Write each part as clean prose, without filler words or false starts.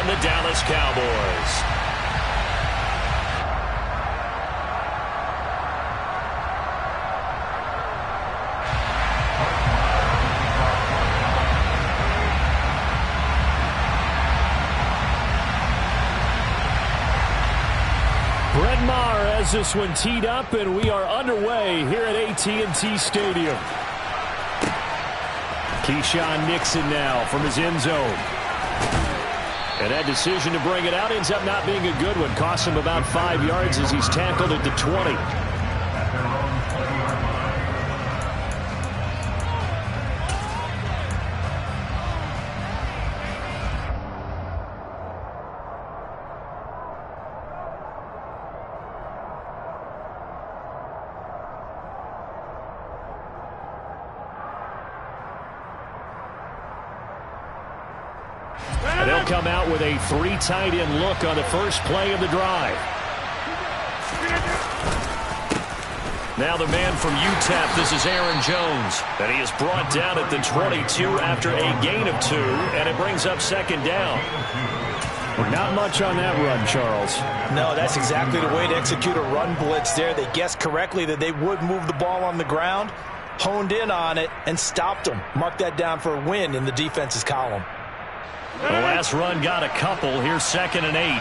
and the Dallas Cowboys. Brett Maher has this one teed up, and we are underway here at AT&T Stadium. Keyshawn Nixon now from his end zone. And that decision to bring it out ends up not being a good one. Costs him about 5 yards as he's tackled at the 20. And they'll come out with a 3 tight end look on the first play of the drive. Now the man from UTEP, this is Aaron Jones. And he is brought down at the 22 after a gain of 2, and it brings up second down. Not much on that run, Charles. No, that's exactly the way to execute a run blitz there. They guessed correctly that they would move the ball on the ground, honed in on it, and stopped them. Mark that down for a win in the defense's column. The last run got a couple. Here's 2nd and 8.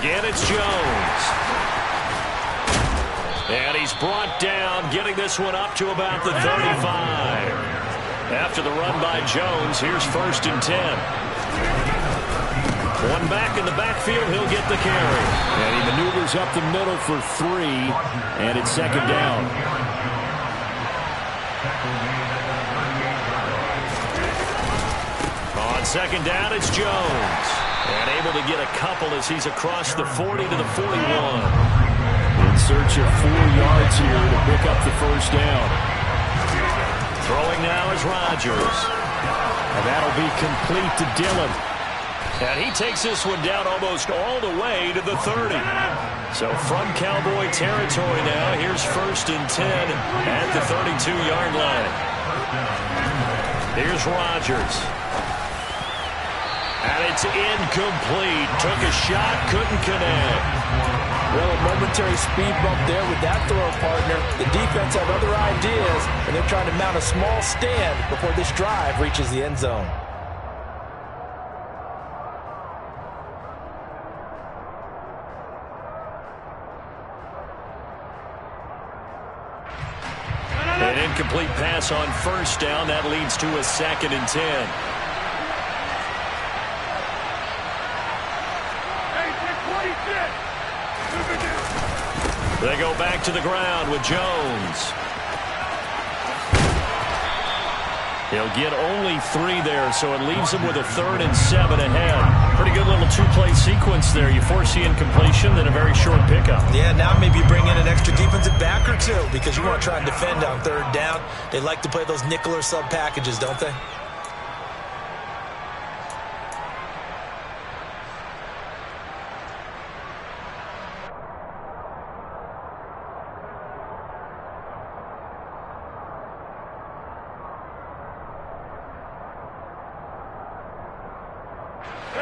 Again, it's Jones. And he's brought down, getting this one up to about the 35. After the run by Jones, here's 1st and 10. One back in the backfield, he'll get the carry. And he maneuvers up the middle for 3, and it's 2nd down. On 2nd down, it's Jones. And able to get a couple as he's across the 40 to the 41. In search of 4 yards here to pick up the 1st down. Throwing now is Rodgers. And that'll be complete to Dillon. And he takes this one down almost all the way to the 30. So from Cowboy territory now, here's 1st and 10 at the 32-yard line. Here's Rodgers. And it's incomplete. Took a shot, couldn't connect. Well, a momentary speed bump there with that throw, partner. The defense had other ideas, and they're trying to mount a small stand before this drive reaches the end zone. An incomplete pass on 1st down. That leads to a 2nd and 10. They go back to the ground with Jones. He'll get only 3 there, so it leaves him with a 3rd and 7 ahead. Pretty good little 2-play sequence there. You force the incompletion, then a very short pickup. Yeah, now maybe bring in an extra defensive back or 2 because you want to try and defend on 3rd down. They like to play those nickel or sub packages, don't they?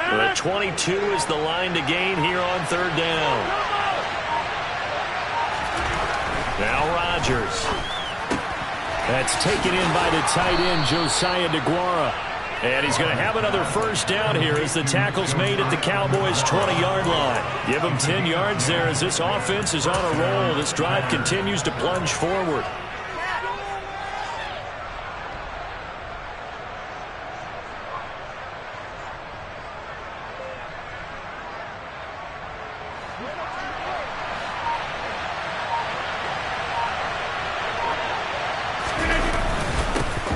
The 22 is the line to gain here on 3rd down. Now Rodgers. That's taken in by the tight end, Josiah DeGuara. And he's going to have another 1st down here as the tackle's made at the Cowboys' 20-yard line. Give him 10 yards there as this offense is on a roll. This drive continues to plunge forward.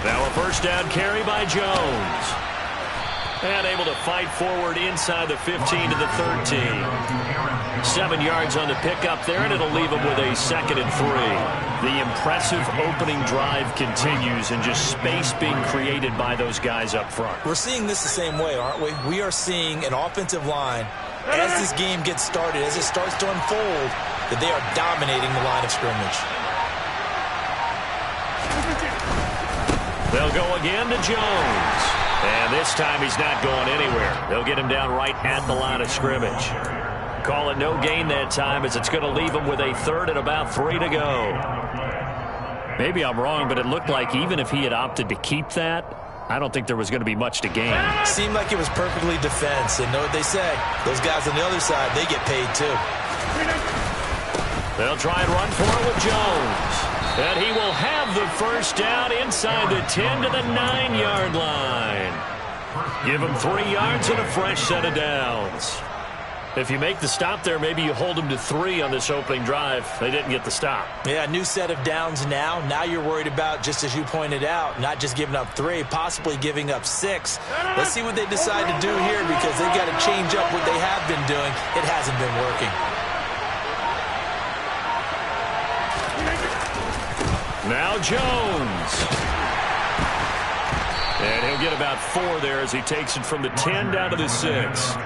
Now a 1st down carry by Jones. And able to fight forward inside the 15 to the 13. 7 yards on the pickup there, and it'll leave him with a 2nd and 3. The impressive opening drive continues, and just space being created by those guys up front. We're seeing this the same way, aren't we? We are seeing an offensive line, as this game gets started, as it starts to unfold, that they are dominating the line of scrimmage. They'll go again to Jones. And this time he's not going anywhere. They'll get him down right at the line of scrimmage. Call it no gain that time, as it's going to leave him with a third and about 3 to go. Maybe I'm wrong, but it looked like even if he had opted to keep that, I don't think there was going to be much to gain. Seemed like it was perfectly defense. And know what they say, those guys on the other side, they get paid too. They'll try and run for it with Jones. And he will have the first down inside the 10 to the 9-yard line. Give him 3 yards and a fresh set of downs. If you make the stop there, maybe you hold them to 3 on this opening drive. They didn't get the stop. Yeah, new set of downs now. Now you're worried about, just as you pointed out, not just giving up 3, possibly giving up 6. Let's see what they decide to do here, because they've got to change up what they have been doing. It hasn't been working. Now Jones. And he'll get about 4 there as he takes it from the 10 down to the 6.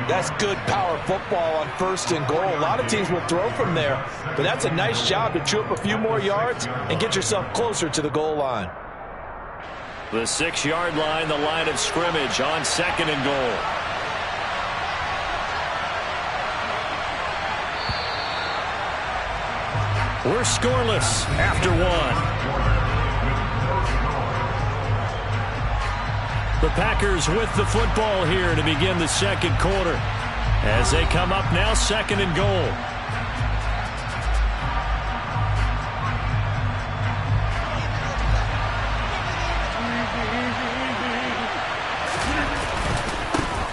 That's good power football on 1st and goal. A lot of teams will throw from there, but that's a nice job to chew up a few more yards and get yourself closer to the goal line. The 6-yard line, the line of scrimmage on 2nd and goal. We're scoreless after 1. The Packers with the football here to begin the 2nd quarter. As they come up now, 2nd and goal.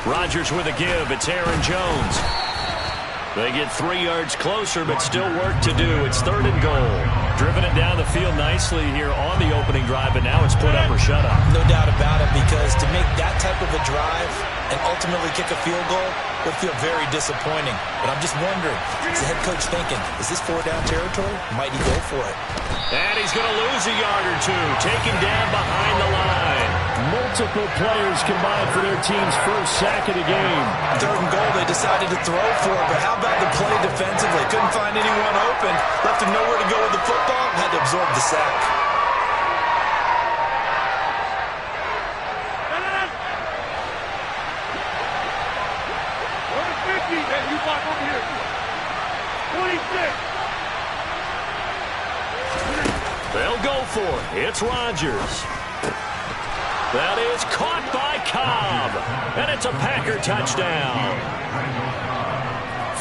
Rodgers with a give. It's Aaron Jones. They get 3 yards closer, but still work to do. It's 3rd and goal. Driven it down the field nicely here on the opening drive, but now it's put up or shut up. No doubt about it, because to make that type of a drive and ultimately kick a field goal would feel very disappointing. But I'm just wondering, is the head coach thinking, is this 4-down territory? Might he go for it? And he's going to lose a yard or 2, taken down behind the line. Multiple players combined for their team's first sack of the game. 3rd and goal, they decided to throw for it, but how about the play defensively? Couldn't find anyone open, left him nowhere to go with the football, had to absorb the sack. They'll go for it. It's Rodgers. That is caught by Cobb. And it's a Packer touchdown.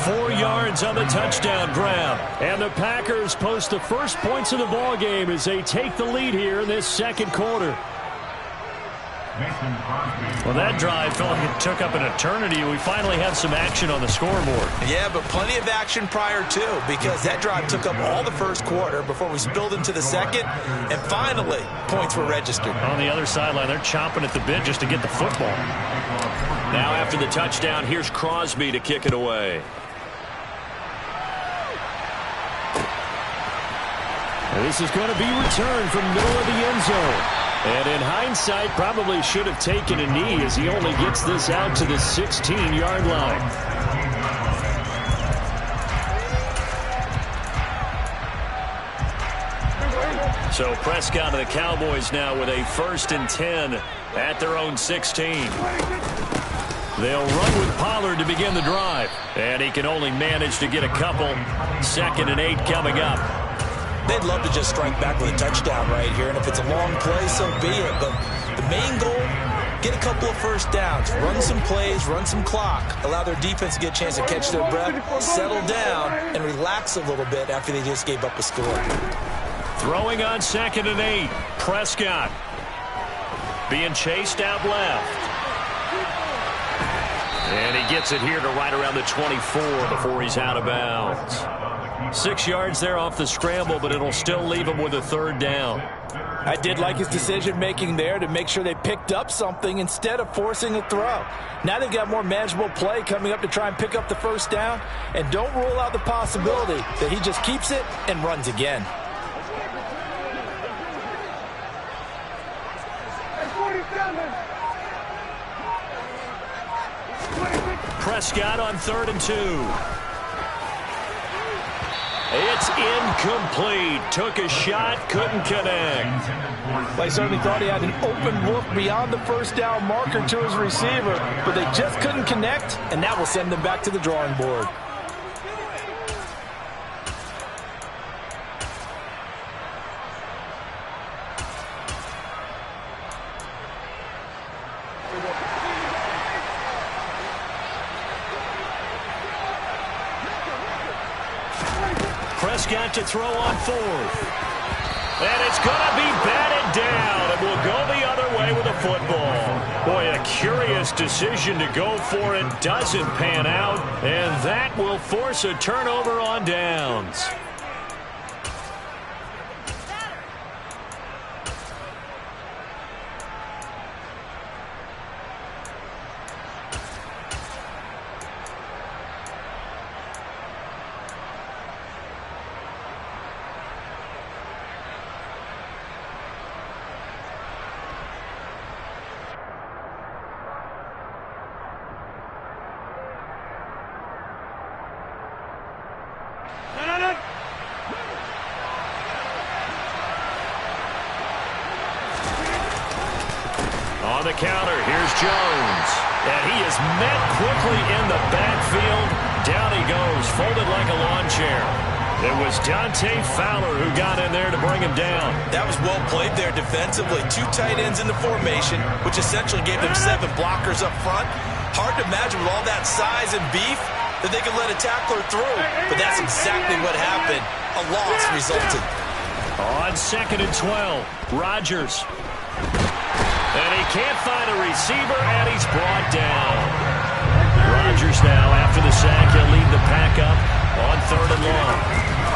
4 yards on the touchdown grab. And the Packers post the first points of the ball game as they take the lead here in this 2nd quarter. Well, that drive felt like it took up an eternity. We finally have some action on the scoreboard. Yeah, but plenty of action prior to, because that drive took up all the 1st quarter before we spilled into the 2nd, and finally, points were registered. On the other sideline, they're chomping at the bit just to get the football. Now after the touchdown, here's Crosby to kick it away. This is going to be returned from middle of the end zone. And in hindsight, probably should have taken a knee, as he only gets this out to the 16-yard line. So Prescott and the Cowboys now with a 1st and 10 at their own 16. They'll run with Pollard to begin the drive. And he can only manage to get a couple. 2nd and 8 coming up. They'd love to just strike back with a touchdown right here, and if it's a long play, so be it. But the main goal, get a couple of 1st downs, run some plays, run some clock, allow their defense to get a chance to catch their breath, settle down, and relax a little bit after they just gave up a score. Throwing on 2nd and 8, Prescott being chased out left. And he gets it here to right around the 24 before he's out of bounds. 6 yards there off the scramble, but it'll still leave him with a 3rd down. I did like his decision-making there to make sure they picked up something instead of forcing a throw. Now they've got more manageable play coming up to try and pick up the 1st down, and don't rule out the possibility that he just keeps it and runs again. Prescott on 3rd and 2. It's incomplete. Took a shot, couldn't connect. They certainly thought he had an open look beyond the first down marker to his receiver, but they just couldn't connect, and that will send them back to the drawing board. Prescott to throw on fourth. And it's going to be batted down. It will go the other way with a football. Boy, a curious decision to go for it. Doesn't pan out. And that will force a turnover on downs. On the counter, here's Jones. And he is met quickly in the backfield. Down he goes, folded like a lawn chair. It was Dante Fowler who got in there to bring him down. That was well played there defensively. 2 tight ends in the formation, which essentially gave them 7 blockers up front. Hard to imagine with all that size and beef that they could let a tackler through. But that's exactly what happened. A loss resulted. On 2nd and 12, Rodgers. And he can't find a receiver, and he's brought down. Rodgers now, after the sack, he'll lead the pack up on 3rd and long.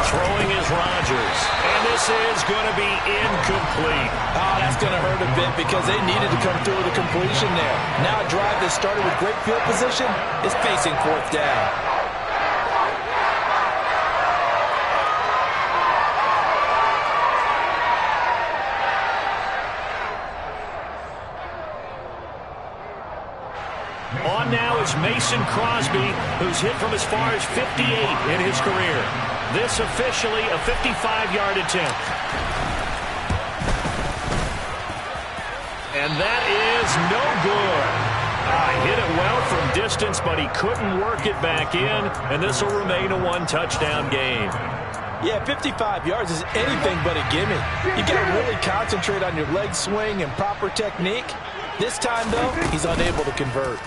Throwing is Rodgers. And this is going to be incomplete. Oh, that's going to hurt a bit because they needed to come through with a completion there. Now a drive that started with great field position is facing 4th down. On now is Mason Crosby, who's hit from as far as 58 in his career. This officially a 55-yard attempt. And that is no good. Hit it well from distance, but he couldn't work it back in, and this will remain a 1-touchdown game. Yeah, 55 yards is anything but a gimme. You got to really concentrate on your leg swing and proper technique. This time, though, he's unable to convert.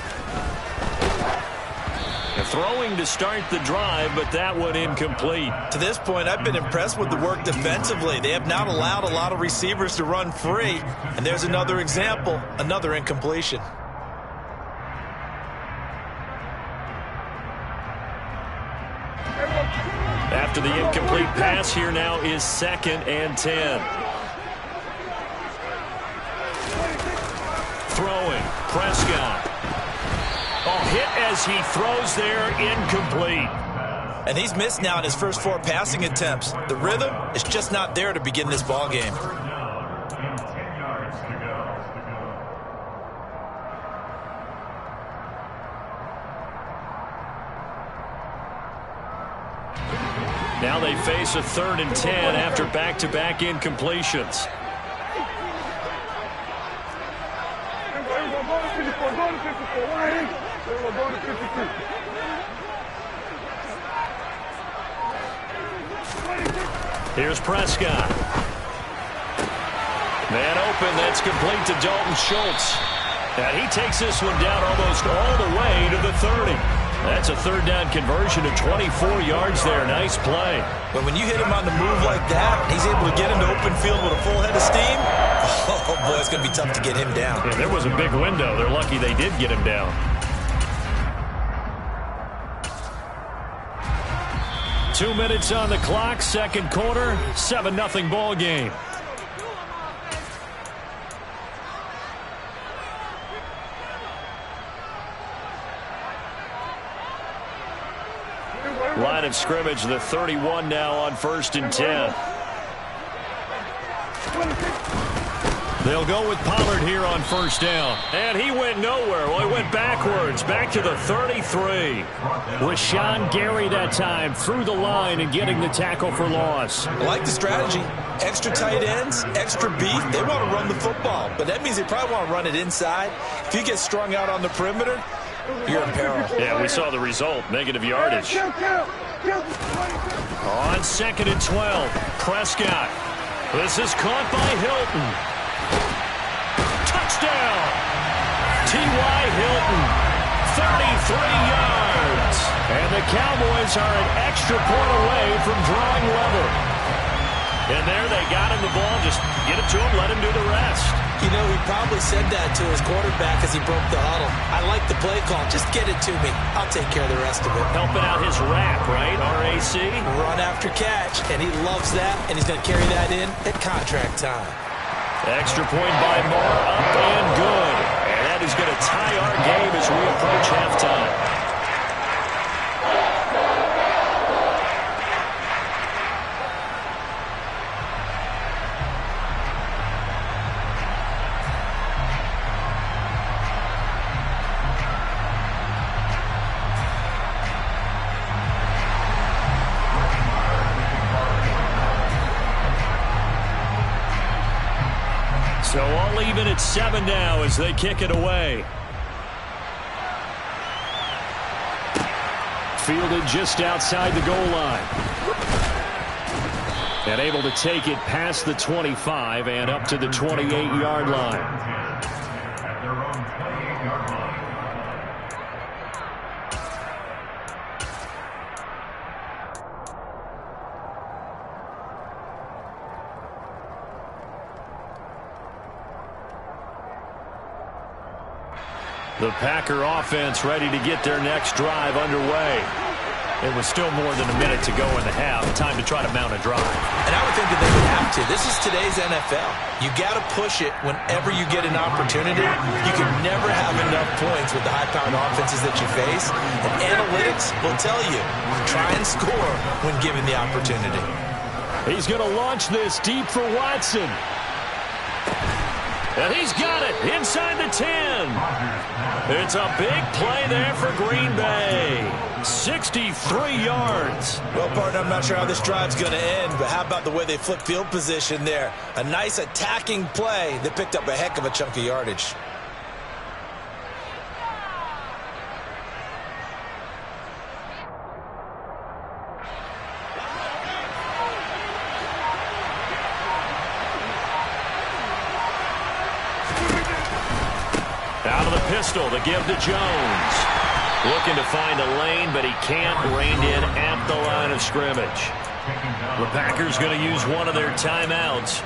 Throwing to start the drive, but that one incomplete. To this point, I've been impressed with the work defensively. They have not allowed a lot of receivers to run free. And there's another example, another incompletion. After the incomplete pass, here now is 2nd and 10. Throwing, Prescott. Hit as he throws there, incomplete. And he's missed now in his first 4 passing attempts. The rhythm is just not there to begin this ball game. Now they face a 3rd and 10 after back-to-back incompletions. Here's Prescott. Man open, that's complete to Dalton Schultz. And he takes this one down almost all the way to the 30. That's a 3rd down conversion of 24 yards there. Nice play. But when you hit him on the move like that, he's able to get into open field with a full head of steam. Oh, boy, it's going to be tough to get him down. Yeah, there was a big window. They're lucky they did get him down. 2 minutes on the clock, 2nd quarter, 7-0 ball game. Line of scrimmage, the 31 now on 1st and 10. They'll go with Pollard here on first down. And he went nowhere. Well, he went backwards, back to the 33. Rashawn Gary that time through the line and getting the tackle for loss. I like the strategy. Extra tight ends, extra beef. They want to run the football, but that means they probably want to run it inside. If you get strung out on the perimeter, you're in peril. Yeah, we saw the result, negative yardage. On 2nd and 12, Prescott. This is caught by Hilton. Touchdown! T.Y. Hilton, 33 yards. And the Cowboys are an extra point away from drawing level. And there they got him the ball. Just get it to him, let him do the rest. You know, he probably said that to his quarterback as he broke the huddle. I like the play call. Just get it to me. I'll take care of the rest of it. Helping out his rap, right? RAC? Run after catch, and he loves that, and he's going to carry that in at contract time. Extra point by Moore, up and good. And that is going to tie our game as we approach halftime. So all even at 7 now as they kick it away. Fielded just outside the goal line. And able to take it past the 25 and up to the 28-yard line. The Packer offense ready to get their next drive underway. It was still more than a minute to go in the half. Time to try to mount a drive. And I would think that they would have to. This is today's NFL. You got to push it whenever you get an opportunity. You can never have enough points with the high-powered offenses that you face. And analytics will tell you, try and score when given the opportunity. He's going to launch this deep for Watson. And he's got it inside the 10. It's a big play there for Green Bay. 63 yards. Well, partner, I'm not sure how this drive's going to end, but how about the way they flip field position there? A nice attacking play that picked up a heck of a chunk of yardage. Out of the pistol, the give to Jones. Looking to find a lane, but he can't. Reined in at the line of scrimmage. The Packers going to use one of their timeouts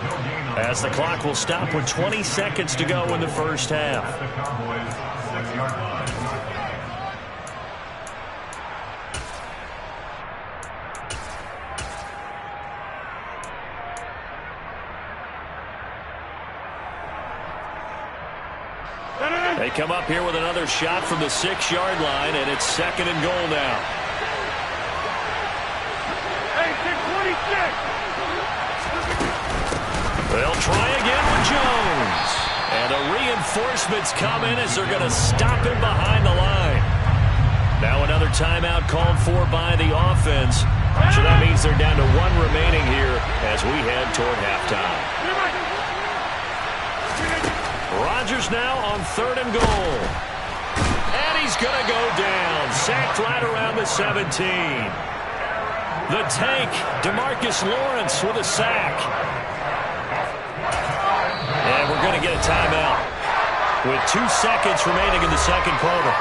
as the clock will stop with 20 seconds to go in the first half. They come up here with another shot from the 6-yard line, and it's 2nd and goal now. They'll try again with Jones. And the reinforcements come in as they're going to stop him behind the line. Now another timeout called for by the offense. So that means they're down to 1 remaining here as we head toward halftime. Rodgers now on 3rd and goal. And he's going to go down. Sacked right around the 17. The tank, DeMarcus Lawrence with a sack. And we're going to get a timeout with 2 seconds remaining in the second quarter.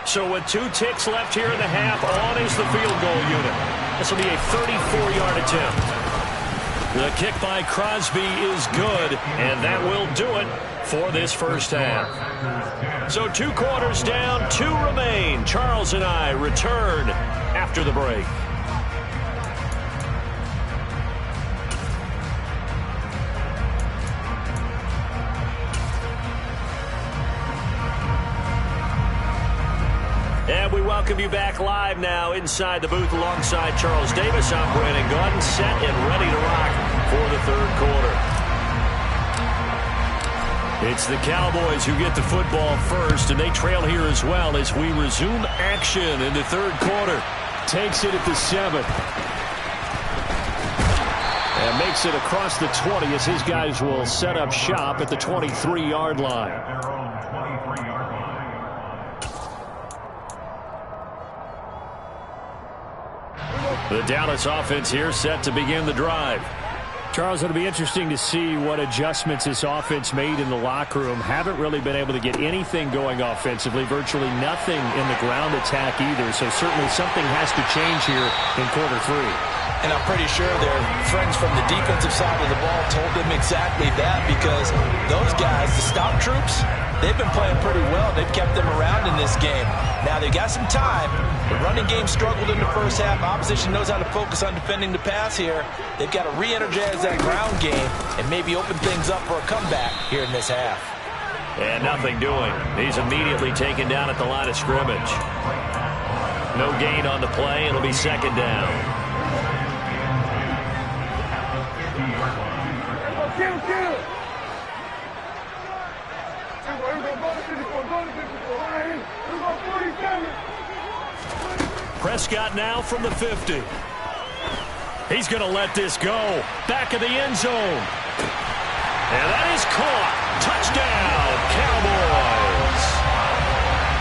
So with 2 ticks left here in the half, on is the field goal unit. This will be a 34-yard attempt. The kick by Crosby is good, and that will do it for this first half. So 2 quarters down, 2 remain. Charles and I return after the break. And we welcome you back live now inside the booth alongside Charles Davis. I'm Brandon Gaudin, set and ready to rock for the third quarter. It's the Cowboys who get the football first, and they trail here as well as we resume action in the third quarter. Takes it at the 7. And makes it across the 20 as his guys will set up shop at the 23-yard line. The Dallas offense here set to begin the drive. Charles, it'll be interesting to see what adjustments this offense made in the locker room. Haven't really been able to get anything going offensively, virtually nothing in the ground attack either. So certainly something has to change here in quarter 3. And I'm pretty sure their friends from the defensive side of the ball told them exactly that, because those guys, the stop troops, they've been playing pretty well. They've kept them around in this game. Now, they got some time. The running game struggled in the first half. Opposition knows how to focus on defending the pass here. They've got to re-energize that ground game and maybe open things up for a comeback here in this half. And nothing doing. He's immediately taken down at the line of scrimmage. No gain on the play. It'll be second down. Prescott now from the 50. He's going to let this go. Back of the end zone. And that is caught. Touchdown, Cowboys.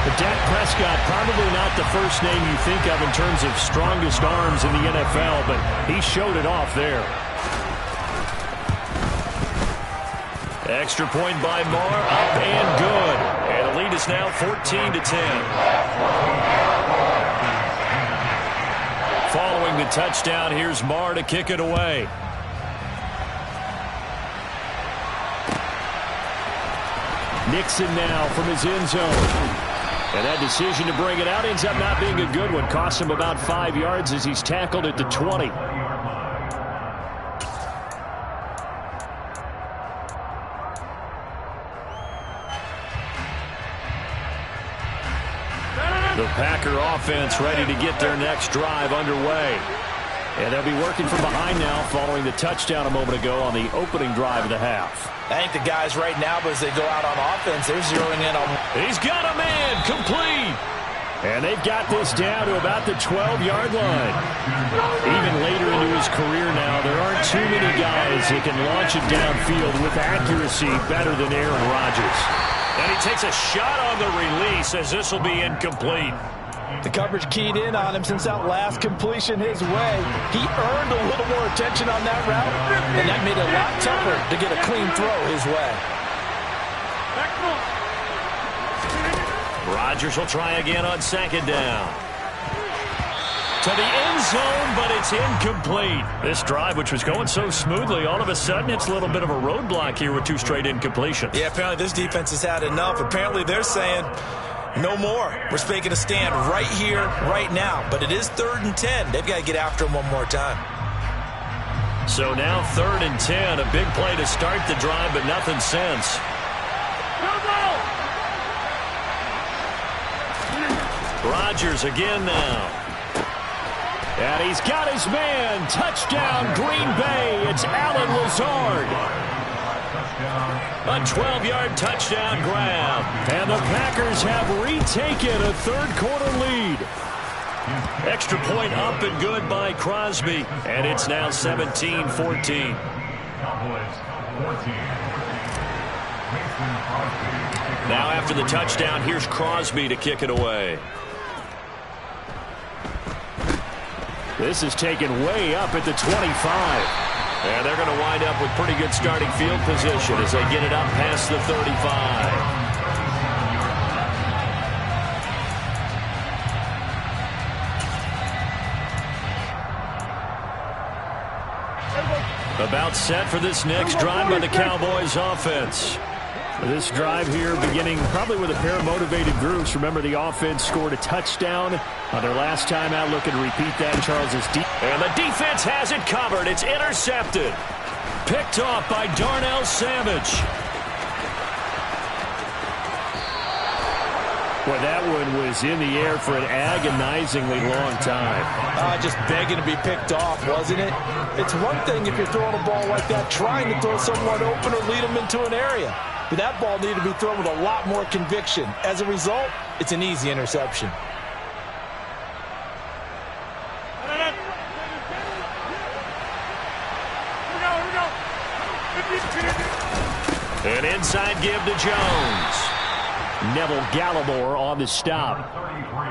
But Dak Prescott, probably not the first name you think of in terms of strongest arms in the NFL, but he showed it off there. Extra point by Marr, up and good. And the lead is now 14-10. Following the touchdown, here's Marr to kick it away. Nixon now from his end zone. And that decision to bring it out ends up not being a good one. Costs him about 5 yards as he's tackled at the 20. The Packer offense ready to get their next drive underway. And they'll be working from behind now following the touchdown a moment ago on the opening drive of the half. I think the guys right now, as they go out on offense, they're zeroing in on... He's got a man, complete. And they've got this down to about the 12-yard line. Even later into his career now, there aren't too many guys that can launch it downfield with accuracy better than Aaron Rodgers. And he takes a shot on the release as this will be incomplete. The coverage keyed in on him since that last completion his way. He earned a little more attention on that route, and that made it a lot tougher to get a clean throw his way. Rodgers will try again on second down. To the end zone, but it's incomplete. This drive, which was going so smoothly, all of a sudden it's a little bit of a roadblock here with 2 straight incompletions. Yeah, apparently this defense has had enough. Apparently they're saying, no more. We're making a stand right here, right now. But it is 3rd and 10. They've got to get after him one more time. So now 3rd and 10. A big play to start the drive, but nothing since. Rodgers again now. And he's got his man. Touchdown, Green Bay. It's Allen Lazard. A 12-yard touchdown grab. And the Packers have retaken a third-quarter lead. Extra point up and good by Crosby. And it's now 17-14. Now after the touchdown, here's Crosby to kick it away. This is taken way up at the 25. And they're going to wind up with pretty good starting field position as they get it up past the 35. About set for this next drive by the Cowboys offense. This drive here beginning probably with a pair of motivated groups. Remember, the offense scored a touchdown on their last time out. Looking to repeat that. Charles's and the defense has it covered. It's intercepted. Picked off by Darnell Savage. Boy, that one was in the air for an agonizingly long time. Just begging to be picked off, wasn't it? It's one thing if you're throwing a ball like that, trying to throw someone open or lead them into an area. But that ball needed to be thrown with a lot more conviction. As a result, it's an easy interception. An inside give to Jones. Neville Gallimore on the stop.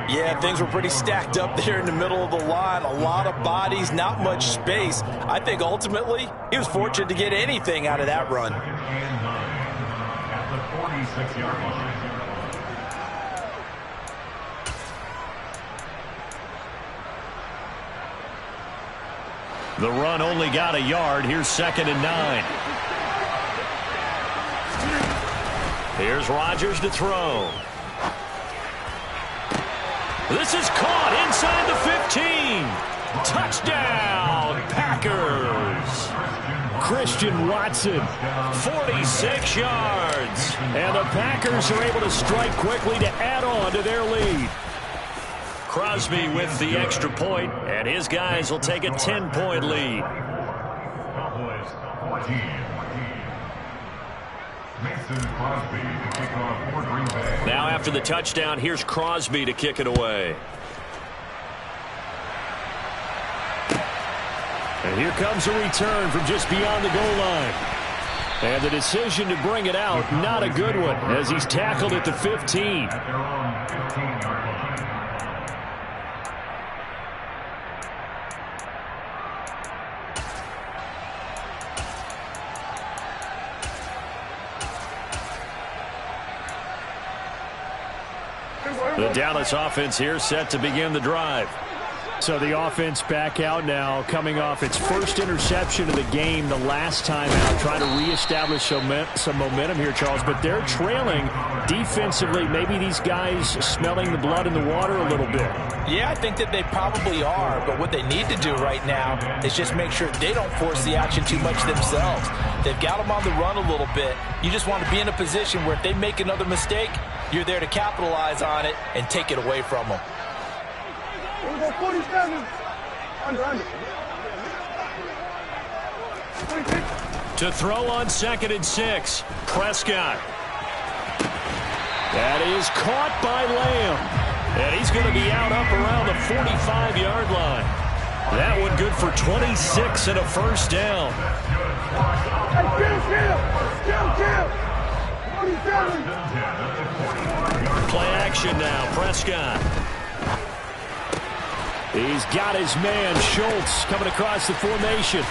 Yeah, things were pretty stacked up there in the middle of the line. A lot of bodies, not much space. I think ultimately he was fortunate to get anything out of that run. At the 46-yard line. The run only got a yard. Here's 2nd and 9. Here's Rodgers to throw. This is caught inside the 15. Touchdown, Packers. Christian Watson, 46 yards. And the Packers are able to strike quickly to add on to their lead. Crosby with the extra point, and his guys will take a 10-point lead. Cowboys 14. Mason Crosby to kick off for Green Bay. Now after the touchdown, here's Crosby to kick it away. And here comes a return from just beyond the goal line. And the decision to bring it out, not a good one, as he's tackled at the 15. At their own 15-yard line. The Dallas offense here set to begin the drive. So the offense back out now, coming off its first interception of the game the last time out, trying to reestablish some momentum here, Charles. But they're trailing defensively. Maybe these guys smelling the blood in the water a little bit. Yeah, I think that they probably are. But what they need to do right now is just make sure they don't force the action too much themselves. They've got them on the run a little bit. You just want to be in a position where if they make another mistake, you're there to capitalize on it and take it away from them. 47. Under. To throw on 2nd and 6. Prescott. That is caught by Lamb. And he's going to be out up around the 45-yard line. That one good for 26 and a first down. Play action now. Prescott. He's got his man, Schultz, coming across the formation.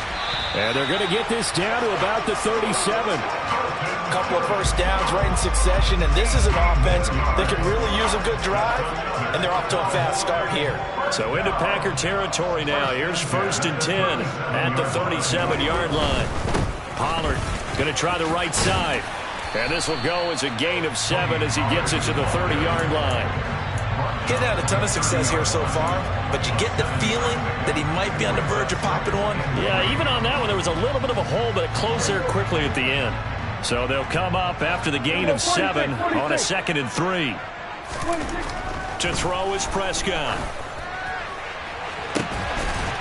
And they're going to get this down to about the 37. A couple of first downs right in succession, and this is an offense that can really use a good drive, and they're off to a fast start here. So into Packer territory now. Here's 1st and 10 at the 37-yard line. Pollard going to try the right side. And this will go as a gain of 7 as he gets it to the 30-yard line. He's had a ton of success here so far, but you get the feeling that he might be on the verge of popping one. Yeah, even on that one, there was a little bit of a hole, but it closed there quickly at the end. So they'll come up after the gain of 7 on a 2nd and 3. To throw is Prescott.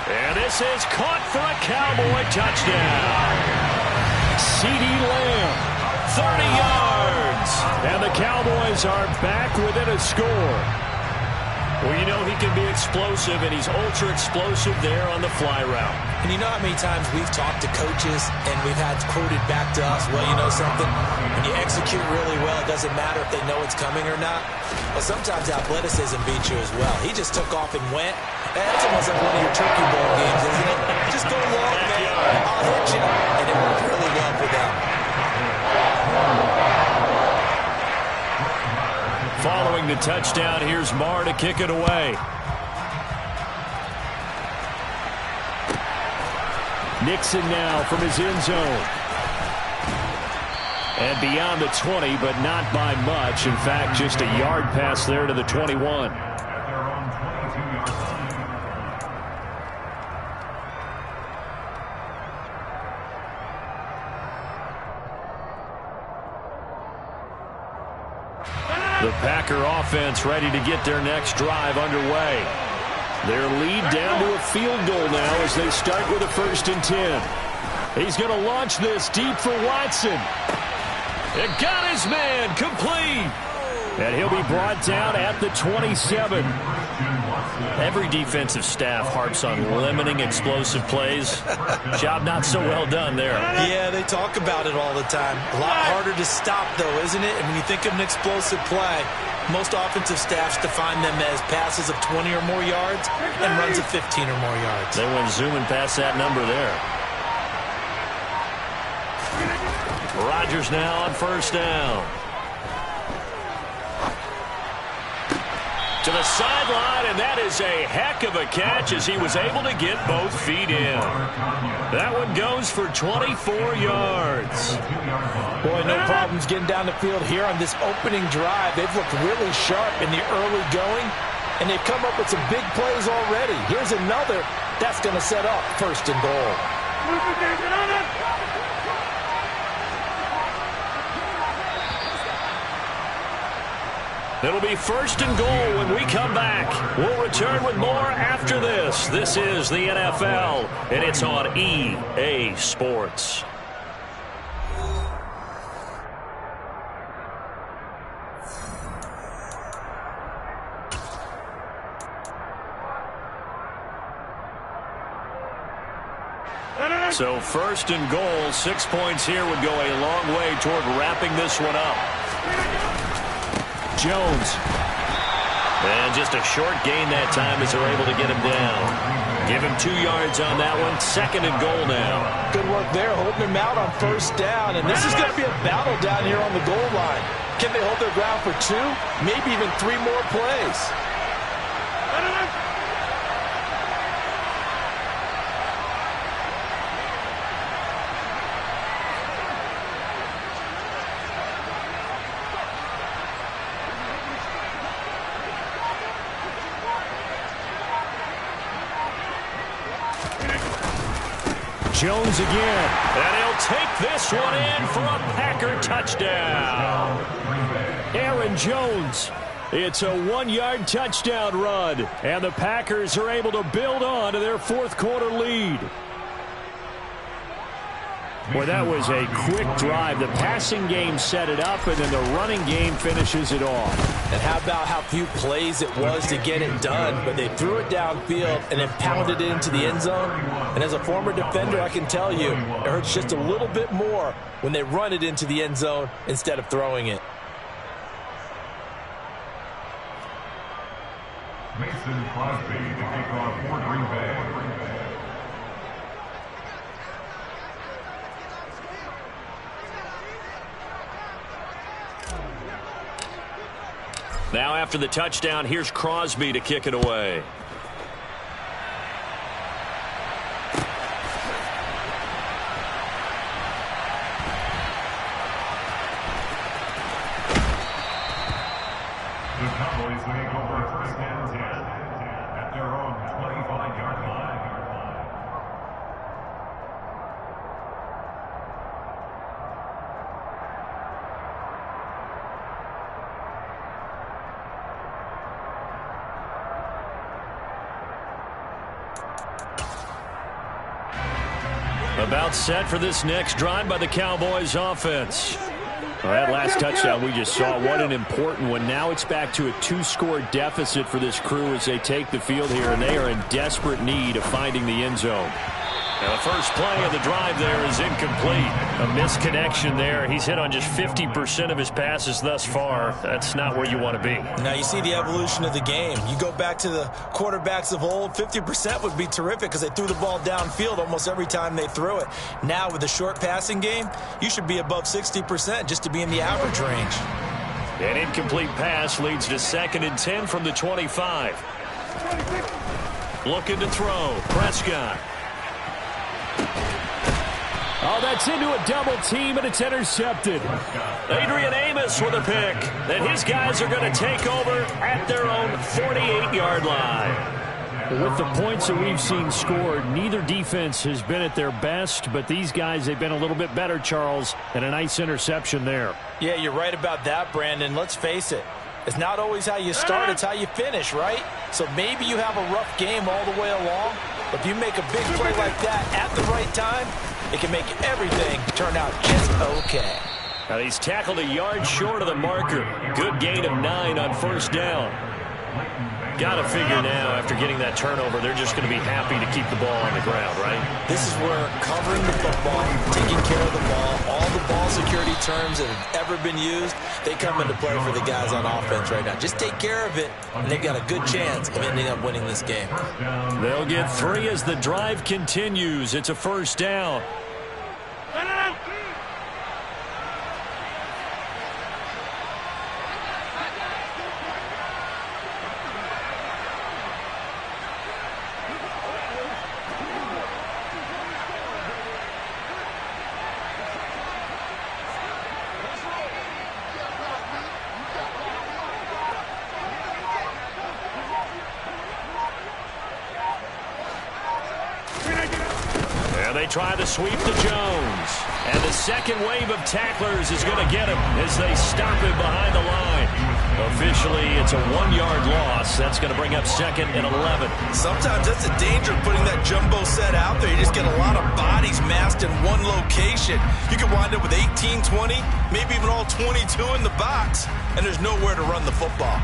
And this is caught for a Cowboy touchdown. CeeDee Lamb, 30 yards. And the Cowboys are back within a score. Well, you know he can be explosive, and he's ultra-explosive there on the fly route. And you know how many times we've talked to coaches and we've had quoted back to us, well, you know something? When you execute really well, it doesn't matter if they know it's coming or not. Well, sometimes athleticism beats you as well. He just took off and went. That's almost like one of your turkey bowl games, isn't it? Just go long, man. I'll hit you. And it worked really well for them. Following the touchdown, here's Marr to kick it away. Nixon now from his end zone. And beyond the 20, but not by much. In fact, just a yard pass there to the 21. The Packer offense ready to get their next drive underway. Their lead down to a field goal now as they start with a 1st and 10. He's going to launch this deep for Watson. It got his man complete. And he'll be brought down at the 27. Every defensive staff harps on limiting explosive plays. Job not so well done there. Yeah, they talk about it all the time. A lot harder to stop, though, isn't it? And when you think of an explosive play, most offensive staffs define them as passes of 20 or more yards and runs of 15 or more yards. They went zooming past that number there. Rodgers now on 1st down. To the sideline, and that is a heck of a catch as he was able to get both feet in. That one goes for 24 yards. Boy, no problems getting down the field here on this opening drive. They've looked really sharp in the early going, and they've come up with some big plays already. Here's another that's going to set up 1st and goal. It'll be 1st and goal when we come back. We'll return with more after this. This is the NFL, and it's on EA Sports. So 1st and goal, 6 points here would go a long way toward wrapping this one up. Jones. And just a short gain that time as they're able to get him down. Give him 2 yards on that one. 2nd and goal now. Good work there, holding him out on 1st down. And this is going to be a battle down here on the goal line. Can they hold their ground for 2? Maybe even 3 more plays. Jones again, and he'll take this one in for a Packer touchdown. Aaron Jones. It's a 1-yard touchdown run, and the Packers are able to build on to their 4th quarter lead. Boy, that was a quick drive. The passing game set it up, and then the running game finishes it off. And how about how few plays it was to get it done, but they threw it downfield and then pounded it into the end zone. And as a former defender, I can tell you, it hurts just a little bit more when they run it into the end zone instead of throwing it. Mason Crosby to kick off for Green Bay. Now after the touchdown, here's Crosby to kick it away. The Cowboys take over 1st and 10 at their own 25-yard line. About set for this next drive by the Cowboys offense. Well, that last touchdown we just saw, what an important one. Now it's back to a 2-score deficit for this crew as they take the field here, and they are in desperate need of finding the end zone. Now the first play of the drive there is incomplete. A misconnection there. He's hit on just 50% of his passes thus far. That's not where you want to be. Now you see the evolution of the game. You go back to the quarterbacks of old, 50% would be terrific because they threw the ball downfield almost every time they threw it. Now with the short passing game, you should be above 60% just to be in the average range. An incomplete pass leads to 2nd and 10 from the 25. Looking to throw. Prescott. Oh, that's into a double team, and it's intercepted. Adrian Amos with a pick. And his guys are going to take over at their own 48-yard line. With the points that we've seen scored, neither defense has been at their best, but these guys, they've been a little bit better, Charles, and a nice interception there. Yeah, you're right about that, Brandon. Let's face it. It's not always how you start, it's how you finish, right? So maybe you have a rough game all the way along, but if you make a big play like that at the right time, it can make everything turn out just okay. Now he's tackled a yard short of the marker. Good gain of 9 on first down. Got to figure now, after getting that turnover, they're just going to be happy to keep the ball on the ground, right? This is where covering the football, taking care of the ball, all the ball security terms that have ever been used, they come into play for the guys on offense right now. Just take care of it, and they've got a good chance of ending up winning this game. They'll get 3 as the drive continues. It's a first down. They try to sweep to Jones. And the second wave of tacklers is going to get him as they stop him behind the line. Officially, it's a 1-yard loss. That's going to bring up 2nd and 11. Sometimes that's the danger of putting that jumbo set out there. You just get a lot of bodies massed in one location. You could wind up with 18, 20, maybe even all 22 in the box, and there's nowhere to run the football.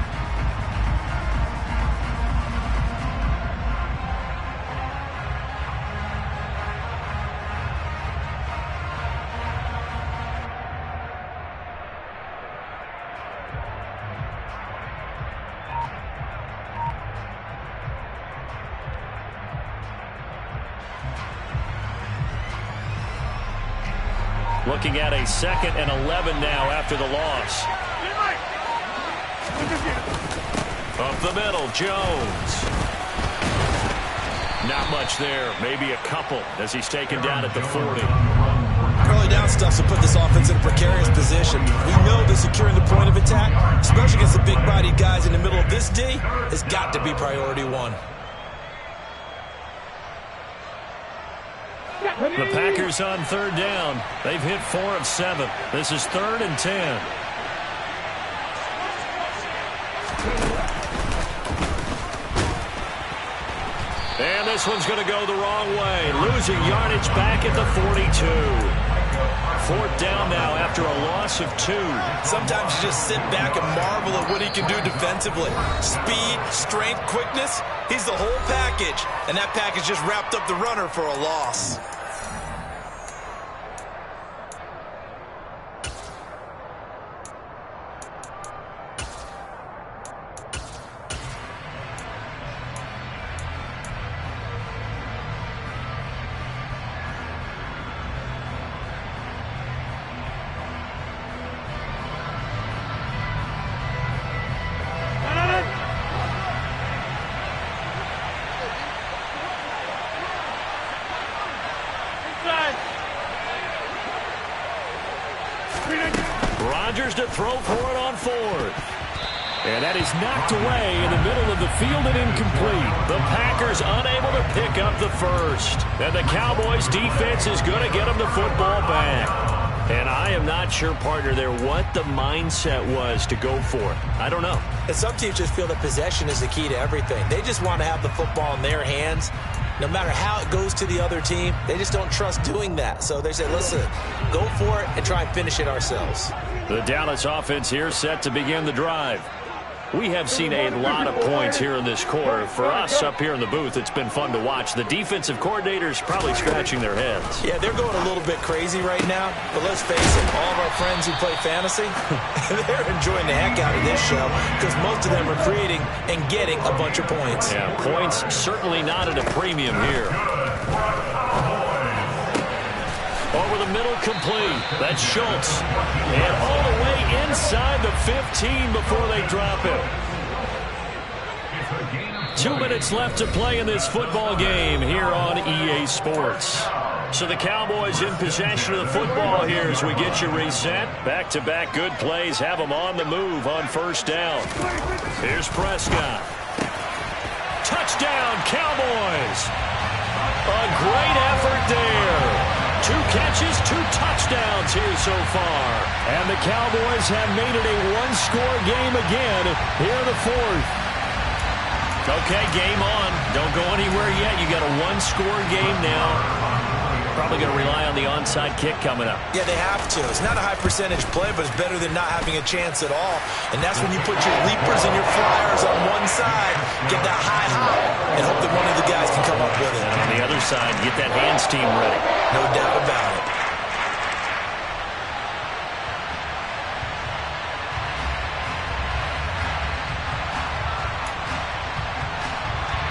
Looking at a 2nd and 11 now after the loss. Up the middle, Jones. Not much there, maybe a couple as he's taken down at the 40. Early down stuff to put this offense in a precarious position. We know that securing the point of attack, especially against the big-bodied guys in the middle of this D, has got to be priority 1. The Packers on 3rd down. They've hit 4 of 7. This is 3rd and 10. And this one's going to go the wrong way. Losing yardage back at the 42. 4th down now after a loss of 2. Sometimes you just sit back and marvel at what he can do defensively. Speed, strength, quickness. He's the whole package. And that package just wrapped up the runner for a loss. Rodgers to throw for it on 4th. And that is knocked away in the middle of the field and incomplete. The Packers unable to pick up the first. And the Cowboys defense is going to get them the football back. And I am not sure, partner, there what the mindset was to go for it. I don't know. And some teams just feel that possession is the key to everything. They just want to have the football in their hands. No matter how it goes to the other team, they just don't trust doing that. So they say, listen, go for it and try and finish it ourselves. The Dallas offense here set to begin the drive. We have seen a lot of points here in this quarter. For us up here in the booth, it's been fun to watch. The defensive coordinators probably scratching their heads. Yeah, they're going a little bit crazy right now. But let's face it, all of our friends who play fantasy, they're enjoying the heck out of this show because most of them are creating and getting a bunch of points. Yeah, points certainly not at a premium here. Over the middle, complete. That's Schultz. And all the way inside the 15 before they drop him. 2 minutes left to play in this football game here on EA Sports. So the Cowboys in possession of the football here as we get you reset. Back-to-back good plays have them on the move on first down. Here's Prescott. Touchdown, Cowboys. A great effort there. 2 catches, 2 touchdowns here so far. And the Cowboys have made it a one-score game again here in the 4th. Okay, game on. Don't go anywhere yet. You got a one-score game now. Probably going to rely on the onside kick coming up. Yeah, they have to. It's not a high-percentage play, but it's better than not having a chance at all. And that's when you put your leapers and your flyers on one side, get that high hop, and hope that one of the guys can come up with it. And on the other side, get that hands team ready. No doubt about it.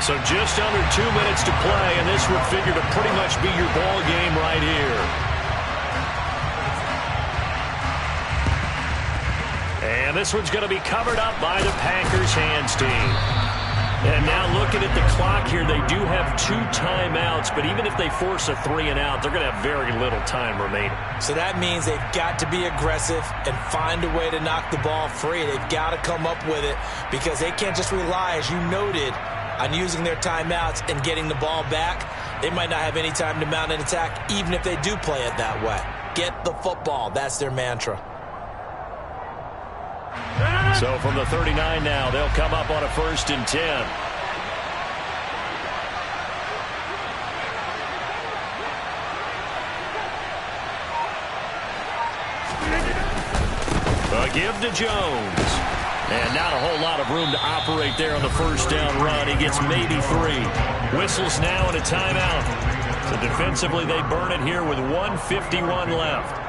So just under 2 minutes to play, and this would figure to pretty much be your ball game right here. And this one's going to be covered up by the Packers hands team. And now looking at the clock here, they do have 2 timeouts, but even if they force a 3 and out, they're going to have very little time remaining. So that means they've got to be aggressive and find a way to knock the ball free. They've got to come up with it because they can't just rely, as you noted, on using their timeouts and getting the ball back. They might not have any time to mount an attack, even if they do play it that way. Get the football. That's their mantra. So from the 39 now, they'll come up on a 1st and 10. A give to Jones. And not a whole lot of room to operate there on the 1st down run. He gets maybe 3. Whistles now and a timeout. So defensively, they burn it here with 1:51 left.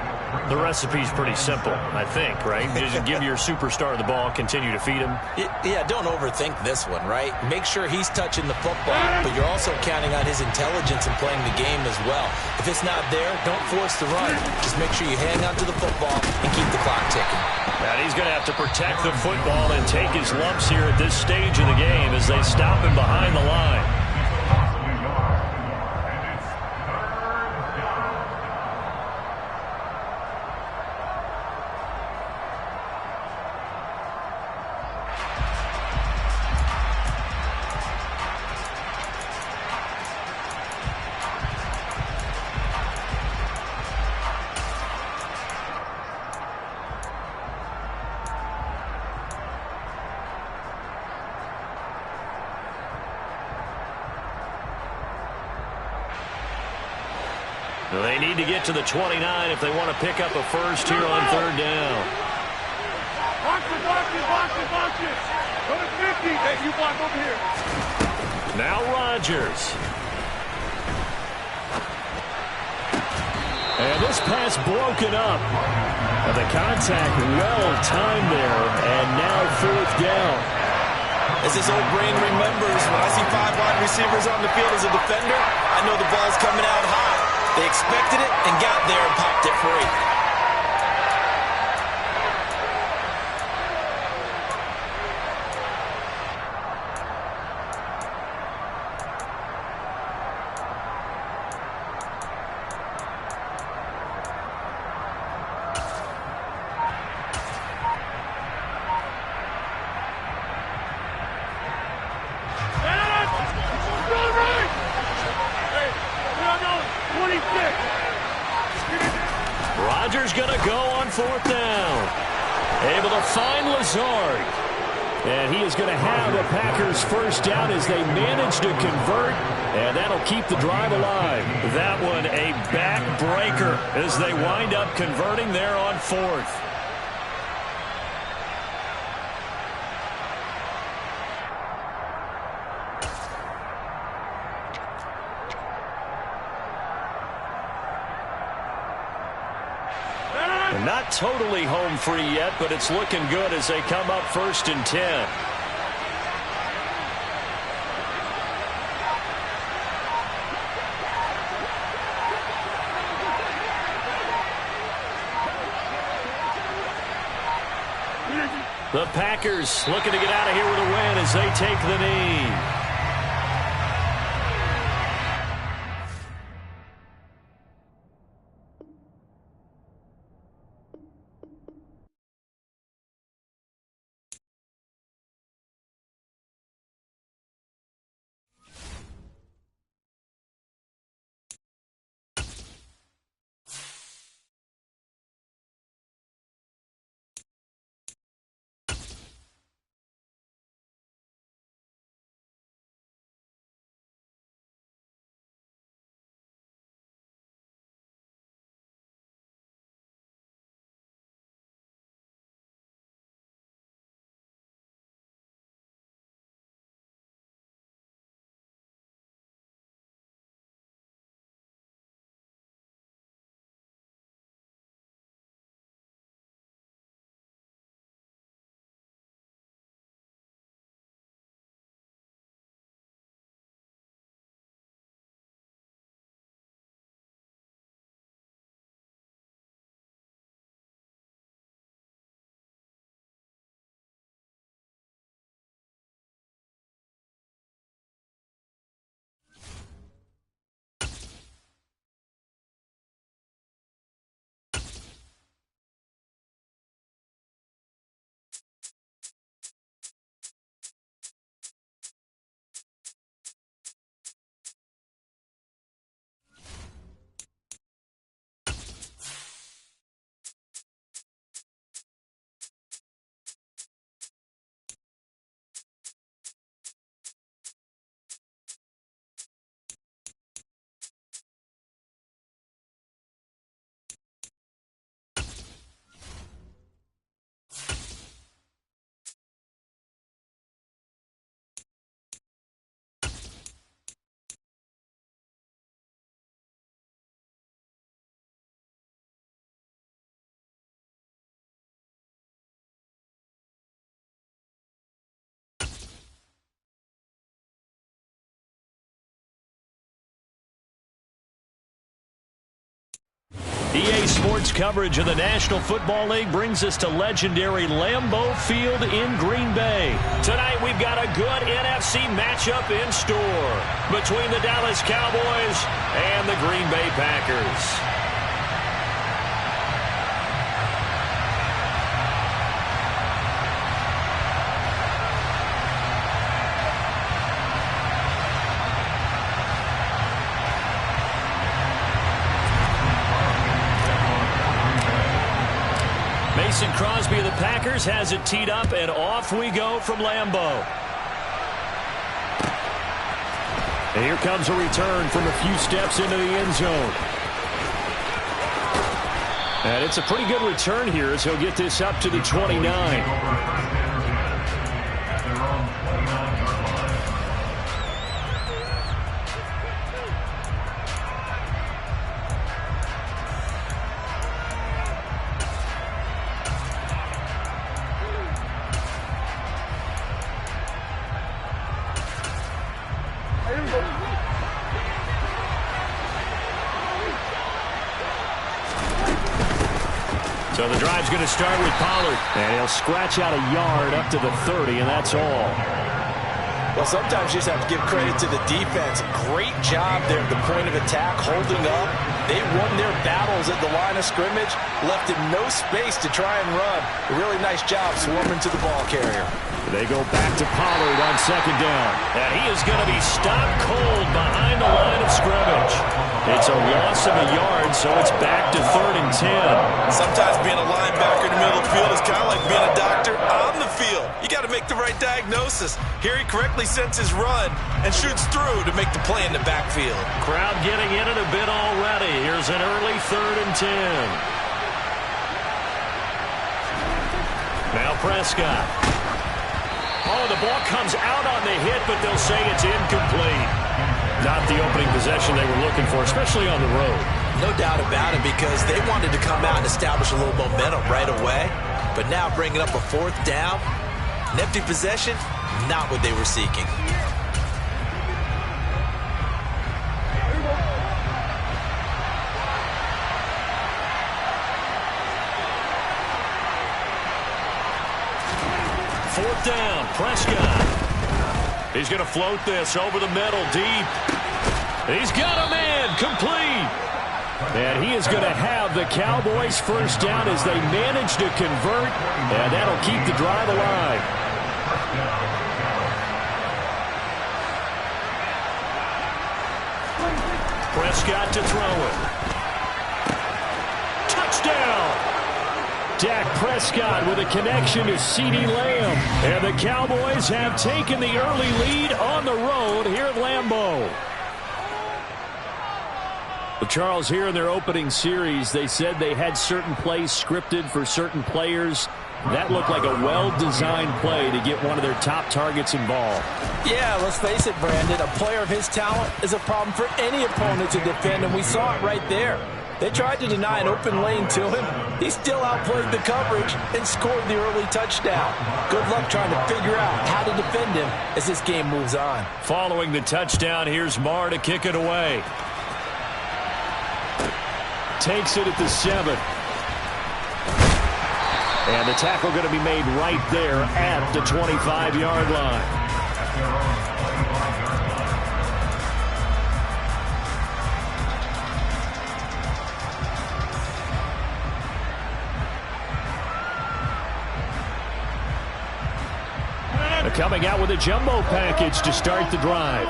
The recipe's pretty simple, I think, right? Just give your superstar the ball, continue to feed him. Yeah, don't overthink this one, right? Make sure he's touching the football, but you're also counting on his intelligence in playing the game as well. If it's not there, don't force the run. Just make sure you hang on to the football and keep the clock ticking. And he's going to have to protect the football and take his lumps here at this stage of the game as they stop him behind the line. They need to get to the 29 if they want to pick up a first here on 3rd down. Box it. Go to 50. Hey, you block over here. Now Rodgers. And this pass broken up. And the contact well timed there. And now 4th down. As his old brain remembers, when I see 5 wide receivers on the field as a defender, I know the ball's coming out hot. They expected it and got there and popped it free. Rodgers going to go on 4th down. Able to find Lazard. And he is going to have the Packers 1st down as they manage to convert. And that'll keep the drive alive. That one a backbreaker as they wind up converting there on 4th. Not totally home free yet, but it's looking good as they come up 1st and 10. The Packers looking to get out of here with a win as they take the knee. EA Sports coverage of the National Football League brings us to legendary Lambeau Field in Green Bay. Tonight we've got a good NFC matchup in store between the Dallas Cowboys and the Green Bay Packers. Mason Crosby of the Packers has it teed up, and off we go from Lambeau. And here comes a return from a few steps into the end zone. And it's a pretty good return here as he'll get this up to the 29. So the drive's going to start with Pollard. And he'll scratch out a yard up to the 30, and that's all. Well, sometimes you just have to give credit to the defense. Great job there at the point of attack, holding up. They won their battles at the line of scrimmage, left him no space to try and run. A really nice job swarming to the ball carrier. They go back to Pollard on second down. And he is going to be stopped cold behind the line of scrimmage. It's a loss of a yard, so it's back to 3rd and 10. Sometimes being a linebacker in the middle of the field is kind of like being a doctor on the field. You got to make the right diagnosis. Here he correctly senses run and shoots through to make the play in the backfield. Crowd getting in it a bit already. Here's an early 3rd and 10. Now Prescott. Oh, the ball comes out on the hit, but they'll say it's incomplete. Not the opening possession they were looking for, especially on the road. No doubt about it, because they wanted to come out and establish a little momentum right away. But now bringing up a 4th down, an empty possession, not what they were seeking. Fourth down, Prescott. He's going to float this over the middle, deep. He's got a man, complete. And he is going to have the Cowboys' first down as they manage to convert, and that'll keep the drive alive. Prescott to throw it. Touchdown! Dak Prescott with a connection to CeeDee Lamb. And the Cowboys have taken the early lead on the road here at Lambeau. Well, Charles, here in their opening series, they said they had certain plays scripted for certain players. That looked like a well-designed play to get one of their top targets involved. Yeah, let's face it, Brandon. A player of his talent is a problem for any opponent to defend, and we saw it right there. They tried to deny an open lane to him. He still outplayed the coverage and scored the early touchdown. Good luck trying to figure out how to defend him as this game moves on. Following the touchdown, here's Marr to kick it away. Takes it at the 7. And the tackle going to be made right there at the 25-yard line. Coming out with a jumbo package to start the drive.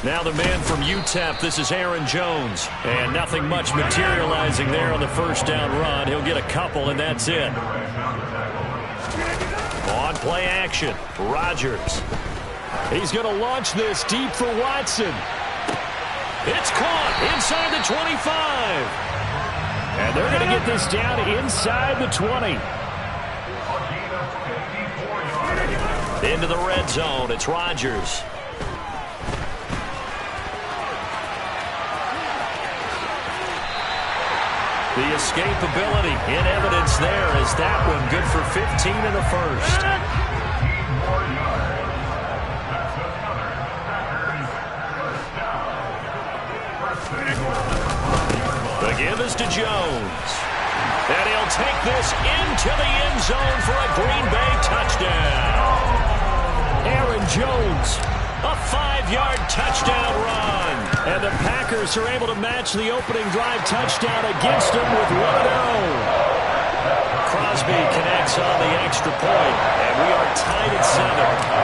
Now the man from UTEP, this is Aaron Jones. And nothing much materializing there on the first down run. He'll get a couple, and that's it. On play action, Rodgers. He's going to launch this deep for Watson. It's caught inside the 25. And they're going to get this down inside the 20. Into the red zone, it's Rodgers. The escapability in evidence there as that one good for 15 in the first. The give is to Jones. And he'll take this into the end zone for a Green Bay touchdown. Aaron Jones, a 5-yard touchdown run. And the Packers are able to match the opening drive touchdown against them with one of their own. Crosby connects on the extra point, and we are tied at 7.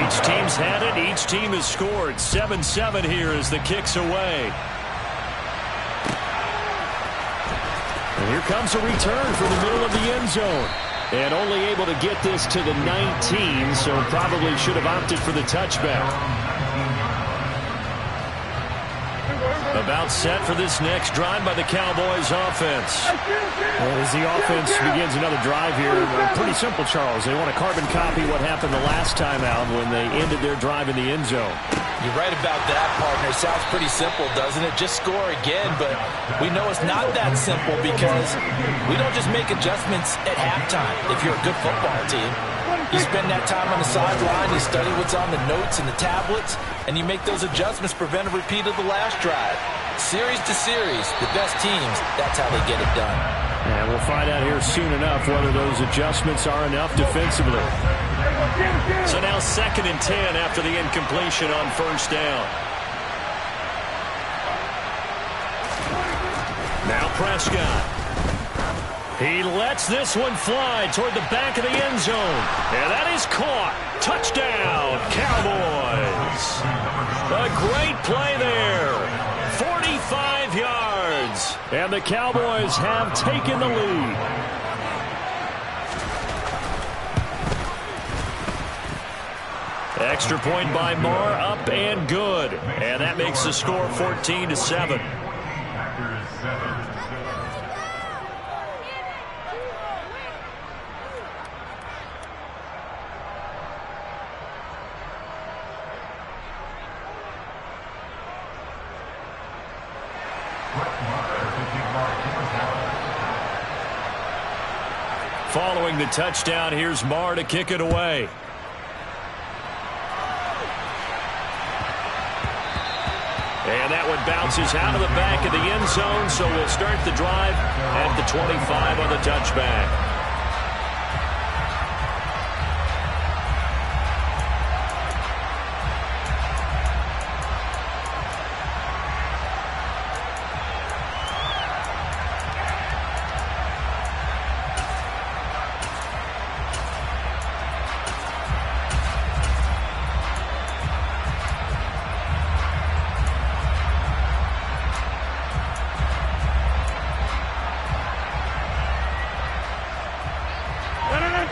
Each team's had it. Each team has scored. 7-7 here as the kick's away. And here comes a return from the middle of the end zone. And only able to get this to the 19, so probably should have opted for the touchback. About set for this next drive by the Cowboys offense. As the offense begins another drive here, pretty simple, Charles. They want to carbon copy what happened the last time out when they ended their drive in the end zone. You're right about that, partner. Sounds pretty simple, doesn't it? Just score again, but we know it's not that simple because we don't just make adjustments at halftime if you're a good football team. You spend that time on the sideline, you study what's on the notes and the tablets, and you make those adjustments, prevent a repeat of the last drive. Series to series, the best teams, that's how they get it done. And we'll find out here soon enough whether those adjustments are enough defensively. So now 2nd and 10 after the incompletion on first down. Now Prescott. He lets this one fly toward the back of the end zone. And that is caught. Touchdown, Cowboys. A great play there. 45 yards. And the Cowboys have taken the lead. Extra point by Marr, up and good. And that makes the score 14-7. Following the touchdown, here's Marr to kick it away. And that one bounces out of the back of the end zone, so we'll start the drive at the 25 on the touchback.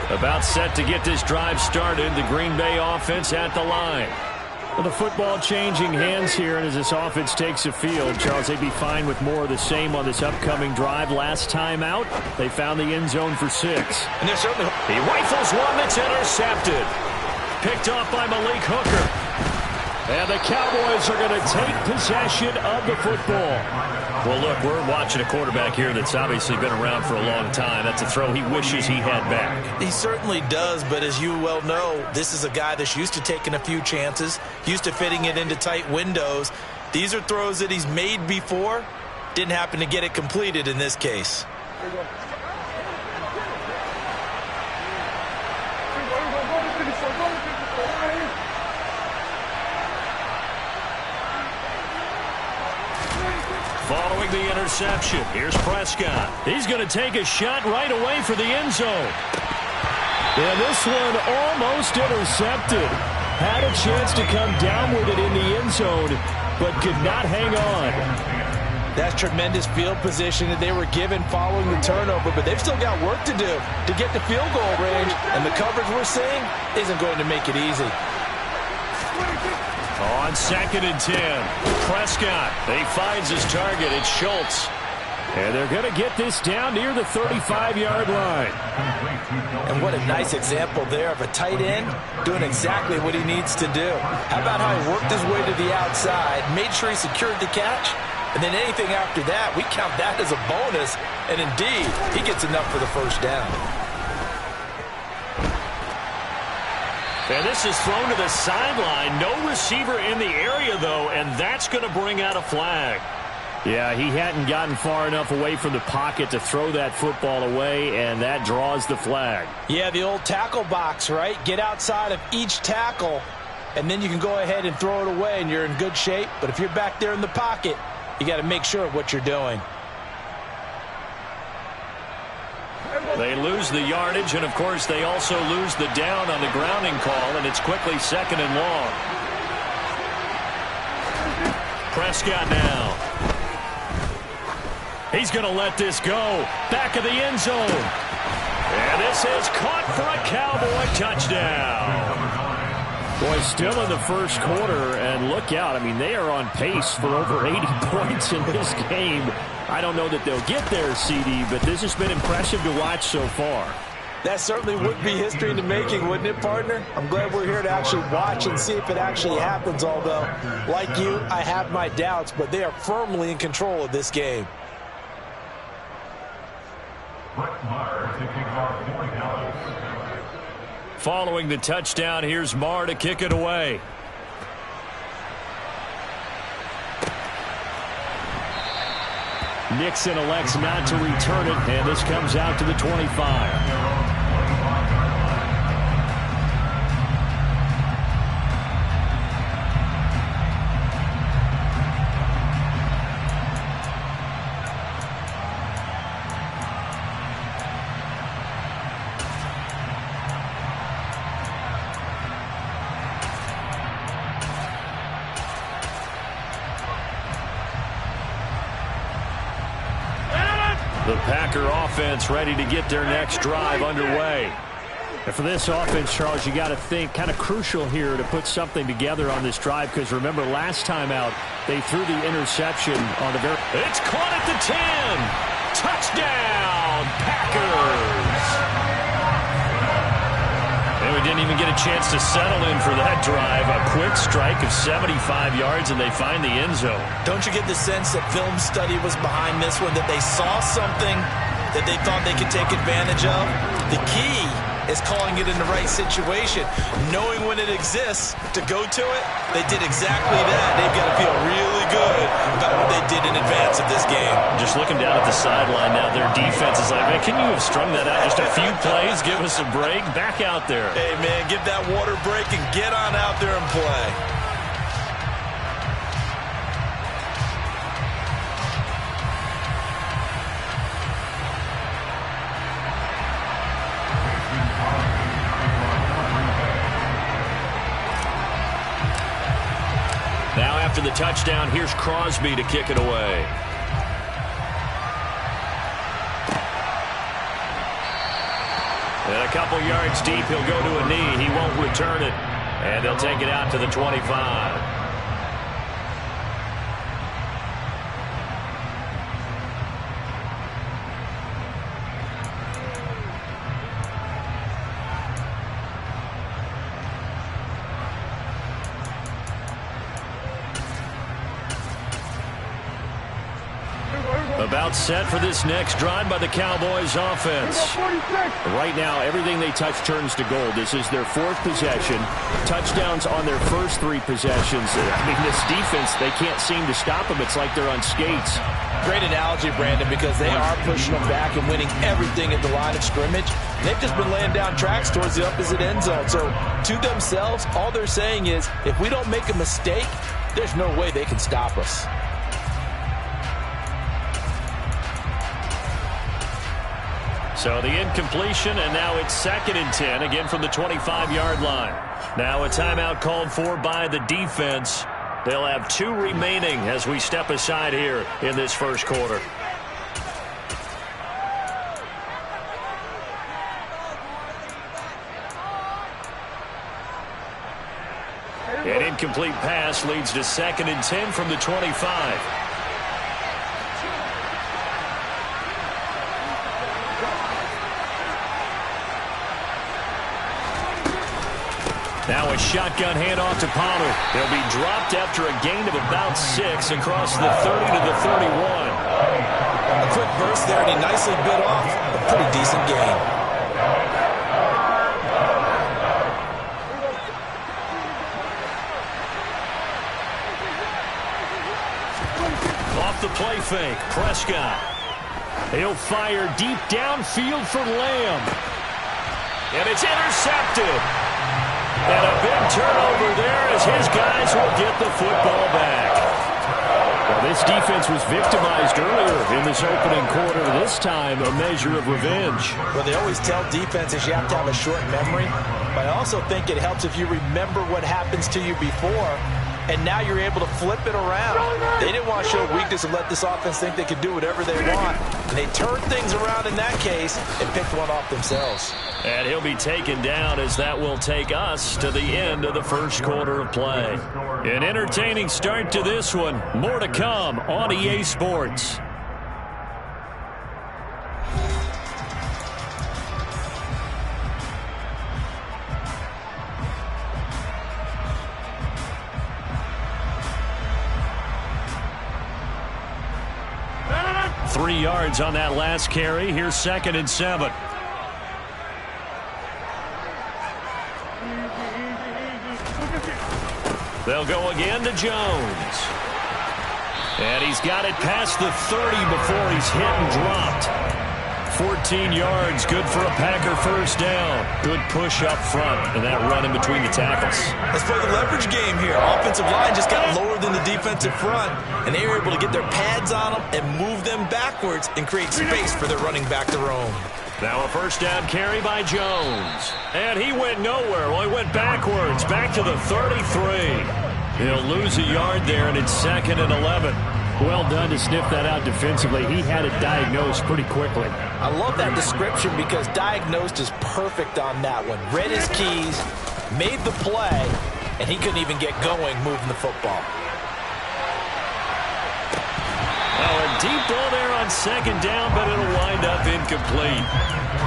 About set to get this drive started. The Green Bay offense at the line. Well, the football changing hands here, and as this offense takes the field, Charles, they'd be fine with more of the same on this upcoming drive. Last time out, they found the end zone for 6. And they're certainly... He rifles one that's intercepted. Picked off by Malik Hooker. And the Cowboys are going to take possession of the football. Well, look, we're watching a quarterback here that's obviously been around for a long time. That's a throw he wishes he had back. He certainly does, but as you well know, this is a guy that's used to taking a few chances, used to fitting it into tight windows. These are throws that he's made before. Didn't happen to get it completed in this case. Following the interception, here's Prescott. He's going to take a shot right away for the end zone. And this one almost intercepted. Had a chance to come down with it in the end zone, but could not hang on. That's tremendous field position that they were given following the turnover, but they've still got work to do to get the field goal range, and the coverage we're seeing isn't going to make it easy. On 2nd and 10, Prescott. He finds his target. It's Schultz. And they're going to get this down near the 35-yard line. And what a nice example there of a tight end doing exactly what he needs to do. How about how he worked his way to the outside, made sure he secured the catch, and then anything after that, we count that as a bonus. And indeed, he gets enough for the first down. And this is thrown to the sideline. No receiver in the area, though, and that's going to bring out a flag. Yeah, he hadn't gotten far enough away from the pocket to throw that football away, and that draws the flag. Yeah, the old tackle box, right? Get outside of each tackle, and then you can go ahead and throw it away, and you're in good shape. But if you're back there in the pocket, you got to make sure of what you're doing. They lose the yardage, and, of course, they also lose the down on the grounding call, and it's quickly second and long. Prescott now. He's going to let this go. Back of the end zone. And this is caught for a Cowboy touchdown. Boy, still in the first quarter, and look out. I mean, they are on pace for over 80 points in this game. I don't know that they'll get there, CD, but this has been impressive to watch so far. That certainly would be history in the making, wouldn't it, partner? I'm glad we're here to actually watch and see if it actually happens, although, like you, I have my doubts, but they are firmly in control of this game. Following the touchdown, here's Marr to kick it away. Nixon elects not to return it, and this comes out to the 25. The Packer offense ready to get their next drive underway. And for this offense, Charles, you got to think kind of crucial here to put something together on this drive, because remember last time out they threw the interception on the very... It's caught at the 10. Touchdown, Packers. And we didn't even get a chance to settle in for that drive. A quick strike of 75 yards, and they find the end zone. Don't you get the sense that film study was behind this one, that they saw something that they thought they could take advantage of? The key is calling it in the right situation, knowing when it exists to go to it. They did exactly that. They've got to feel really good about what they did in advance of this game. Just looking down at the sideline now, their defense is like, man, can you have strung that out just a few plays? Give us a break. Back out there. Hey, man, give that water break and get on out there and play. Now after the touchdown, here's Crosby to kick it away. And a couple yards deep, he'll go to a knee. He won't return it. And they'll take it out to the 25. About set for this next drive by the Cowboys offense. Right now, everything they touch turns to gold. This is their fourth possession. Touchdowns on their first three possessions. I mean, this defense, they can't seem to stop them. It's like they're on skates. Great analogy, Brandon, because they are pushing them back and winning everything at the line of scrimmage. They've just been laying down tracks towards the opposite end zone. So to themselves, all they're saying is, if we don't make a mistake, there's no way they can stop us. So the incompletion, and now it's 2nd and 10, again from the 25-yard line. Now a timeout called for by the defense. They'll have 2 remaining as we step aside here in this first quarter. An incomplete pass leads to 2nd and 10 from the 25. Now a shotgun handoff to Pollard. He'll be dropped after a gain of about 6 across the 30 to the 31. A quick burst there, and he nicely bit off a pretty decent gain. fake. Prescott. He'll fire deep downfield for Lamb. And it's intercepted. And a big turnover there as his guys will get the football back. Well, this defense was victimized earlier in this opening quarter. This time, a measure of revenge. Well, they always tell defenses you have to have a short memory. But I also think it helps if you remember what happens to you before, and now you're able to flip it around. They didn't want to show weakness and let this offense think they could do whatever they want. And they turned things around in that case and picked one off themselves. And he'll be taken down as that will take us to the end of the first quarter of play. An entertaining start to this one. More to come on EA Sports. Three yards on that last carry. Here's 2nd and 7. They'll go again to Jones. And he's got it past the 30 before he's hit and dropped. 14 yards, good for a Packer first down. Good push up front, and that run in between the tackles. Let's play the leverage game here. Offensive line just got lower than the defensive front, and they were able to get their pads on them and move them backwards and create space for their running back to roam. Now a first down carry by Jones. And he went nowhere. Well, he went backwards, back to the 33. He'll lose a yard there, and it's 2nd and 11. Well done to sniff that out defensively. He had it diagnosed pretty quickly. I love that description because diagnosed is perfect on that one. Read his keys, made the play, and he couldn't even get going moving the football. Well, a deep ball there on 2nd down, but it'll wind up incomplete.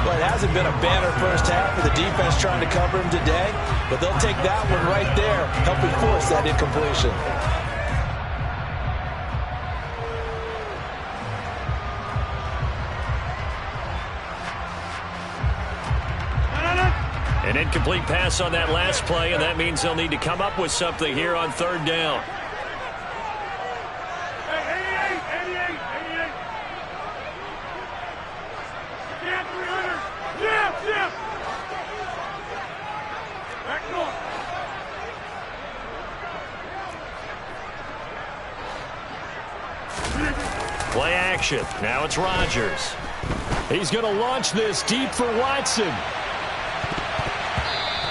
Well, it hasn't been a banner first half for the defense trying to cover him today, but they'll take that one right there, helping force that incompletion. An incomplete pass on that last play, and that means they'll need to come up with something here on 3rd down. Play action. Now it's Rodgers. He's going to launch this deep for Watson.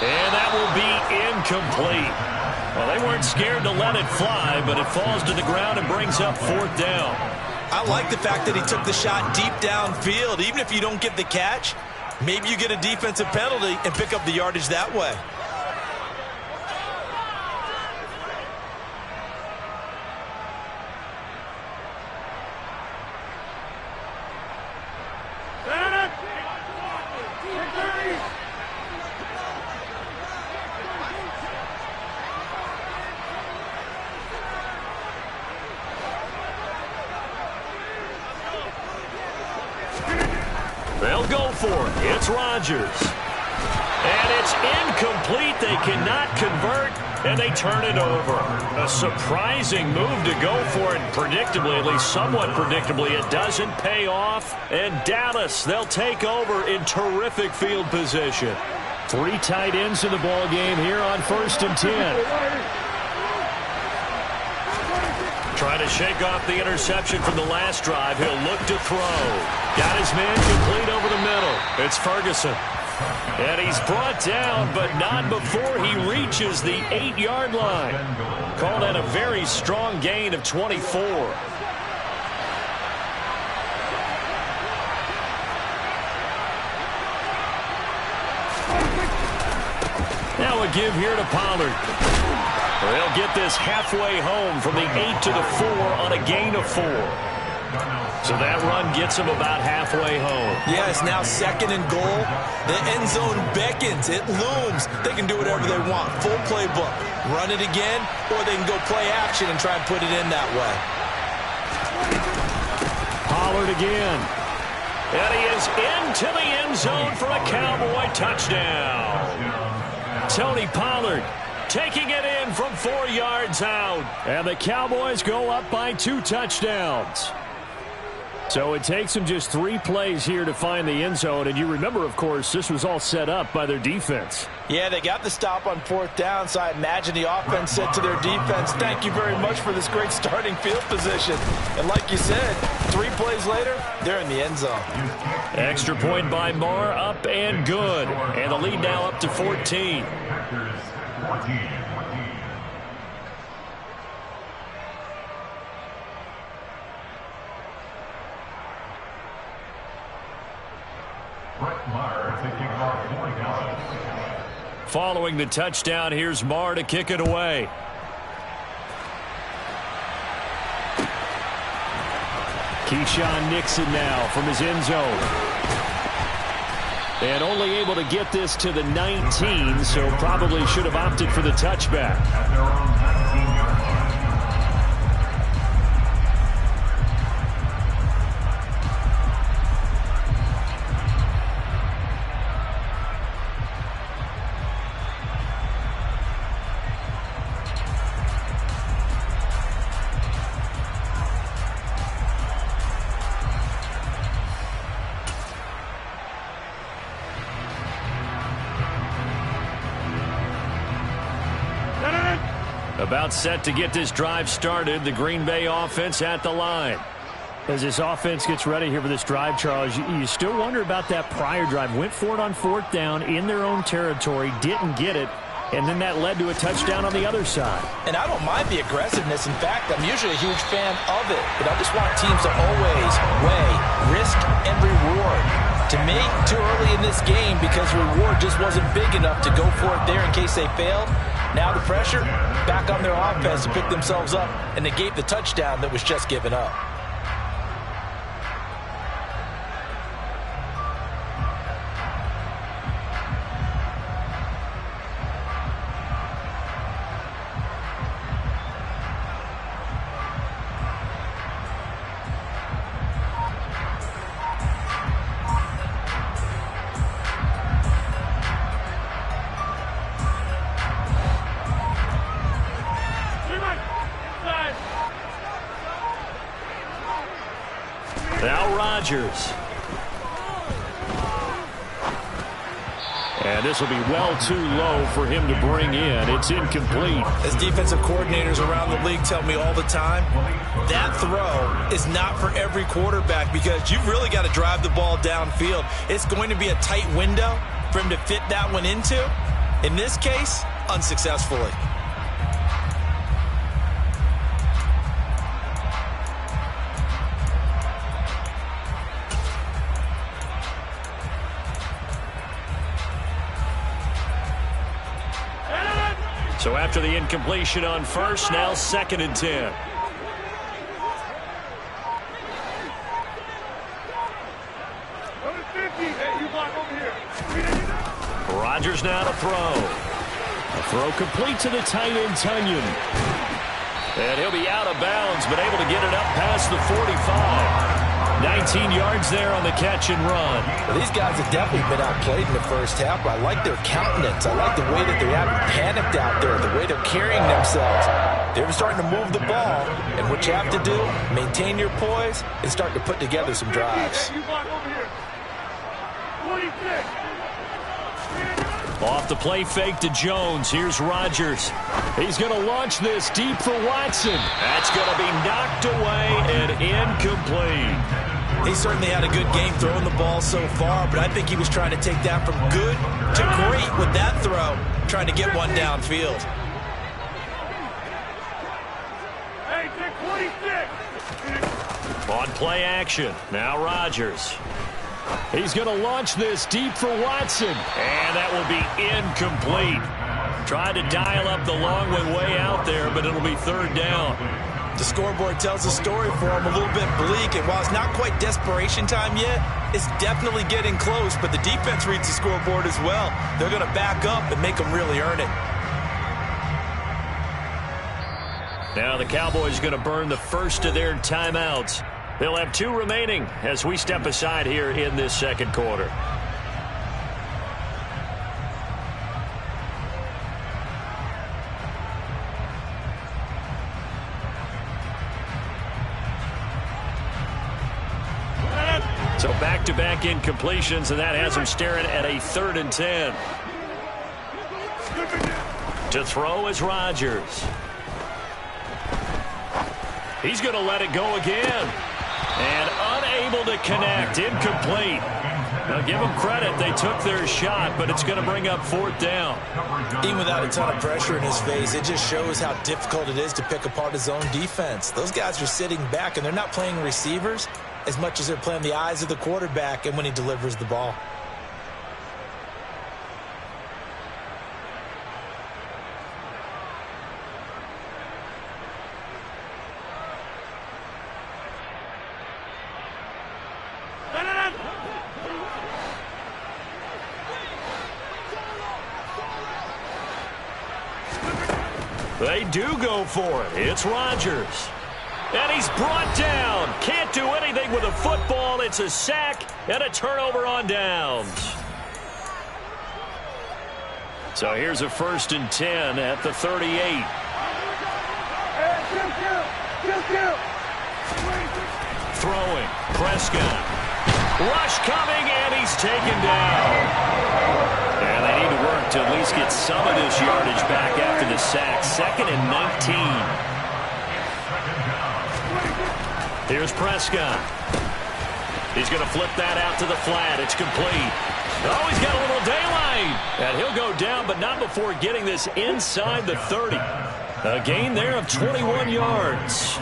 And that will be incomplete. Well, they weren't scared to let it fly, but it falls to the ground and brings up 4th down. I like the fact that he took the shot deep downfield. Even if you don't get the catch, maybe you get a defensive penalty and pick up the yardage that way. They'll go for it. It's Rodgers. And it's incomplete. They cannot convert, and they turn it over. A surprising move to go for it. Predictably, at least somewhat predictably, it doesn't pay off. And Dallas, they'll take over in terrific field position. 3 tight ends in the ball game here on 1st and 10. Trying to shake off the interception from the last drive. He'll look to throw. Got his man complete over the middle. It's Ferguson. And he's brought down, but not before he reaches the 8-yard line. Called that a very strong gain of 24. Now a give here to Pollard. They'll get this halfway home from the 8 to the 4 on a gain of 4. So that run gets them about halfway home. Yeah, it's now 2nd and goal. The end zone beckons. It looms. They can do whatever they want. Full playbook. Run it again, or they can go play action and try and put it in that way. Pollard again. And he is into the end zone for a Cowboy touchdown. Tony Pollard taking it in from 4 yards out. And the Cowboys go up by 2 touchdowns. So it takes them just 3 plays here to find the end zone. And you remember, of course, this was all set up by their defense. Yeah, they got the stop on 4th down, so I imagine the offense said to their defense, thank you very much for this great starting field position. And like you said, 3 plays later, they're in the end zone. Extra point by Marr, up and good. And the lead now up to 14. Packers 14. Brett Maher to kick off 40 yards. Following the touchdown, here's Marr to kick it away. Keyshawn Nixon now from his end zone. And only able to get this to the 19, so probably should have opted for the touchback. At their own 19-yard line. About set to get this drive started. The Green Bay offense at the line. As this offense gets ready here for this drive, Charles, you still wonder about that prior drive. Went for it on 4th down in their own territory, didn't get it, and then that led to a touchdown on the other side. And I don't mind the aggressiveness. In fact, I'm usually a huge fan of it. But I just want teams to always weigh risk and reward. To me, too early in this game because the reward just wasn't big enough to go for it there in case they failed. Now the pressure back on their offense to pick themselves up and negate the touchdown that was just given up. Now Rodgers. And this will be well too low for him to bring in. It's incomplete. As defensive coordinators around the league tell me all the time, that throw is not for every quarterback because you've really got to drive the ball downfield. It's going to be a tight window for him to fit that one into. In this case, unsuccessfully. So after the incompletion on first, now 2nd and 10. Rodgers now to throw. A throw complete to the tight end, Tunyon. And he'll be out of bounds, but able to get it up past the 45. 19 yards there on the catch and run. Well, these guys have definitely been outplayed in the first half, but I like their countenance. I like the way that they haven't panicked out there, the way they're carrying themselves. They're starting to move the ball, and what you have to do, maintain your poise, and start to put together some drives. Off the play fake to Jones. Here's Rodgers. He's going to launch this deep for Watson. That's going to be knocked away and incomplete. He certainly had a good game throwing the ball so far, but I think he was trying to take that from good to great with that throw, trying to get one downfield. Hey, 26. On play action. Now Rodgers. He's going to launch this deep for Watson. And that will be incomplete. Tried to dial up the long one way out there, but it'll be 3rd down. The scoreboard tells a story for him, a little bit bleak, and while it's not quite desperation time yet, it's definitely getting close, but the defense reads the scoreboard as well. They're going to back up and make them really earn it. Now the Cowboys are going to burn the first of their timeouts. They'll have 2 remaining as we step aside here in this 2nd quarter. So back-to-back incompletions, and that has him staring at a 3rd and 10. To throw is Rodgers. He's going to let it go again. And unable to connect. Incomplete. Now, give them credit. They took their shot, but it's going to bring up 4th down. Even without a ton of pressure in his face, it just shows how difficult it is to pick apart his own defense. Those guys are sitting back, and they're not playing receivers as much as they're playing the eyes of the quarterback and when he delivers the ball. They do go for it. It's Rodgers. And he's brought down. Can't do anything with a football. It's a sack and a turnover on downs. So here's a 1st and 10 at the 38. Throwing. Prescott. Rush coming, and he's taken down. And they need to work to at least get some of this yardage back after the sack. 2nd and 19. Here's Prescott. He's going to flip that out to the flat. It's complete. Oh, he's got a little daylight. And he'll go down, but not before getting this inside the 30. A gain there of 21 yards.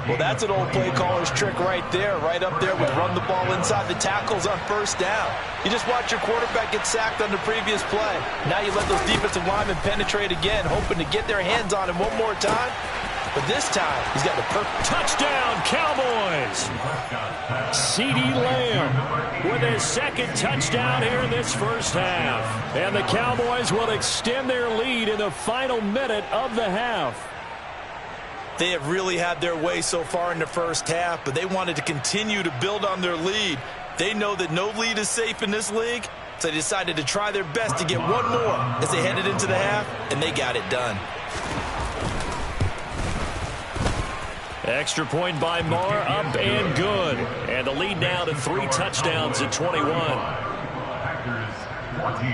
Well, that's an old play caller's trick right there, right up there with run the ball inside the tackles on 1st down. You just watch your quarterback get sacked on the previous play. Now you let those defensive linemen penetrate again, hoping to get their hands on him one more time. But this time, he's got the perfect touchdown, Cowboys. CeeDee Lamb with his 2nd touchdown here in this 1st half. And the Cowboys will extend their lead in the final minute of the half. They have really had their way so far in the 1st half, but they wanted to continue to build on their lead. They know that no lead is safe in this league, so they decided to try their best to get one more as they headed into the half, and they got it done. Extra point by Marr, up and good. And the lead now to 3 touchdowns at 21. Packers 14.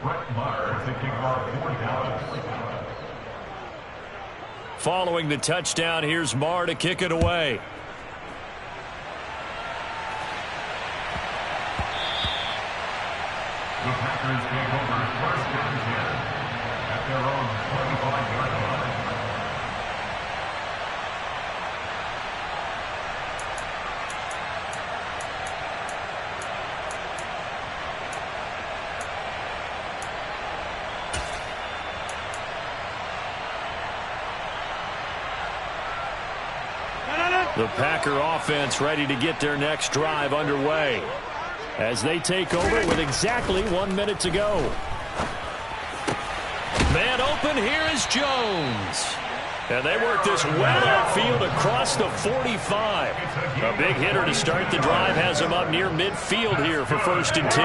Brett Maher to kick off 4 down. Following the touchdown, here's Marr to kick it away. The Packers take over 1st and 10 at their own 25-yard line. The Packer offense ready to get their next drive underway as they take over with exactly 1 minute to go. Man open, here is Jones. And they work this well upfield across the 45. A big hitter to start the drive has him up near midfield here for 1st and 10.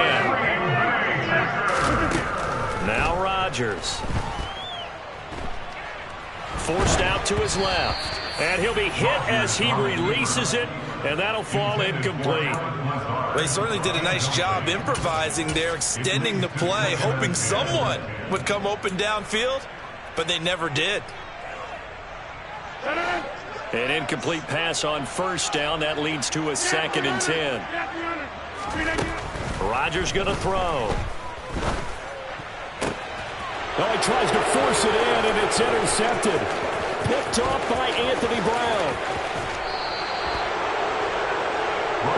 Now Rodgers. Forced out to his left. And he'll be hit as he releases it, and that'll fall incomplete. They certainly did a nice job improvising there, extending the play, hoping someone would come open downfield, but they never did. An incomplete pass on 1st down. That leads to a 2nd and 10. Rodgers going to throw. Well, he tries to force it in, and it's intercepted. Picked off by Anthony Brown.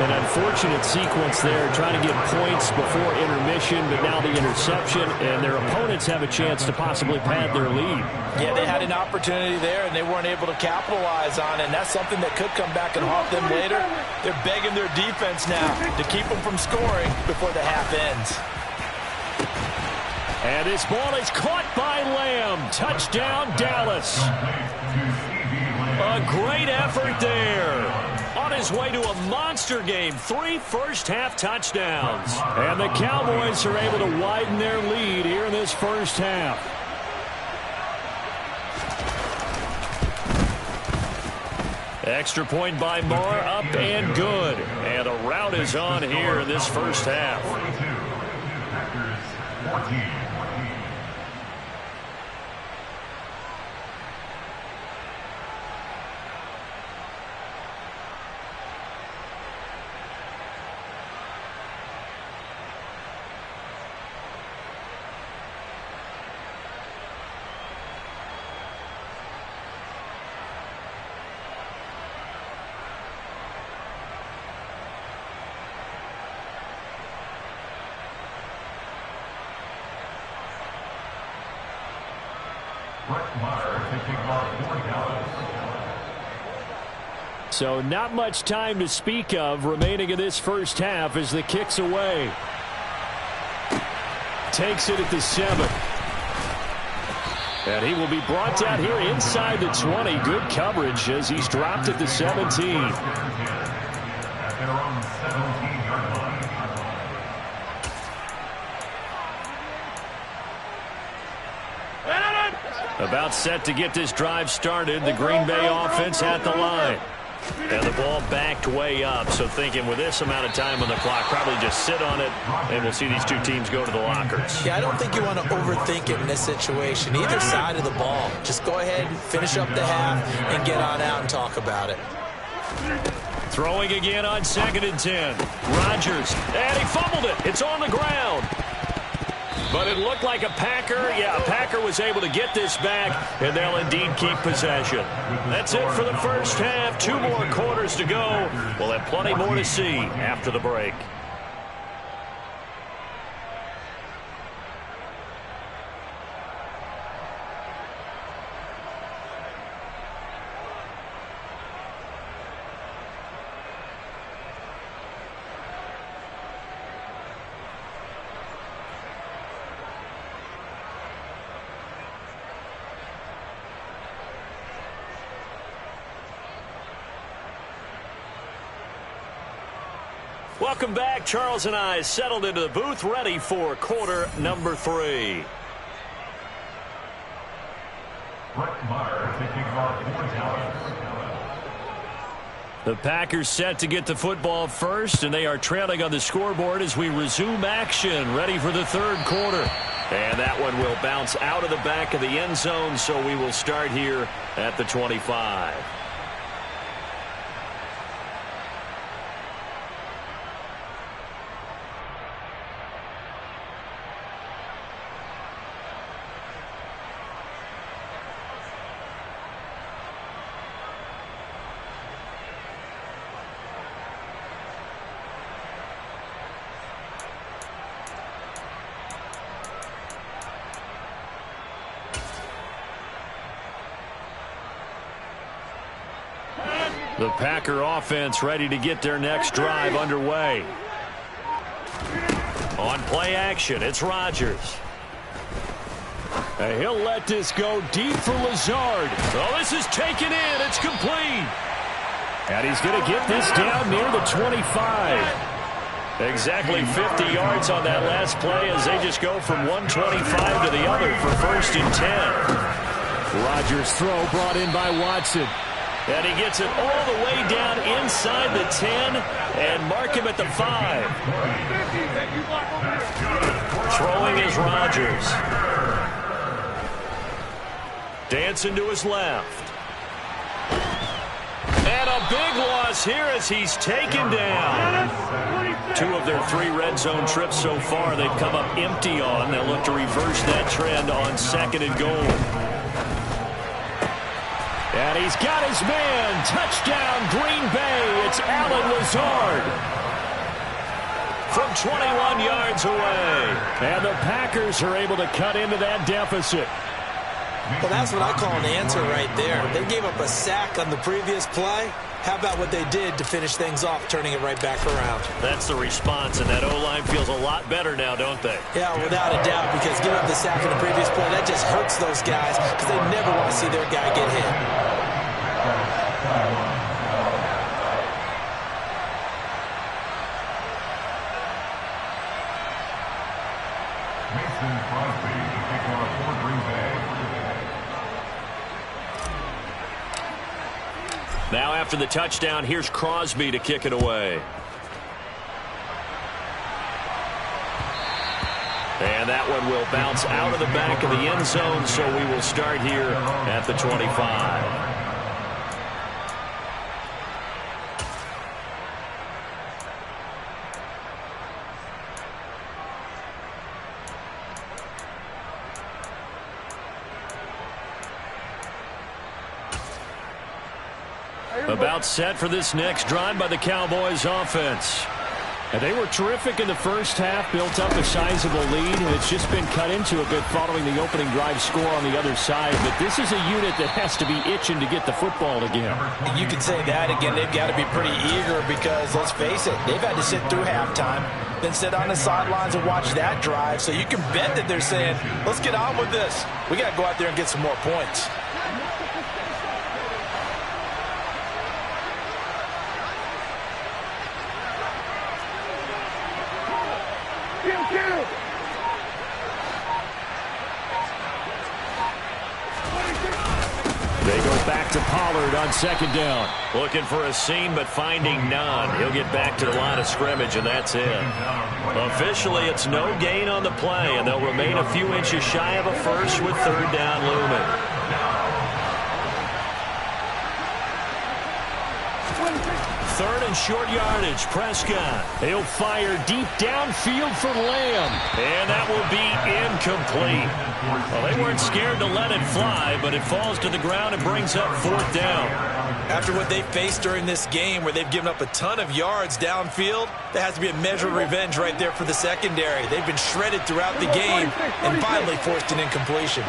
An unfortunate sequence there, trying to get points before intermission, but now the interception, and their opponents have a chance to possibly pad their lead. Yeah, they had an opportunity there, and they weren't able to capitalize on it, and that's something that could come back and haunt them later. They're begging their defense now to keep them from scoring before the half ends. And this ball is caught by Lamb. Touchdown, Dallas. A great effort there. on his way to a monster game. 3 first-half touchdowns. And the Cowboys are able to widen their lead here in this first half. Extra point by Marr, up and good. And a rout is on here in this first half. 42, Packers 14. So not much time to speak of remaining in this first half as the kick's away. Takes it at the 7. And he will be brought down here inside the 20. Good coverage as he's dropped at the 17. At their own 17-yard line. About set to get this drive started. The Green Bay offense at the line. And the ball backed way up, so thinking with this amount of time on the clock, probably just sit on it, and we'll see these two teams go to the lockers. Yeah, I don't think you want to overthink it in this situation. Either side of the ball. Just go ahead, finish up the half, and get on out and talk about it. Throwing again on 2nd and 10. Rodgers, and he fumbled it. It's on the ground. But it looked like a Packer. Yeah, a Packer was able to get this back, and they'll indeed keep possession. That's it for the first half. 2 more quarters to go. We'll have plenty more to see after the break. Welcome back. Charles and I settled into the booth, ready for quarter number 3. Brett Maher taking off 4 downs. The Packers set to get the football first, and they are trailing on the scoreboard as we resume action, ready for the 3rd quarter. And that one will bounce out of the back of the end zone, so we will start here at the 25. The Packer offense ready to get their next drive underway. On play action, it's Rodgers. And he'll let this go deep for Lazard. Oh, this is taken in. It's complete. And he's going to get this down near the 25. Exactly 50 yards on that last play as they just go from 125 to the other for 1st and 10. Rodgers' throw brought in by Watson. And he gets it all the way down inside the 10 and mark him at the 5. Throwing is Rodgers. Dancing to his left. And a big loss here as he's taken down. 2 of their 3 red zone trips so far they've come up empty on. They'll look to reverse that trend on 2nd and goal. And he's got his man. Touchdown, Green Bay. It's Allen Lazard. From 21 yards away. And the Packers are able to cut into that deficit. Well, that's what I call an answer right there. They gave up a sack on the previous play. How about what they did to finish things off, turning it right back around? That's the response, and that O-line feels a lot better now, don't they? Yeah, without a doubt, because giving up the sack in the previous play, that just hurts those guys because they never want to see their guy get hit. Mason Crosby, the kicker for Green Bay. Now after the touchdown, here's Crosby to kick it away. And that one will bounce out of the back of the end zone, so we will start here at the 25. About set for this next drive by the Cowboys offense. And they were terrific in the first half, built up a sizable lead, and it's just been cut into a bit following the opening drive score on the other side. But this is a unit that has to be itching to get the football again. You can say that again. They've got to be pretty eager because, let's face it, they've had to sit through halftime, then sit on the sidelines and watch that drive. So you can bet that they're saying, let's get on with this. We got to go out there and get some more points. They go back to Pollard on second down. Looking for a seam, but finding none. He'll get back to the line of scrimmage, and that's it. Officially, it's no gain on the play, and they'll remain a few inches shy of a first with third down looming. Third and short yardage. Prescott. He'll fire deep downfield for Lamb. And that will be incomplete. Well, they weren't scared to let it fly, but it falls to the ground and brings up fourth down. After what they faced during this game where they've given up a ton of yards downfield, there has to be a measure of revenge right there for the secondary. They've been shredded throughout the game and finally forced an incompletion.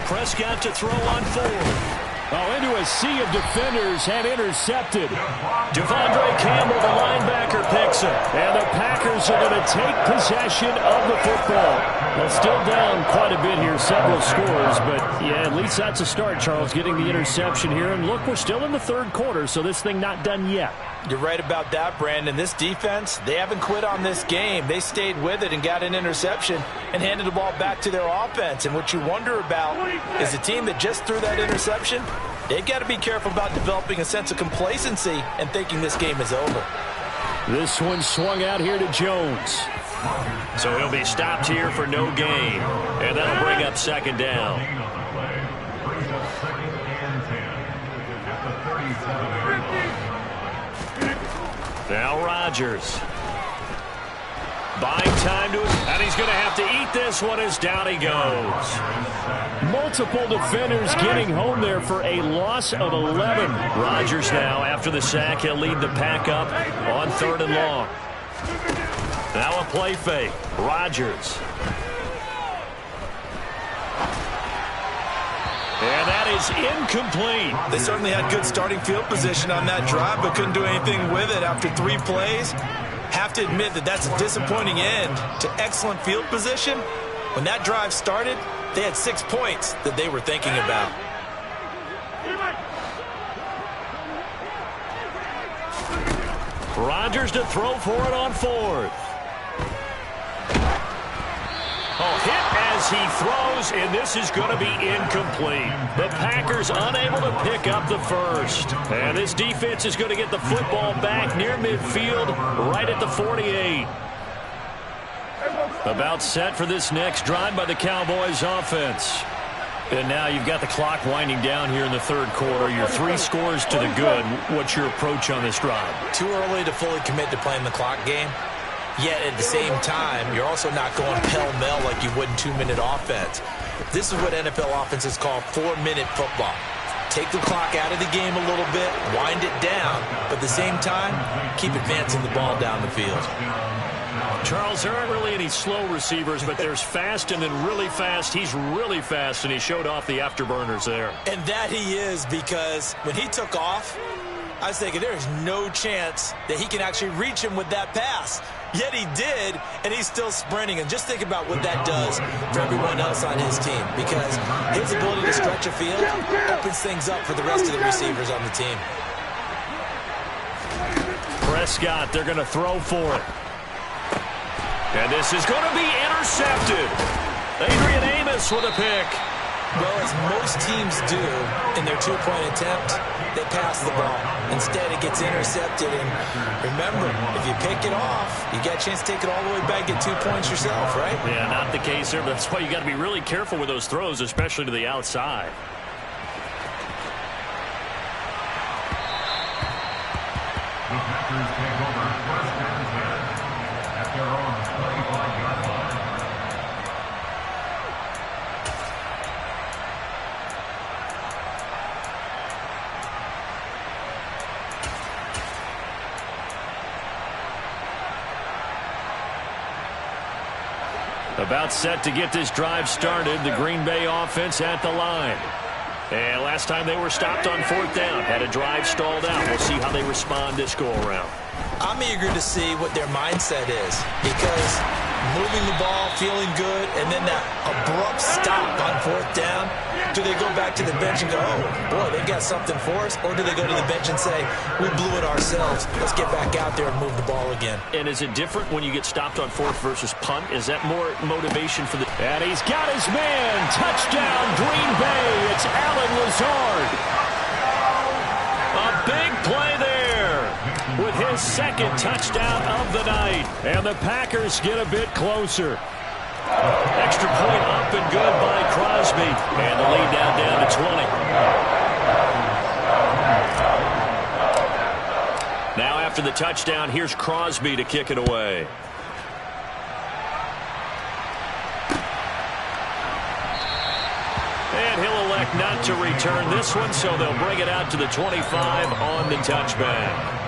Prescott to throw on fourth. Oh, into a sea of defenders and intercepted. Devondre Campbell, the linebacker, picks it. And the Packers are going to take possession of the football. Well, still down quite a bit here, several scores, but yeah, at least that's a start, Charles, getting the interception here. And look, we're still in the third quarter, so this thing not done yet. You're right about that, Brandon. This defense, they haven't quit on this game. They stayed with it and got an interception and handed the ball back to their offense. And what you wonder about is a team that just threw that interception, they've got to be careful about developing a sense of complacency and thinking this game is over. This one swung out here to Jones. So he'll be stopped here for no gain. And that'll bring up second down. Now Rodgers. Buying time to it, and he's going to have to eat this one as down he goes. Multiple defenders getting home there for a loss of 11. Rodgers now, after the sack, he'll lead the pack up on third and long. Now a play fake. Rodgers. And that is incomplete. They certainly had good starting field position on that drive, but couldn't do anything with it after 3 plays. Have to admit that that's a disappointing end to excellent field position. When that drive started, they had 6 points that they were thinking about. Rodgers to throw for it on fourth. Oh, hit as he throws, and this is going to be incomplete. The Packers unable to pick up the first. And this defense is going to get the football back near midfield, right at the 48. About set for this next drive by the Cowboys offense. And now you've got the clock winding down here in the third quarter. Your 3 scores to the good. What's your approach on this drive? Too early to fully commit to playing the clock game. Yet at the same time, you're also not going pell-mell like you would in 2-minute offense. This is what NFL offenses call 4-minute football. Take the clock out of the game a little bit, wind it down, but at the same time, keep advancing the ball down the field. Charles, there aren't really any slow receivers, but there's fast and then really fast. He's really fast, and he showed off the afterburners there. And that he is, because when he took off, I was thinking there is no chance that he can actually reach him with that pass. Yet he did, and he's still sprinting. And just think about what that does for everyone else on his team, because his ability to stretch a field opens things up for the rest of the receivers on the team. Prescott, they're going to throw for it. And this is going to be intercepted. Adrian Amos with a pick. Well, as most teams do in their two-point attempt, they pass the ball. Instead, it gets intercepted. And remember, if you pick it off, you got a chance to take it all the way back, get 2 points yourself, right? Yeah, not the case here. That's why you got to be really careful with those throws, especially to the outside. The Packers take over first and 10 at their own 25-yard line. About set to get this drive started. The Green Bay offense at the line. And last time they were stopped on 4th down. Had a drive stalled out. We'll see how they respond this go-around. I'm eager to see what their mindset is, because moving the ball, feeling good, and then that abrupt stop on 4th down, do they go back to the bench and go, oh, boy, they've got something for us? Or do they go to the bench and say, we blew it ourselves, let's get back out there and move the ball again? And is it different when you get stopped on 4th versus punt? Is that more motivation for the... And he's got his man. Touchdown, Green Bay. It's Allen Lazard. A big play there with his second touchdown of the night. And the Packers get a bit closer. Extra point up and good by Crosby. And the lead down to 20. Now after the touchdown, here's Crosby to kick it away. And he'll elect not to return this one, so they'll bring it out to the 25 on the touchback.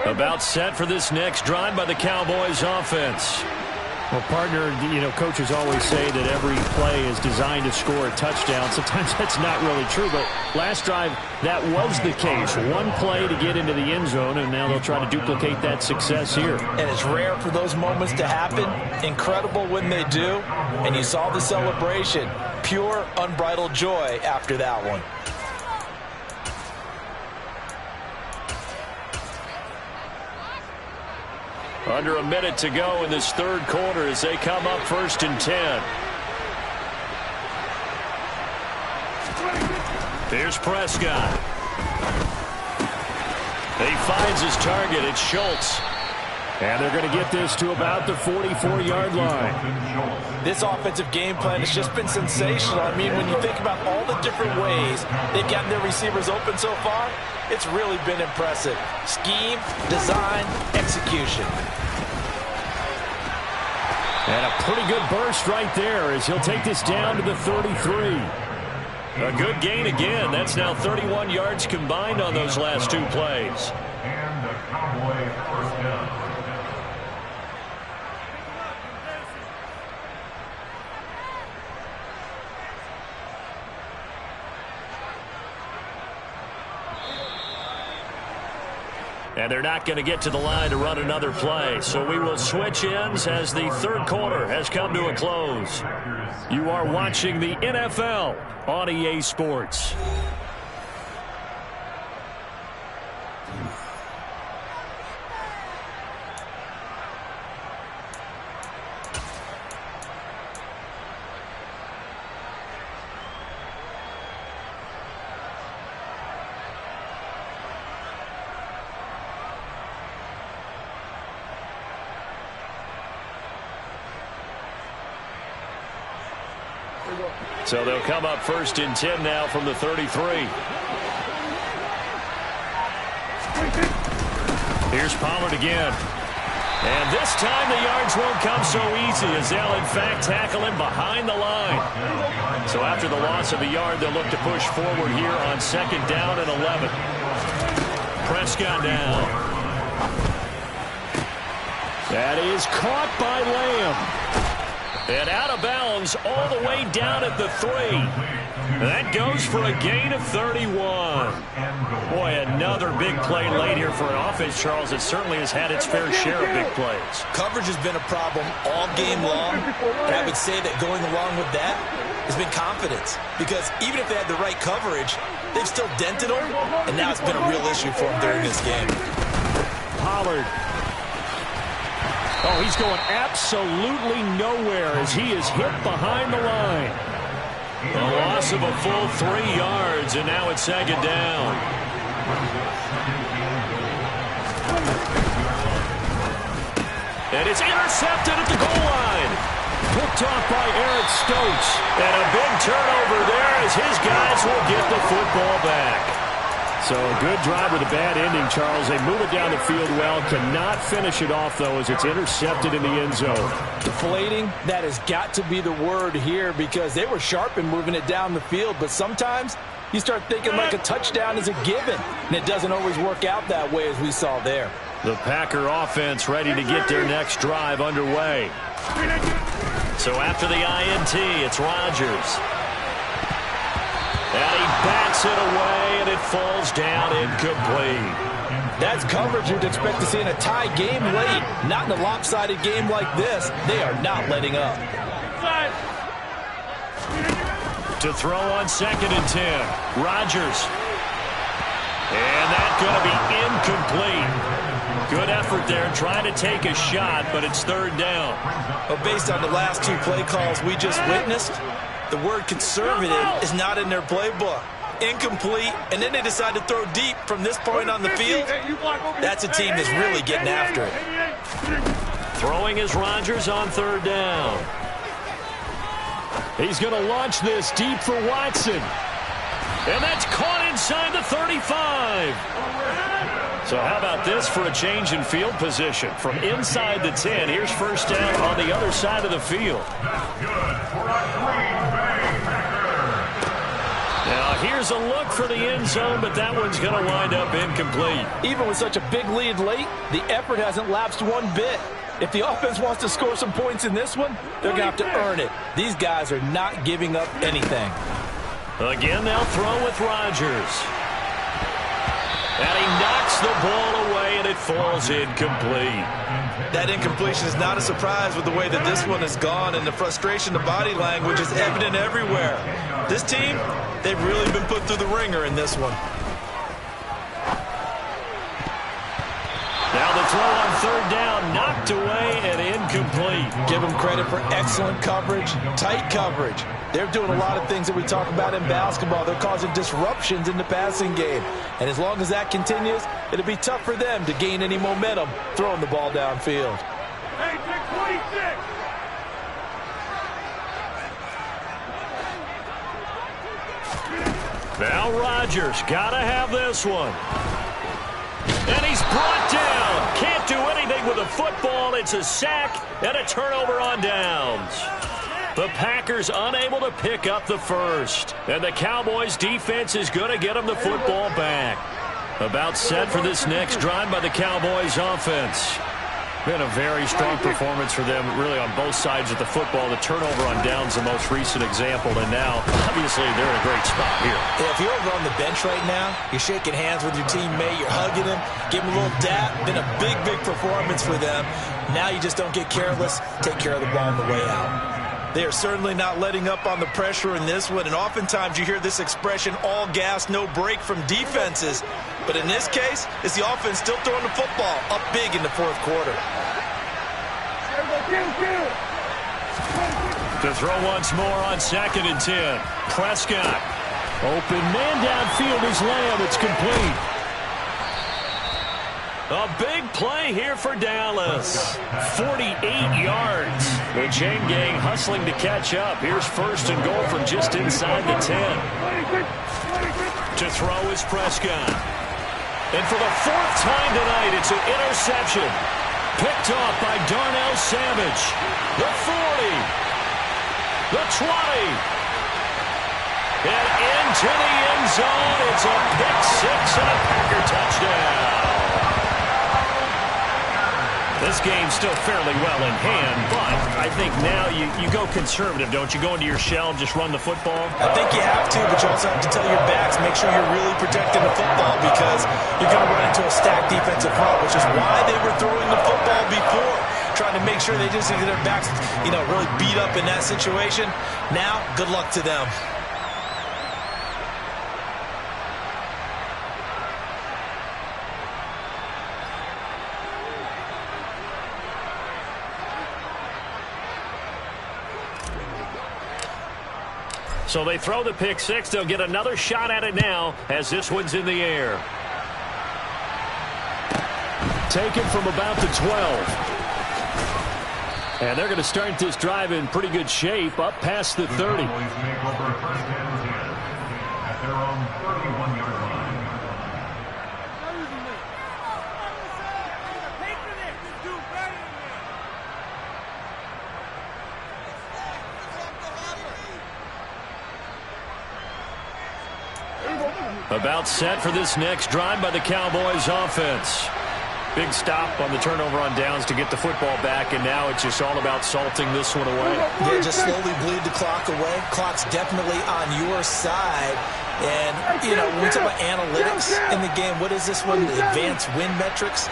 About set for this next drive by the Cowboys offense. Well, partner, coaches always say that every play is designed to score a touchdown. Sometimes that's not really true, but last drive, that was the case. One play to get into the end zone, and now they'll try to duplicate that success here. And it's rare for those moments to happen. Incredible when they do. And you saw the celebration. Pure, unbridled joy after that one. Under a minute to go in this third quarter as they come up 1st and 10. Here's Prescott. He finds his target. It's Schultz. And they're going to get this to about the 44-yard line. This offensive game plan has just been sensational. I mean, when you think about all the different ways they've gotten their receivers open so far, it's really been impressive. Scheme, design, execution. And a pretty good burst right there as he'll take this down to the 33. A good gain again. That's now 31 yards combined on those last 2 plays. And the Cowboy first down. And they're not going to get to the line to run another play. So we will switch ends as the third quarter has come to a close. You are watching the NFL on EA Sports. So they'll come up 1st and 10 now from the 33. Here's Pollard again. And this time the yards won't come so easy as they'll in fact tackle him behind the line. So after the loss of a yard, they'll look to push forward here on 2nd down and 11. Prescott down. That is caught by Lamb. And out of bounds all the way down at the 3. That goes for a gain of 31. Boy, another big play late here for an offense, Charles, that certainly has had its fair share of big plays. Coverage has been a problem all game long, and I would say that going along with that has been confidence. Because even if they had the right coverage, they've still dented them, and now it's been a real issue for them during this game. Pollard. Oh, he's going absolutely nowhere as he is hit behind the line. A loss of a full 3 yards, and now it's second down. And it's intercepted at the goal line. Picked off by Eric Stokes. And a big turnover there as his guys will get the football back. So a good drive with a bad ending, Charles. They move it down the field well. Cannot finish it off, though, as it's intercepted in the end zone. Deflating, that has got to be the word here because they were sharp in moving it down the field. But sometimes you start thinking like a touchdown is a given, and it doesn't always work out that way as we saw there. The Packer offense ready to get their next drive underway. So after the INT, it's Rodgers. And he bats it away, and it falls down incomplete. That's coverage you'd expect to see in a tie game late. Not in a lopsided game like this. They are not letting up. To throw on 2nd and 10. Rodgers. And that's going to be incomplete. Good effort there trying to take a shot, but it's 3rd down. But based on the last 2 play calls we just witnessed, the word conservative is not in their playbook. Incomplete, and then they decide to throw deep from this point on the field. That's a team that's really getting after it. Throwing is Rodgers on 3rd down. He's going to launch this deep for Watson. And that's caught inside the 35. So how about this for a change in field position? From inside the 10, here's 1st down on the other side of the field. Now here's a look for the end zone, but that one's going to wind up incomplete. Even with such a big lead late, the effort hasn't lapsed one bit. If the offense wants to score some points in this one, they're going to have to earn it. These guys are not giving up anything. Again, they'll throw with Rodgers. And he knocks the ball away, and it falls incomplete. That incompletion is not a surprise with the way that this one has gone, and the frustration, the body language is evident everywhere. This team, they've really been put through the ringer in this one. Now the throw on 3rd down, knocked away and incomplete. Give them credit for excellent coverage, tight coverage. They're doing a lot of things that we talk about in basketball. They're causing disruptions in the passing game. And as long as that continues, it'll be tough for them to gain any momentum throwing the ball downfield. Hey, take 26. Now Rodgers, gotta have this one. And he's brought down. Can't do anything with the football. It's a sack and a turnover on downs. The Packers unable to pick up the first. And the Cowboys defense is going to get them the football back. About set for this next drive by the Cowboys offense. Been a very strong performance for them, really, on both sides of the football. The turnover on downs, the most recent example, and now, obviously, they're in a great spot here. Yeah, if you're over on the bench right now, you're shaking hands with your teammate, you're hugging him, give him a little dap. Been a big, big performance for them. Now you just don't get careless. Take care of the ball on the way out. They are certainly not letting up on the pressure in this one, and oftentimes you hear this expression, all gas, no break from defenses. But in this case, it's the offense still throwing the football up big in the 4th quarter. To throw once more on 2nd and 10. Prescott. Open man downfield is Lamb. It's complete. A big play here for Dallas. 48 yards. The chain gang hustling to catch up. Here's 1st and goal from just inside the 10. To throw is Prescott. And for the 4th time tonight, it's an interception. Picked off by Darnell Savage. The 40. The 20. And into the end zone. It's a pick 6 and a Packer touchdown. This this game still fairly well in hand, but I think now you go conservative, don't you? Go into your shell and just run the football? I think you have to, but you also have to tell your backs, make sure you're really protecting the football because you're going to run into a stacked defensive front, which is why they were throwing the football before, trying to make sure they just get their backs, really beat up in that situation. Now, good luck to them. So they throw the pick six. They'll get another shot at it now as this one's in the air. Taken from about the 12. And they're going to start this drive in pretty good shape up past the 30. Cowboys make over first and 10 at their own 31-yard line. About set for this next drive by the Cowboys offense. Big stop on the turnover on downs to get the football back, and now it's just all about salting this one away. Yeah, just slowly bleed the clock away. Clock's definitely on your side. And, when we talk about analytics in the game, what is this one? Advanced win metrics?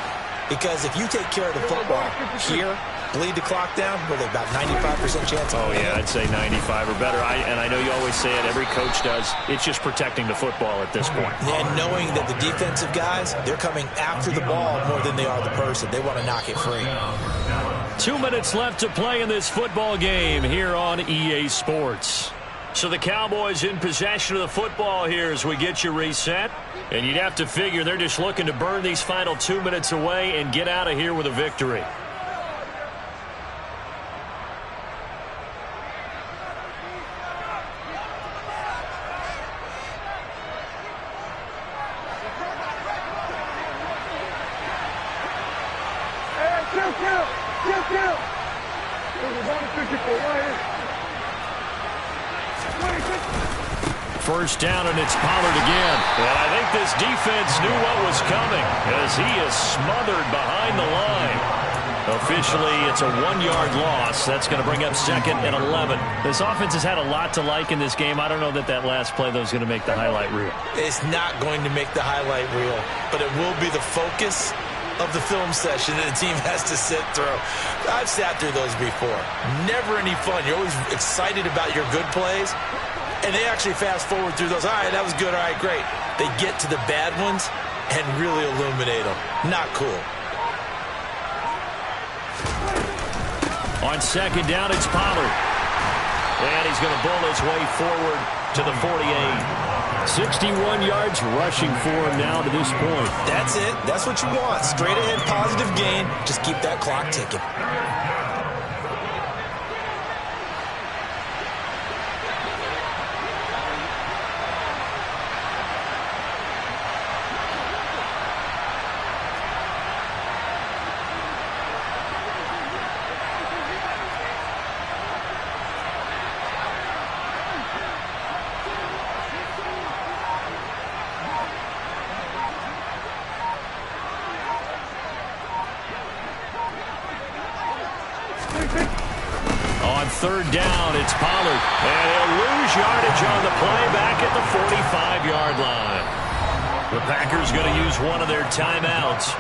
Because if you take care of the football here, bleed the clock down, with about 95% chance of winning. Yeah, I'd say 95 or better. And I know you always say it, every coach does. It's just protecting the football at this point. And knowing that the defensive guys, they're coming after the ball more than they are the person. They want to knock it free. 2 minutes left to play in this football game here on EA Sports. So the Cowboys in possession of the football here as we get you reset. And you'd have to figure they're just looking to burn these final 2 minutes away and get out of here with a victory. First down, and it's Pollard again. And I think this defense knew what was coming as he is smothered behind the line. Officially, it's a 1-yard loss. That's going to bring up 2nd and 11. This offense has had a lot to like in this game. I don't know that last play, though, is going to make the highlight reel. It's not going to make the highlight reel, but it will be the focus of the film session that the team has to sit through. I've sat through those before. Never any fun. You're always excited about your good plays, and they actually fast forward through those. All right, that was good. All right, great. They get to the bad ones and really illuminate them. Not cool. On second down, it's Pollard. And he's going to bull his way forward to the 48. 61 yards rushing for him now to this point. That's it. That's what you want. Straight ahead, positive gain. Just keep that clock ticking. Third down, it's Pollard. And he'll lose yardage on the play back at the 45-yard line. The Packers going to use one of their timeouts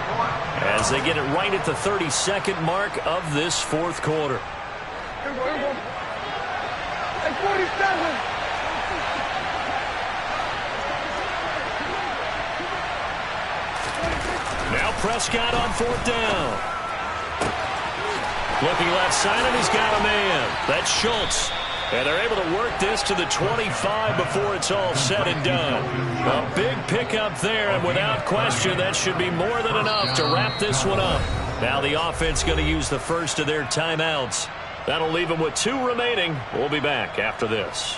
as they get it right at the 32nd mark of this fourth quarter. Now Prescott on fourth down. Looking left side, and he's got a man. That's Schultz. And they're able to work this to the 25 before it's all said and done. A big pickup there, and without question, that should be more than enough to wrap this one up. Now the offense going to use the first of their timeouts. That'll leave them with 2 remaining. We'll be back after this.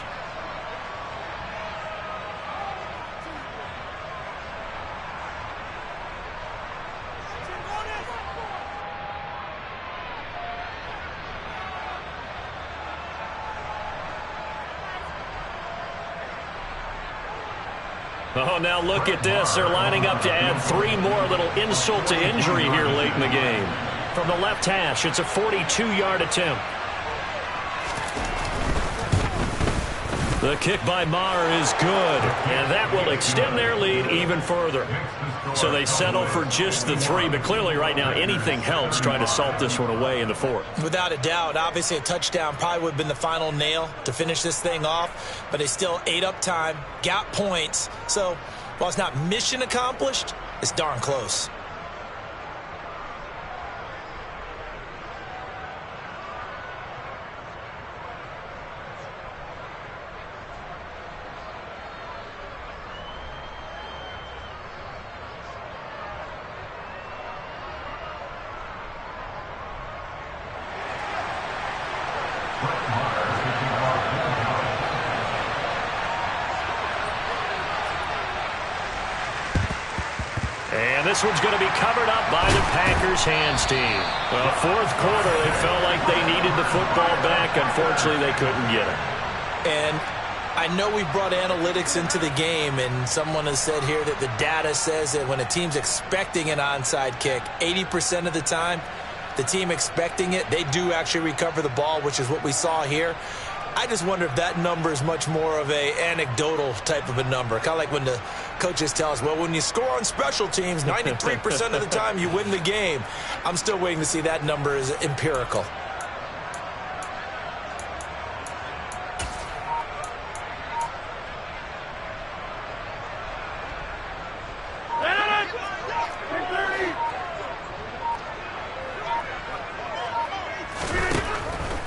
Oh, now look at this. They're lining up to add 3 more. Little insult to injury here late in the game. from the left hash. It's a 42-yard attempt. The kick by Maher is good, and that will extend their lead even further. So they settle for just the 3, but clearly right now anything helps trying to salt this one away in the 4th. Without a doubt, obviously a touchdown probably would have been the final nail to finish this thing off, but they still ate up time, got points. So while it's not mission accomplished, it's darn close. And this one's going to be covered up by the Packers hands team. Well, 4th quarter, they felt like they needed the football back. Unfortunately, they couldn't get it. And I know we brought analytics into the game, and someone has said here that the data says that when a team's expecting an onside kick, 80% of the time, the team expecting it, they do actually recover the ball, which is what we saw here. I just wonder if that number is much more of a anecdotal type of a number. Kind of like when the coaches tell us, well, when you score on special teams, 93% of the time you win the game. I'm still waiting to see that number is empirical.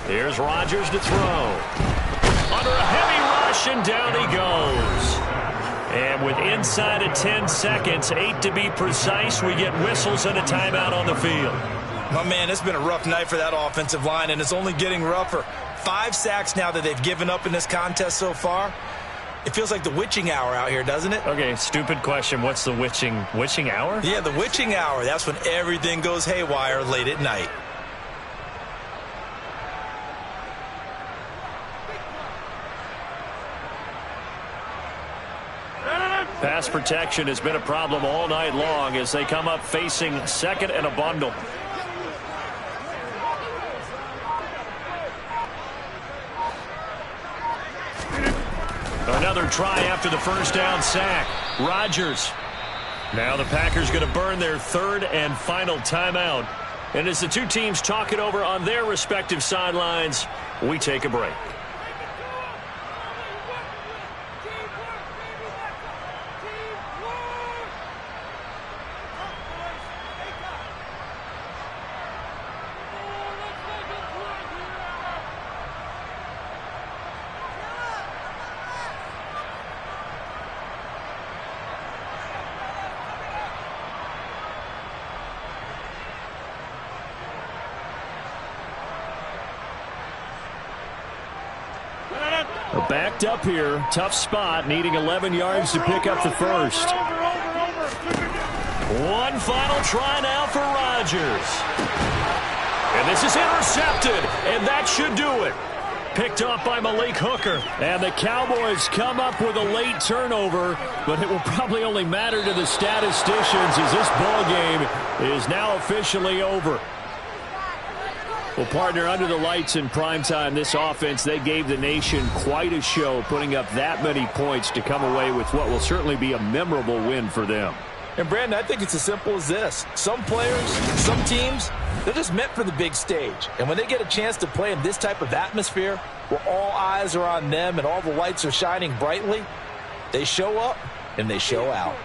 Here's Rodgers to throw. Under a heavy rush, and down he goes. And with inside of 10 seconds, 8 to be precise, we get whistles and a timeout on the field. Oh, man, it's been a rough night for that offensive line, and it's only getting rougher. 5 sacks now that they've given up in this contest so far. It feels like the witching hour out here, doesn't it? Okay, stupid question. What's the witching hour? Yeah, the witching hour. That's when everything goes haywire late at night. Pass protection has been a problem all night long as they come up facing 2nd and a bundle. Another try after the first down sack. Rodgers. Now the Packers going to burn their 3rd and final timeout. And as the two teams talk it over on their respective sidelines, we take a break. Backed up here, tough spot, needing 11 yards to pick up the first. One final try now for Rodgers. And this is intercepted, and that should do it. Picked off by Malik Hooker. And the Cowboys come up with a late turnover, but it will probably only matter to the statisticians as this ball game is now officially over. Well, partner, under the lights in primetime, this offense, they gave the nation quite a show, putting up that many points to come away with what will certainly be a memorable win for them. And, Brandon, I think it's as simple as this. Some players, some teams, they're just meant for the big stage. And when they get a chance to play in this type of atmosphere, where all eyes are on them and all the lights are shining brightly, they show up and they show out.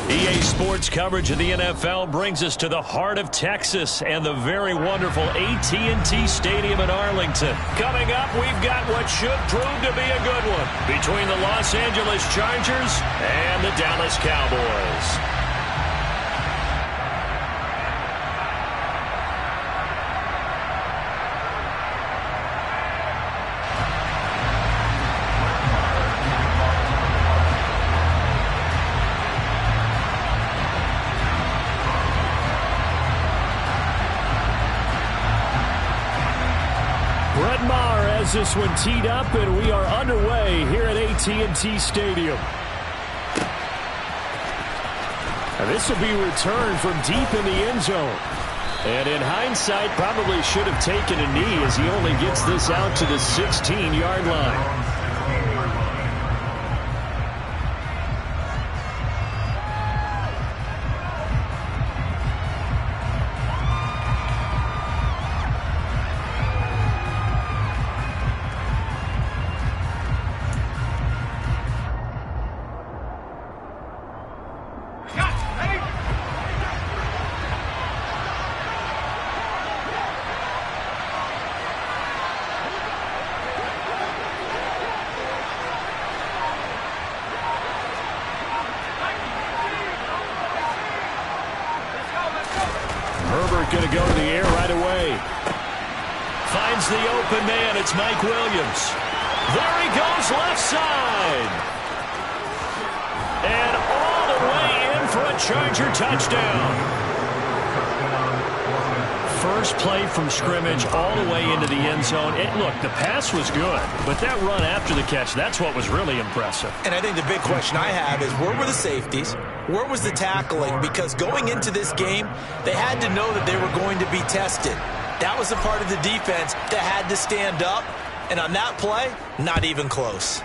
EA Sports coverage of the NFL brings us to the heart of Texas and the very wonderful AT&T Stadium in Arlington. Coming up, we've got what should prove to be a good one between the Los Angeles Chargers and the Dallas Cowboys. This one teed up, and we are underway here at AT&T Stadium. And this will be returned from deep in the end zone. And in hindsight, probably should have taken a knee as he only gets this out to the 16-yard line. Going to go to the air right away. Finds the open man. It's Mike Williams. There he goes, left side. And all the way in for a Charger touchdown. First play from scrimmage all the way into the end zone. Look, the pass was good, but that run after the catch, that's what was really impressive. And I think the big question I have is, where were the safeties? Where was the tackling? Because going into this game, they had to know that they were going to be tested. That was a part of the defense that had to stand up. And on that play, not even close.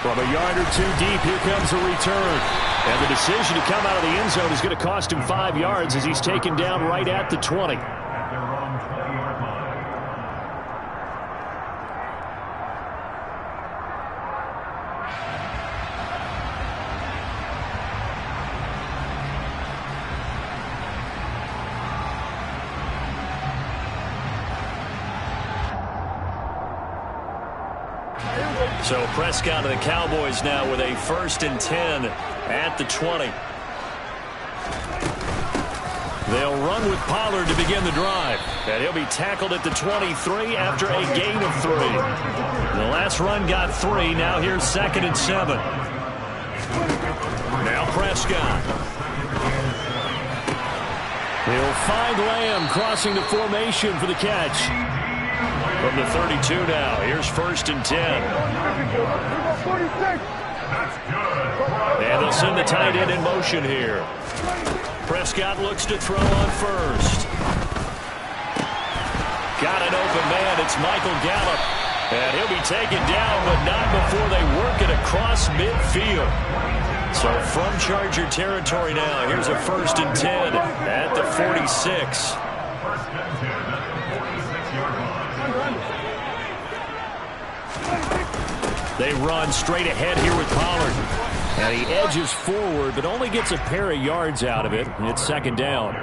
From a yard or two deep, here comes a return. And the decision to come out of the end zone is going to cost him 5 yards as he's taken down right at the 20. At their own 20-yard line. So Prescott and the Cowboys now with a 1st and 10 at the 20. They'll run with Pollard to begin the drive. And he'll be tackled at the 23 after a gain of 3. The last run got 3. Now here's 2nd and 7. Now Prescott. He'll find Lamb crossing the formation for the catch. From the 32 now, here's 1st and 10. And they'll send the tight end in motion here. Prescott looks to throw on first. Got an open man, it's Michael Gallup. And he'll be taken down, but not before they work it across midfield. So from Charger territory now, here's a 1st and 10 at the 46. They run straight ahead here with Pollard. And he edges forward, but only gets a pair of yards out of it. It's 2nd down.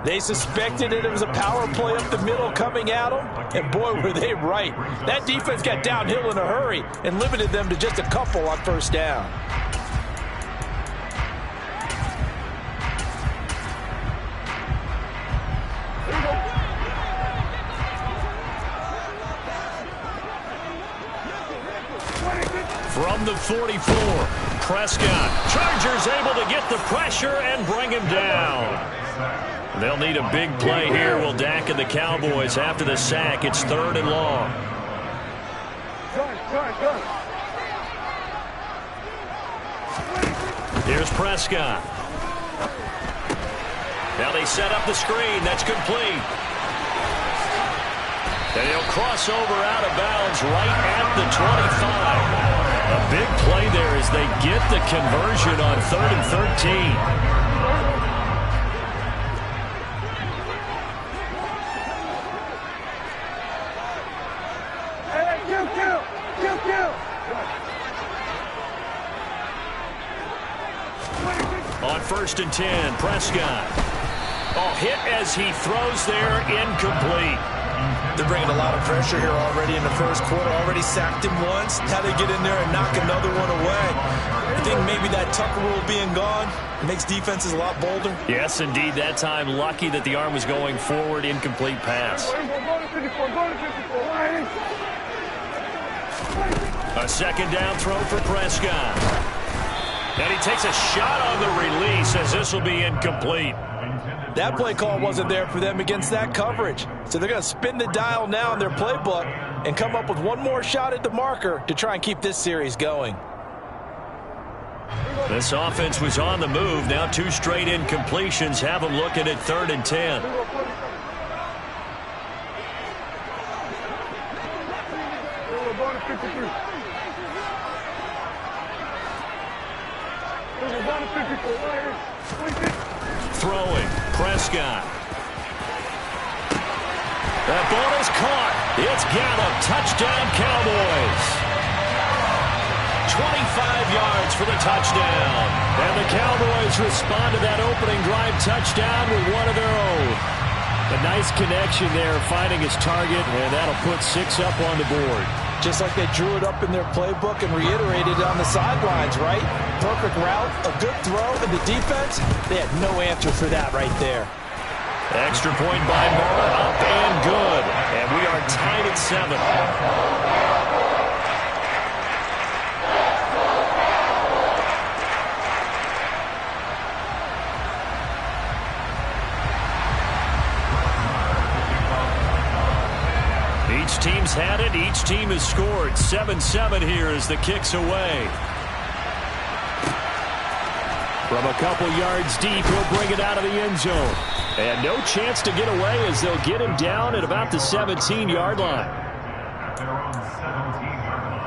They suspected it was a power play up the middle coming at them. And boy, were they right. That defense got downhill in a hurry and limited them to just a couple on 1st down. From the 44, Prescott. Chargers able to get the pressure and bring him down. They'll need a big play here, will Dak and the Cowboys after the sack. It's 3rd and long. Here's Prescott. Now they set up the screen. That's complete. And he'll cross over out of bounds right at the 25. A big play there as they get the conversion on 3rd and 13. 1st and 10. Prescott. Oh, hit as he throws there, incomplete. They're bringing a lot of pressure here already in the first quarter. Already sacked him once. Now they get in there and knock another one away. I think maybe that Tucker rule being gone makes defenses a lot bolder. Yes, indeed. That time, lucky that the arm was going forward. Incomplete pass. A 2nd down throw for Prescott. And he takes a shot on the release as this will be incomplete. That play call wasn't there for them against that coverage. So they're going to spin the dial now in their playbook and come up with one more shot at the marker to try and keep this series going. This offense was on the move. Now 2 straight incompletions have them looking at 3rd and 10. Throwing, Prescott. That ball is caught. It's Gallup. Touchdown, Cowboys. 25 yards for the touchdown. And the Cowboys respond to that opening drive touchdown with one of their own. A nice connection there, finding his target, and that'll put 6 up on the board. Just like they drew it up in their playbook and reiterated it on the sidelines, right? Perfect route, a good throw, and the defense, they had no answer for that right there. Extra point by Murrah, up and good. And we are tied at 7. Each team's had it. Each team has scored. 7-7 here as the kick's away. From a couple yards deep, he'll bring it out of the end zone. And no chance to get away as they'll get him down at about the 17-yard line. They're on the 17-yard line.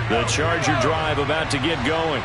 The Charger drive about to get going.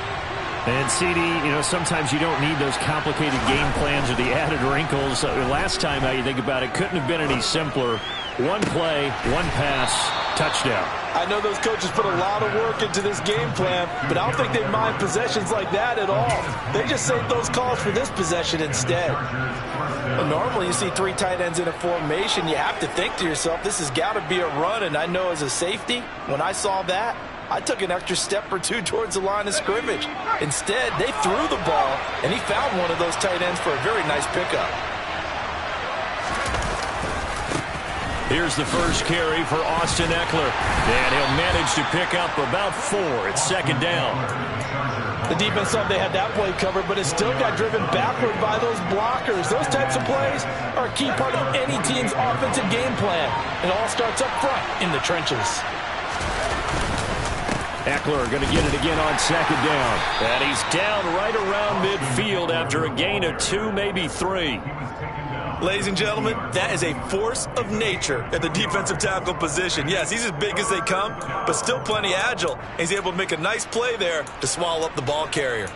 And, CD, you know, sometimes you don't need those complicated game plans or the added wrinkles. Last time, how you think about it, couldn't have been any simpler. One play, one pass, touchdown. I know those coaches put a lot of work into this game plan, but I don't think they mind possessions like that at all. They just save those calls for this possession instead. Well, normally you see 3 tight ends in a formation, you have to think to yourself, this has got to be a run, and I know as a safety, when I saw that, I took an extra step or 2 towards the line of scrimmage. Instead, they threw the ball, and he found one of those tight ends for a very nice pickup. Here's the first carry for Austin Ekeler. And he'll manage to pick up about 4. It's 2nd down. The defense thought they had that play covered, but it still got driven backward by those blockers. Those types of plays are a key part of any team's offensive game plan. It all starts up front in the trenches. Ekeler going to get it again on 2nd down. And he's down right around midfield after a gain of 2, maybe 3. Ladies and gentlemen, that is a force of nature at the defensive tackle position. Yes, he's as big as they come, but still plenty agile. He's able to make a nice play there to swallow up the ball carrier.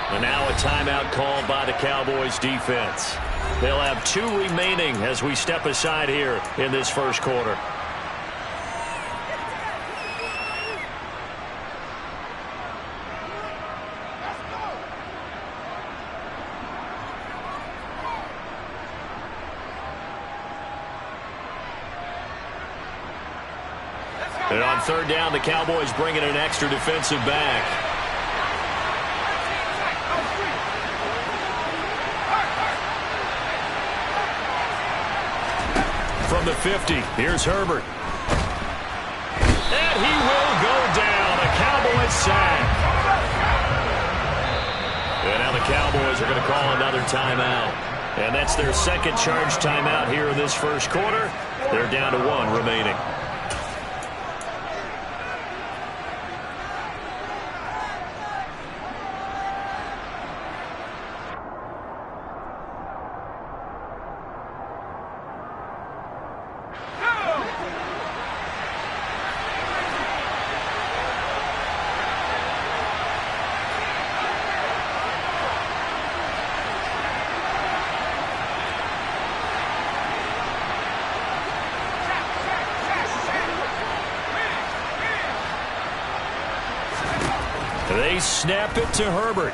And now a timeout called by the Cowboys defense. They'll have 2 remaining as we step aside here in this first quarter. And on 3rd down, the Cowboys bring in an extra defensive back. From the 50, here's Herbert. And he will go down. A Cowboys sack. And now the Cowboys are going to call another timeout. And that's their 2nd charge timeout here in this first quarter. They're down to 1 remaining. They snap it to Herbert.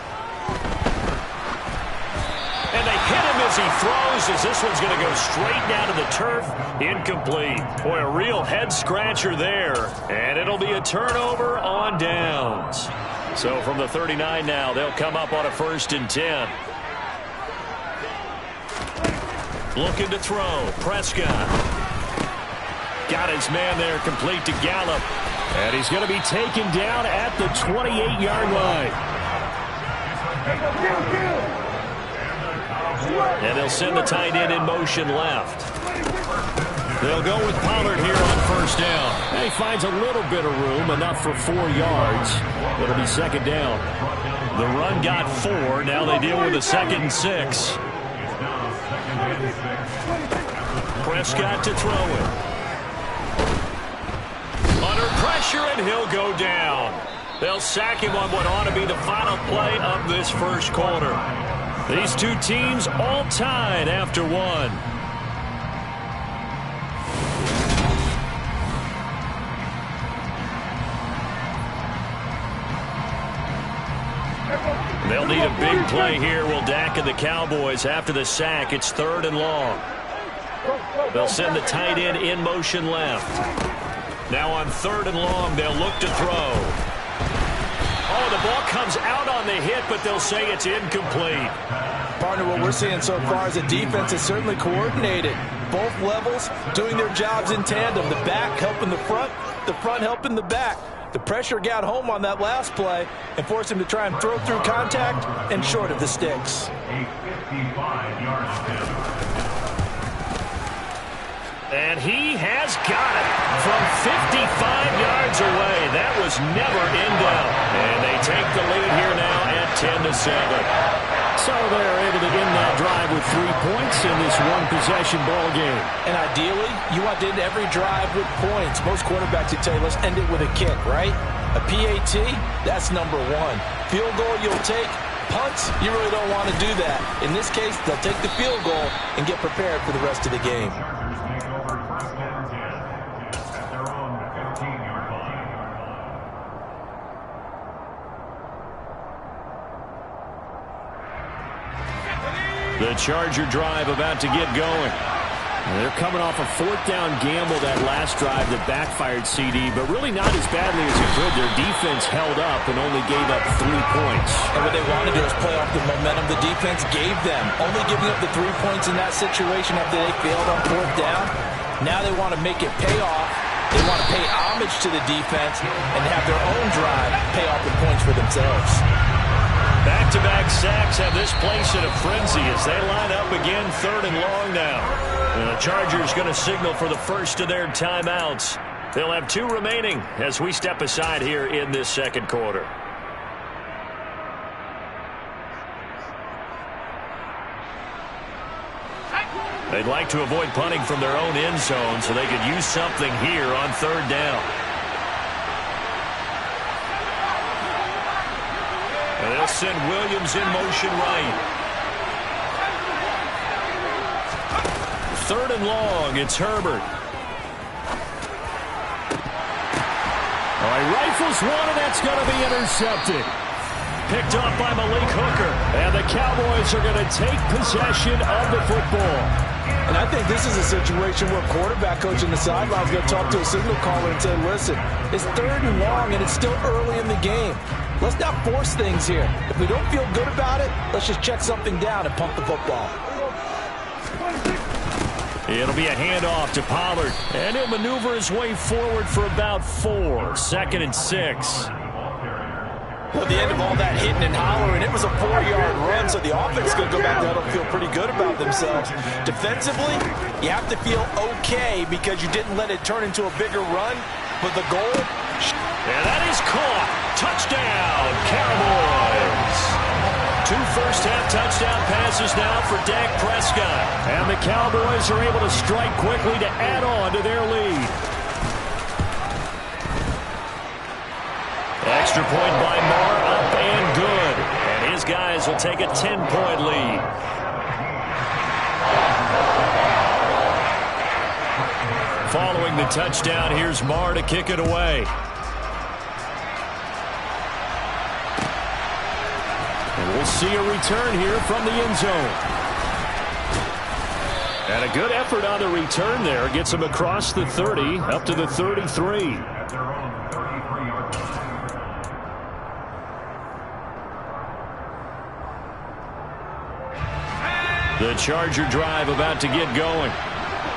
And they hit him as he throws, as this one's going to go straight down to the turf. Incomplete. Boy, a real head-scratcher there. And it'll be a turnover on downs. So from the 39 now, they'll come up on a 1st and 10. Looking to throw. Prescott. Got his man there, complete to Gallup. And he's going to be taken down at the 28-yard line. And they'll send the tight end in motion left. They'll go with Pollard here on 1st down. And he finds a little bit of room, enough for 4 yards. It'll be 2nd down. The run got 4. Now they deal with a 2nd and 6. Prescott to throw it. Under pressure, and he'll go down. They'll sack him on what ought to be the final play of this 1st quarter. These two teams all tied after 1. They'll need a big play here. Will Dak and the Cowboys after the sack. It's 3rd and long. They'll send the tight end in motion left. Now on 3rd and long, they'll look to throw. Oh, the ball comes out on the hit, but they'll say it's incomplete. Partner, what we're seeing so far is the defense is certainly coordinated. Both levels doing their jobs in tandem. The back helping the front helping the back. The pressure got home on that last play and forced him to try and throw through contact and short of the sticks. A 55-yard attempt. And he has got it from 55 yards away. That was never in doubt. And they take the lead here now at 10-7. So they're able to end that drive with 3 points in this one-possession ball game. And ideally, you want to end every drive with points. Most quarterbacks would tell you, let's end it with a kick, right? A PAT, that's number 1. Field goal you'll take. Punts, you really don't want to do that. In this case, they'll take the field goal and get prepared for the rest of the game. The Charger drive about to get going. They're coming off a 4th down gamble that last drive that backfired CD, but really not as badly as it could. Their defense held up and only gave up 3 points. And what they want to do is play off the momentum the defense gave them. Only giving up the 3 points in that situation after they failed on 4th down. Now they want to make it pay off. They want to pay homage to the defense and have their own drive pay off the points for themselves. Back-to-back sacks have this place in a frenzy as they line up again 3rd and long now. And the Chargers going to signal for the first of their timeouts. They'll have 2 remaining as we step aside here in this 2nd quarter. They'd like to avoid punting from their own end zone so they could use something here on 3rd down. And they'll send Williams in motion right. 3rd and long, it's Herbert. All right, rifles one, and that's going to be intercepted. Picked off by Malik Hooker. And the Cowboys are going to take possession of the football. And I think this is a situation where quarterback coach in the sideline is going to talk to a signal caller and say, listen, it's 3rd and long, and it's still early in the game. Let's not force things here. If we don't feel good about it, let's just check something down and pump the football. It'll be a handoff to Pollard, and he'll maneuver his way forward for about 4. 2nd and 6. At the end of all that hitting and hollering, it was a 4-yard run, so the offense is going to go back there and feel pretty good about themselves. Defensively, you have to feel okay because you didn't let it turn into a bigger run, but the goal... And that is caught. Touchdown, Cowboys. 2 first-half touchdown passes now for Dak Prescott. And the Cowboys are able to strike quickly to add on to their lead. Extra point by Marr, up and good. And his guys will take a 10-point lead. Following the touchdown, here's Marr to kick it away. We'll see a return here from the end zone. And a good effort on the return there. Gets him across the 30, up to the 33. At their own 33-yard line. The Charger drive about to get going.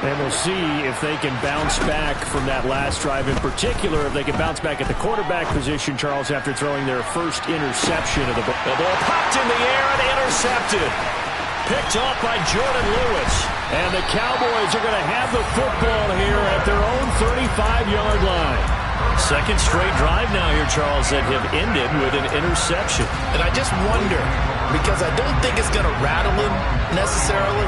And we'll see if they can bounce back from that last drive. In particular, if they can bounce back at the quarterback position, Charles, after throwing their first interception of the ball. The ball popped in the air and intercepted. Picked off by Jordan Lewis. And the Cowboys are going to have the football here at their own 35-yard line. Second straight drive now here, Charles, that have ended with an interception. And I just wonder, because I don't think it's going to rattle him necessarily,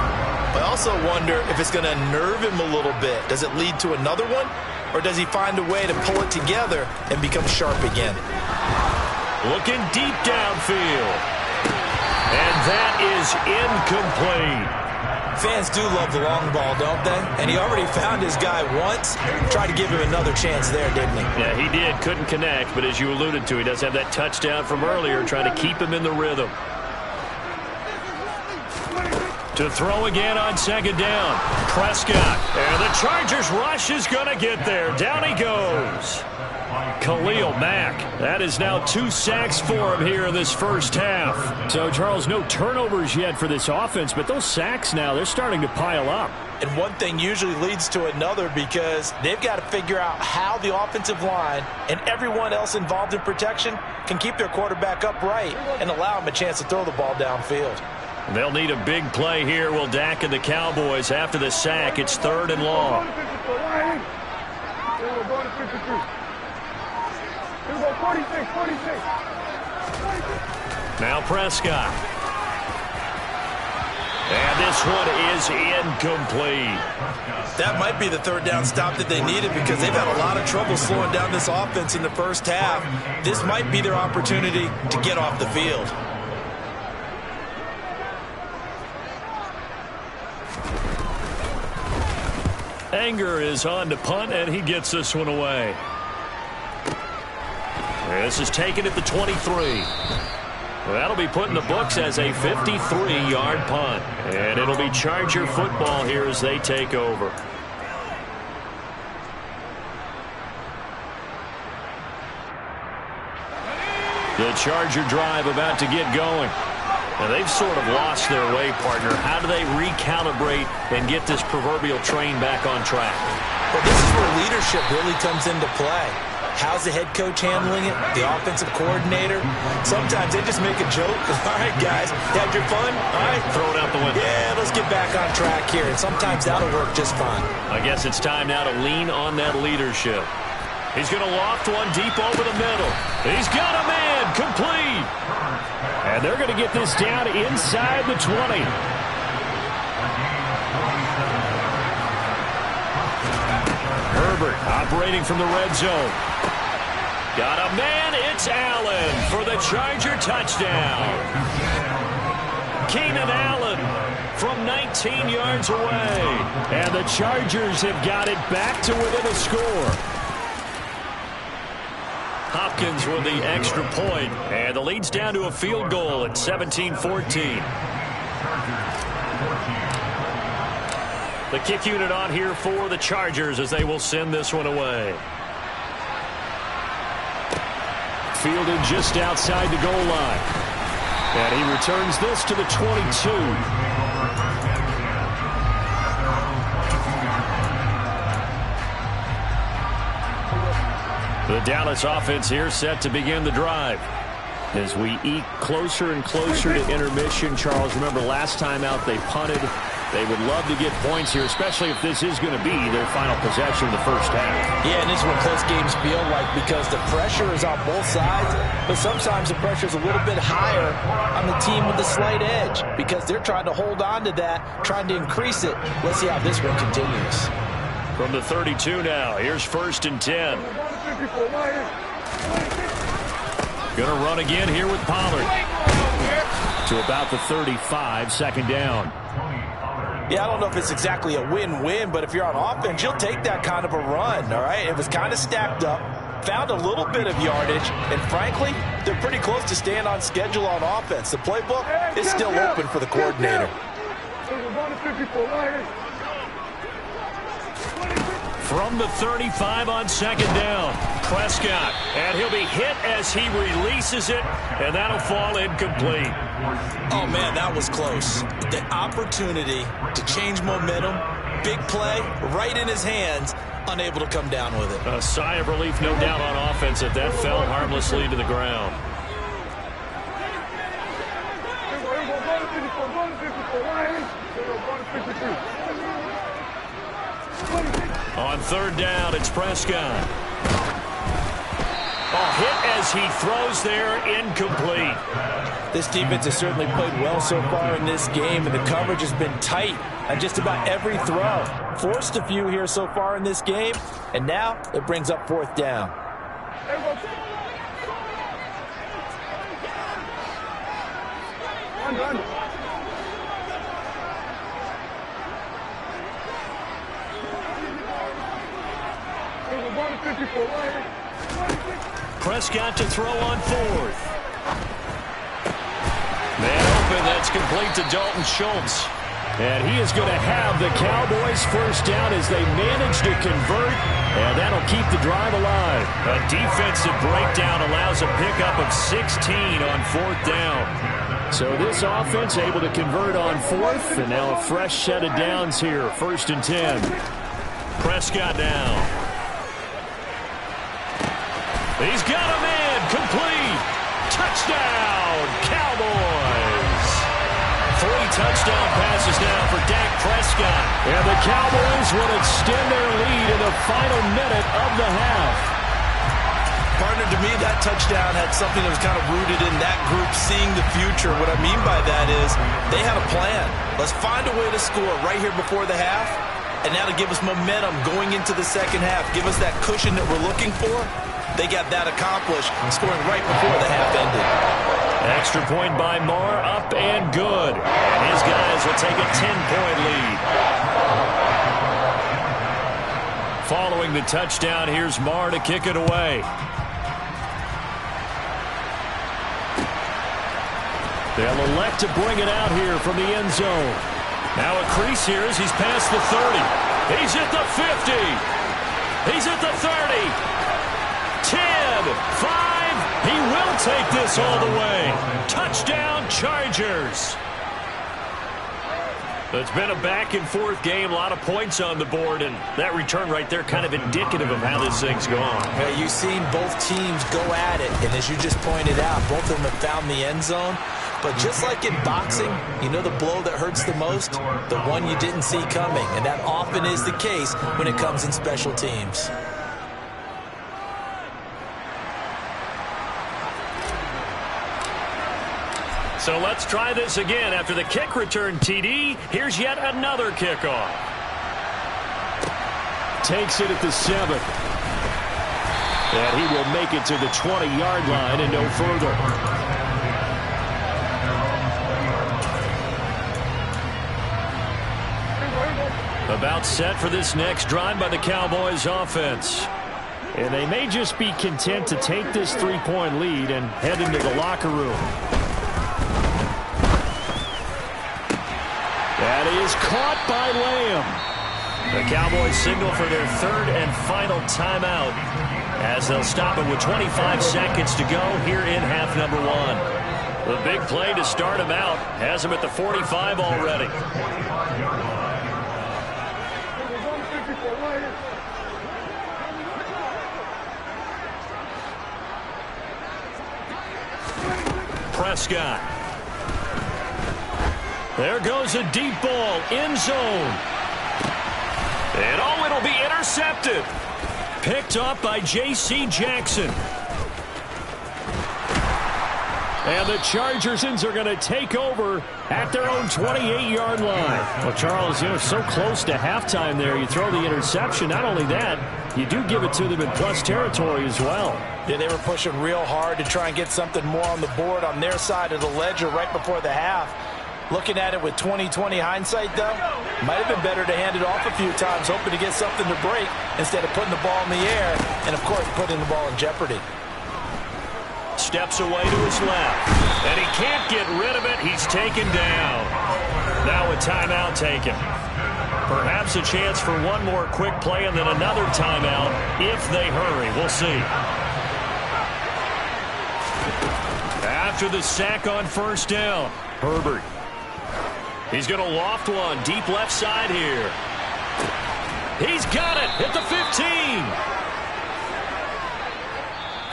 but I also wonder if it's going to nerve him a little bit. Does it lead to another one? Or does he find a way to pull it together and become sharp again? Looking deep downfield. And that is incomplete. Fans do love the long ball, don't they? And he already found his guy once. Tried to give him another chance there, didn't he? Yeah, he did. Couldn't connect, but as you alluded to, he does have that touchdown from earlier, trying to keep him in the rhythm. To throw again on second down. Prescott. And the Chargers rush is going to get there. Down he goes. Khalil Mack. That is now 2 sacks for him here in this first half. So, Charles, no turnovers yet for this offense, but those sacks now, they're starting to pile up. And one thing usually leads to another because they've got to figure out how the offensive line and everyone else involved in protection can keep their quarterback upright and allow him a chance to throw the ball downfield. They'll need a big play here, will Dak and the Cowboys. After the sack, it's 3rd and long. Now Prescott. And this one is incomplete. That might be the 3rd down stop that they needed because they've had a lot of trouble slowing down this offense in the first half. This might be their opportunity to get off the field. Anger is on to punt, and he gets this one away. This is taken at the 23. That'll be put in the books as a 53-yard punt. And it'll be Charger football here as they take over. The Charger drive about to get going. Now, they've sort of lost their way, partner. How do they recalibrate and get this proverbial train back on track? Well, this is where leadership really comes into play. How's the head coach handling it? The offensive coordinator? Sometimes they just make a joke. All right, guys, you had your fun? All right. Throw it out the window. Yeah, let's get back on track here. And sometimes that'll work just fine. I guess it's time now to lean on that leadership. He's going to loft one deep over the middle. He's got a man complete. And they're going to get this down inside the 20. Herbert operating from the red zone. Got a man. It's Allen for the Charger touchdown. Keenan Allen from 19 yards away. And the Chargers have got it back to within a score. Hopkins with the extra point, and the lead's down to a field goal at 17-14. The kick unit on here for the Chargers as they will send this one away. Fielded just outside the goal line. And he returns this to the 22. The Dallas offense here set to begin the drive. As we eke closer and closer to intermission, Charles, remember last time out they punted. They would love to get points here, especially if this is going to be their final possession of the first half. Yeah, and this is what close games feel like because the pressure is on both sides, but sometimes the pressure is a little bit higher on the team with the slight edge because they're trying to hold on to that, trying to increase it. Let's see how this one continues. From the 32 now, here's 1st and 10. Going to run again here with Pollard. To about the 35, 2nd down. Yeah, I don't know if it's exactly a win-win, but if you're on offense, you'll take that kind of a run, all right? It was kind of stacked up. found a little bit of yardage, and frankly, they're pretty close to staying on schedule on offense. The playbook is still open for the coordinator. From the 35 on second down, Prescott, and he'll be hit as he releases it, and that'll fall incomplete. Oh, man, that was close. The opportunity to change momentum, big play, right in his hands, unable to come down with it. A sigh of relief, no doubt, on offense that fell harmlessly to the ground. On third down, it's Prescott. Hit as he throws there, incomplete. This defense has certainly played well so far in this game, and the coverage has been tight on just about every throw. Forced a few here so far in this game, and now it brings up fourth down. Prescott to throw on fourth. Man open, that's complete to Dalton Schultz. And he is going to have the Cowboys first down as they manage to convert, and that'll keep the drive alive. A defensive breakdown allows a pickup of 16 on fourth down. So this offense able to convert on fourth, and now a fresh set of downs here, 1st and 10. Prescott now. He's got a man, complete. Touchdown, Cowboys. 3 touchdown passes now for Dak Prescott. And the Cowboys will extend their lead in the final minute of the half. Partner, to me, that touchdown had something that was kind of rooted in that group seeing the future. What I mean by that is they had a plan. Let's find a way to score right here before the half, and now to give us momentum going into the second half, give us that cushion that we're looking for. They got that accomplished, scoring right before the half ended. Extra point by Marr, up and good. His guys will take a 10-point lead. Following the touchdown, here's Marr to kick it away. They'll elect to bring it out here from the end zone. Now a crease here as he's past the 30. He's at the 50. He's at the 30. 10, 5, he will take this all the way. Touchdown, Chargers. It's been a back-and-forth game, a lot of points on the board, and that return right there kind of indicative of how this thing's gone. Yeah, you've seen both teams go at it, and as you just pointed out, both of them have found the end zone. But just like in boxing, you know the blow that hurts the most? The one you didn't see coming, and that often is the case when it comes in special teams. So let's try this again. After the kick return TD, here's yet another kickoff. Takes it at the 7. And he will make it to the 20-yard line and no further. About set for this next drive by the Cowboys offense. And they may just be content to take this 3-point lead and head into the locker room. That is caught by Lamb. The Cowboys signal for their 3rd and final timeout as they'll stop it with 25 seconds to go here in half number 1. The big play to start him out has him at the 45 already. Prescott. There goes a deep ball, end zone. And oh, it'll be intercepted. Picked up by J.C. Jackson. And the Chargers are going to take over at their own 28-yard line. Well, Charles, so close to halftime there. You throw the interception. Not only that, you do give it to them in plus territory as well. Yeah, they were pushing real hard to try and get something more on the board on their side of the ledger right before the half. Looking at it with 20/20 hindsight, though, might have been better to hand it off a few times, hoping to get something to break instead of putting the ball in the air and, of course, putting the ball in jeopardy. Steps away to his left, and he can't get rid of it. He's taken down. Now a timeout taken. Perhaps a chance for one more quick play and then another timeout if they hurry. We'll see. After the sack on first down, Herbert. He's going to loft one deep left side here. He's got it at the 15.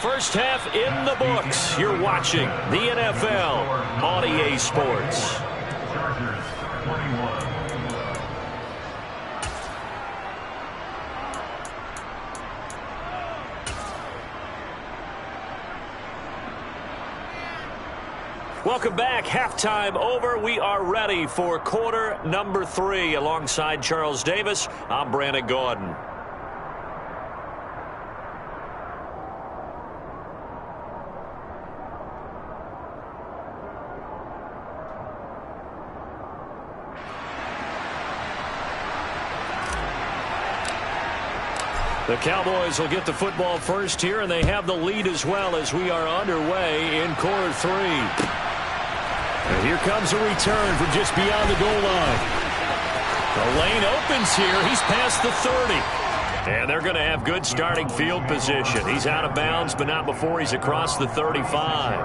First half in the books. You're watching the NFL on EA Sports. Chargers 21. Welcome back. Halftime over. We are ready for quarter number 3. Alongside Charles Davis, I'm Brandon Gaudin. The Cowboys will get the football first here, and they have the lead as well as we are underway in quarter 3. And here comes a return from just beyond the goal line. The lane opens here. He's past the 30. And they're going to have good starting field position. He's out of bounds, but not before he's across the 35.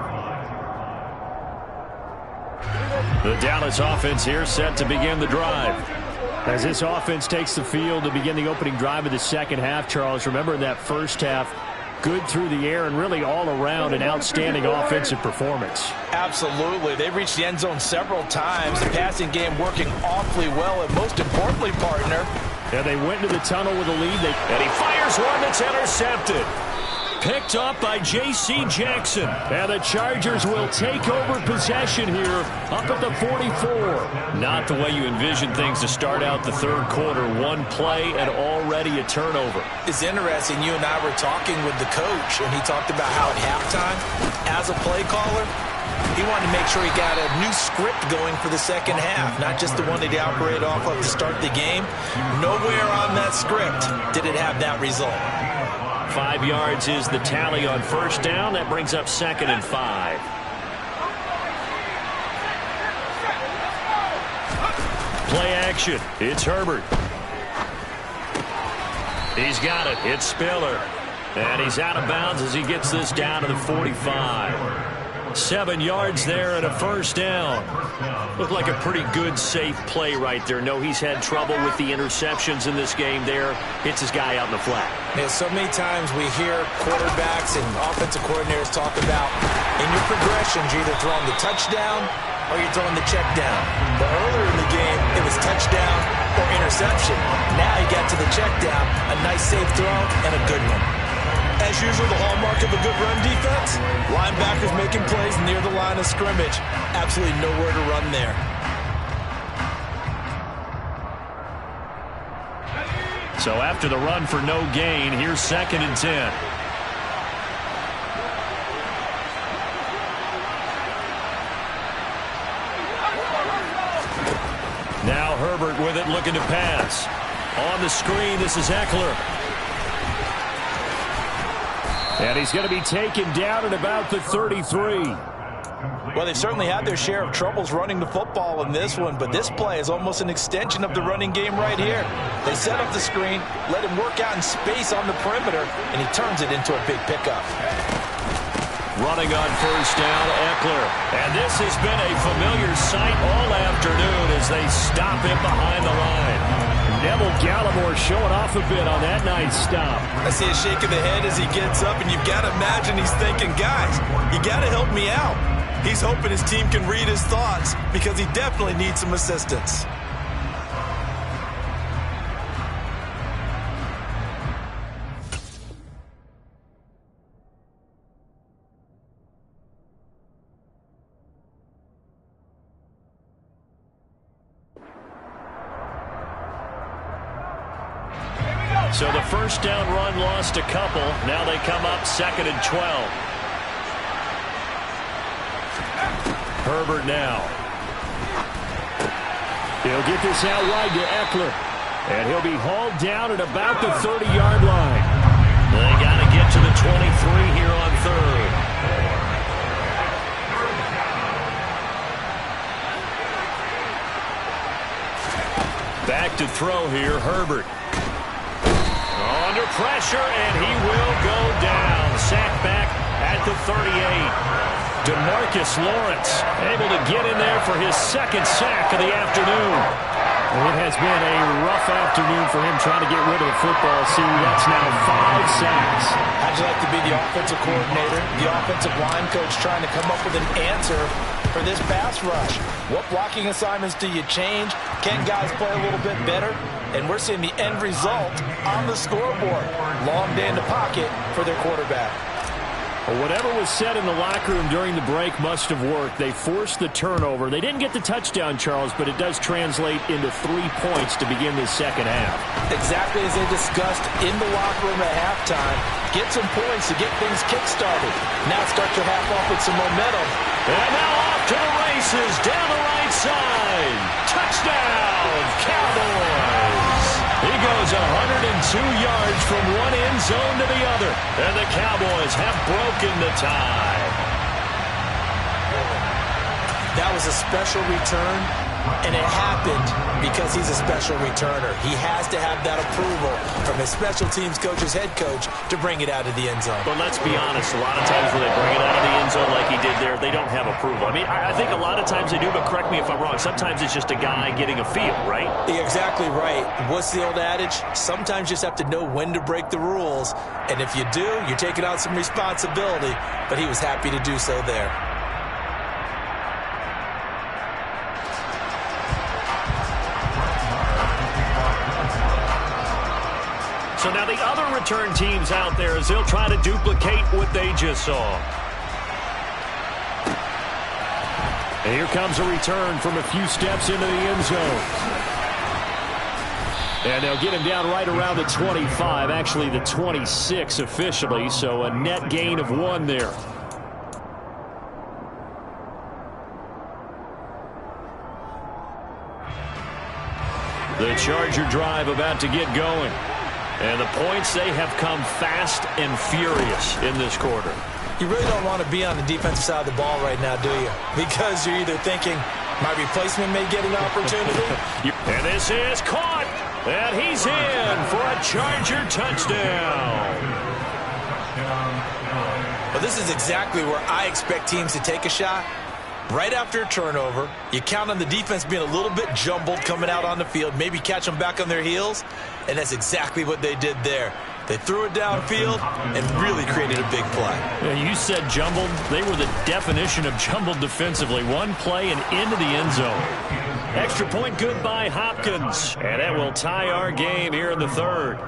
The Dallas offense here set to begin the drive. As this offense takes the field to begin the opening drive of the second half, Charles, remember in that first half, good through the air and really all around an outstanding offensive performance. Absolutely. They've reached the end zone several times. The passing game working awfully well, and most importantly, partner. Yeah, they went into the tunnel with a lead. And he fires one that's intercepted. Picked up by J.C. Jackson. And the Chargers will take over possession here up at the 44. Not the way you envision things to start out the third quarter. One play and already a turnover. It's interesting. You and I were talking with the coach, and he talked about how at halftime, as a play caller, he wanted to make sure he got a new script going for the second half, not just the one that he operated off of to start the game. Nowhere on that script did it have that result. 5 yards is the tally on first down. That brings up 2nd and 5. Play action. It's Herbert. He's got it. It's Spiller. And he's out of bounds as he gets this down to the 45. 7 yards there and a first down. Looked like a pretty good, safe play right there. No, he's had trouble with the interceptions in this game there. Hits his guy out in the flat. Yeah, so many times we hear quarterbacks and offensive coordinators talk about in your progressions, you're either throwing the touchdown or you're throwing the check down. But earlier in the game, it was touchdown or interception. Now he got to the check down, a nice safe throw and a good one. As usual, the hallmark of a good run defense, linebackers making plays near the line of scrimmage. Absolutely nowhere to run there. So after the run for no gain, here's 2nd and 10. Now Herbert with it, looking to pass. On the screen, this is Eckler. And he's going to be taken down at about the 33. Well, they've certainly had their share of troubles running the football in this one, but this play is almost an extension of the running game right here. They set up the screen, let him work out in space on the perimeter, and he turns it into a big pickup. Running on first down, Eckler. And this has been a familiar sight all afternoon as they stop him behind the line. Neville Gallimore showing off a bit on that nice stop. I see a shake of the head as he gets up, and you've got to imagine he's thinking, guys, you got to help me out. He's hoping his team can read his thoughts because he definitely needs some assistance. So the first down run lost a couple. Now they come up 2nd and 12. Herbert now. He'll get this out wide to Eckler. And he'll be hauled down at about the 30-yard line. They got to get to the 23 here on third. Back to throw here, Herbert. Under pressure, and he will go down. Sacked back at the 38. DeMarcus Lawrence able to get in there for his second sack of the afternoon. It has been a rough afternoon for him trying to get rid of the football. See, that's now 5 sacks. How'd you like to be the offensive coordinator, the offensive line coach trying to come up with an answer for this pass rush? What blocking assignments do you change? Can guys play a little bit better? And we're seeing the end result on the scoreboard. Long day in the pocket for their quarterback. Well, whatever was said in the locker room during the break must have worked. They forced the turnover. They didn't get the touchdown, Charles, but it does translate into 3 points to begin this second half. Exactly as they discussed in the locker room at halftime. Get some points to get things kick-started. Now start your half off with some momentum. And now off to the races down the right side. Touchdown, Cowboys. He goes 102 yards from one end zone to the other. And the Cowboys have broken the tie. That was a special return, and it happened because he's a special returner. He has to have that approval from his special teams coach's head coach to bring it out of the end zone. But let's be honest, a lot of times when they bring it out of the end zone like he did there, they don't have approval. I mean, I think a lot of times they do, but correct me if I'm wrong. Sometimes it's just a guy getting a feel, right? You're exactly right. What's the old adage? Sometimes you just have to know when to break the rules. And if you do, you're taking on some responsibility. But he was happy to do so there. So now the other return teams out there as they'll try to duplicate what they just saw. And here comes a return from a few steps into the end zone. And they'll get him down right around the 25, actually the 26 officially, so a net gain of 1 there. The Charger drive about to get going. And the points, they have come fast and furious in this quarter. You really don't want to be on the defensive side of the ball right now, do you? Because you're either thinking, my replacement may get an opportunity. And this is caught. And he's in for a Charger touchdown. Well, this is exactly where I expect teams to take a shot. Right after a turnover, you count on the defense being a little bit jumbled coming out on the field, maybe catch them back on their heels, and that's exactly what they did there. They threw it downfield and really created a big play. Yeah, you said jumbled. They were the definition of jumbled defensively. One play and into the end zone. Extra point good by Hopkins. And that will tie our game here in the third.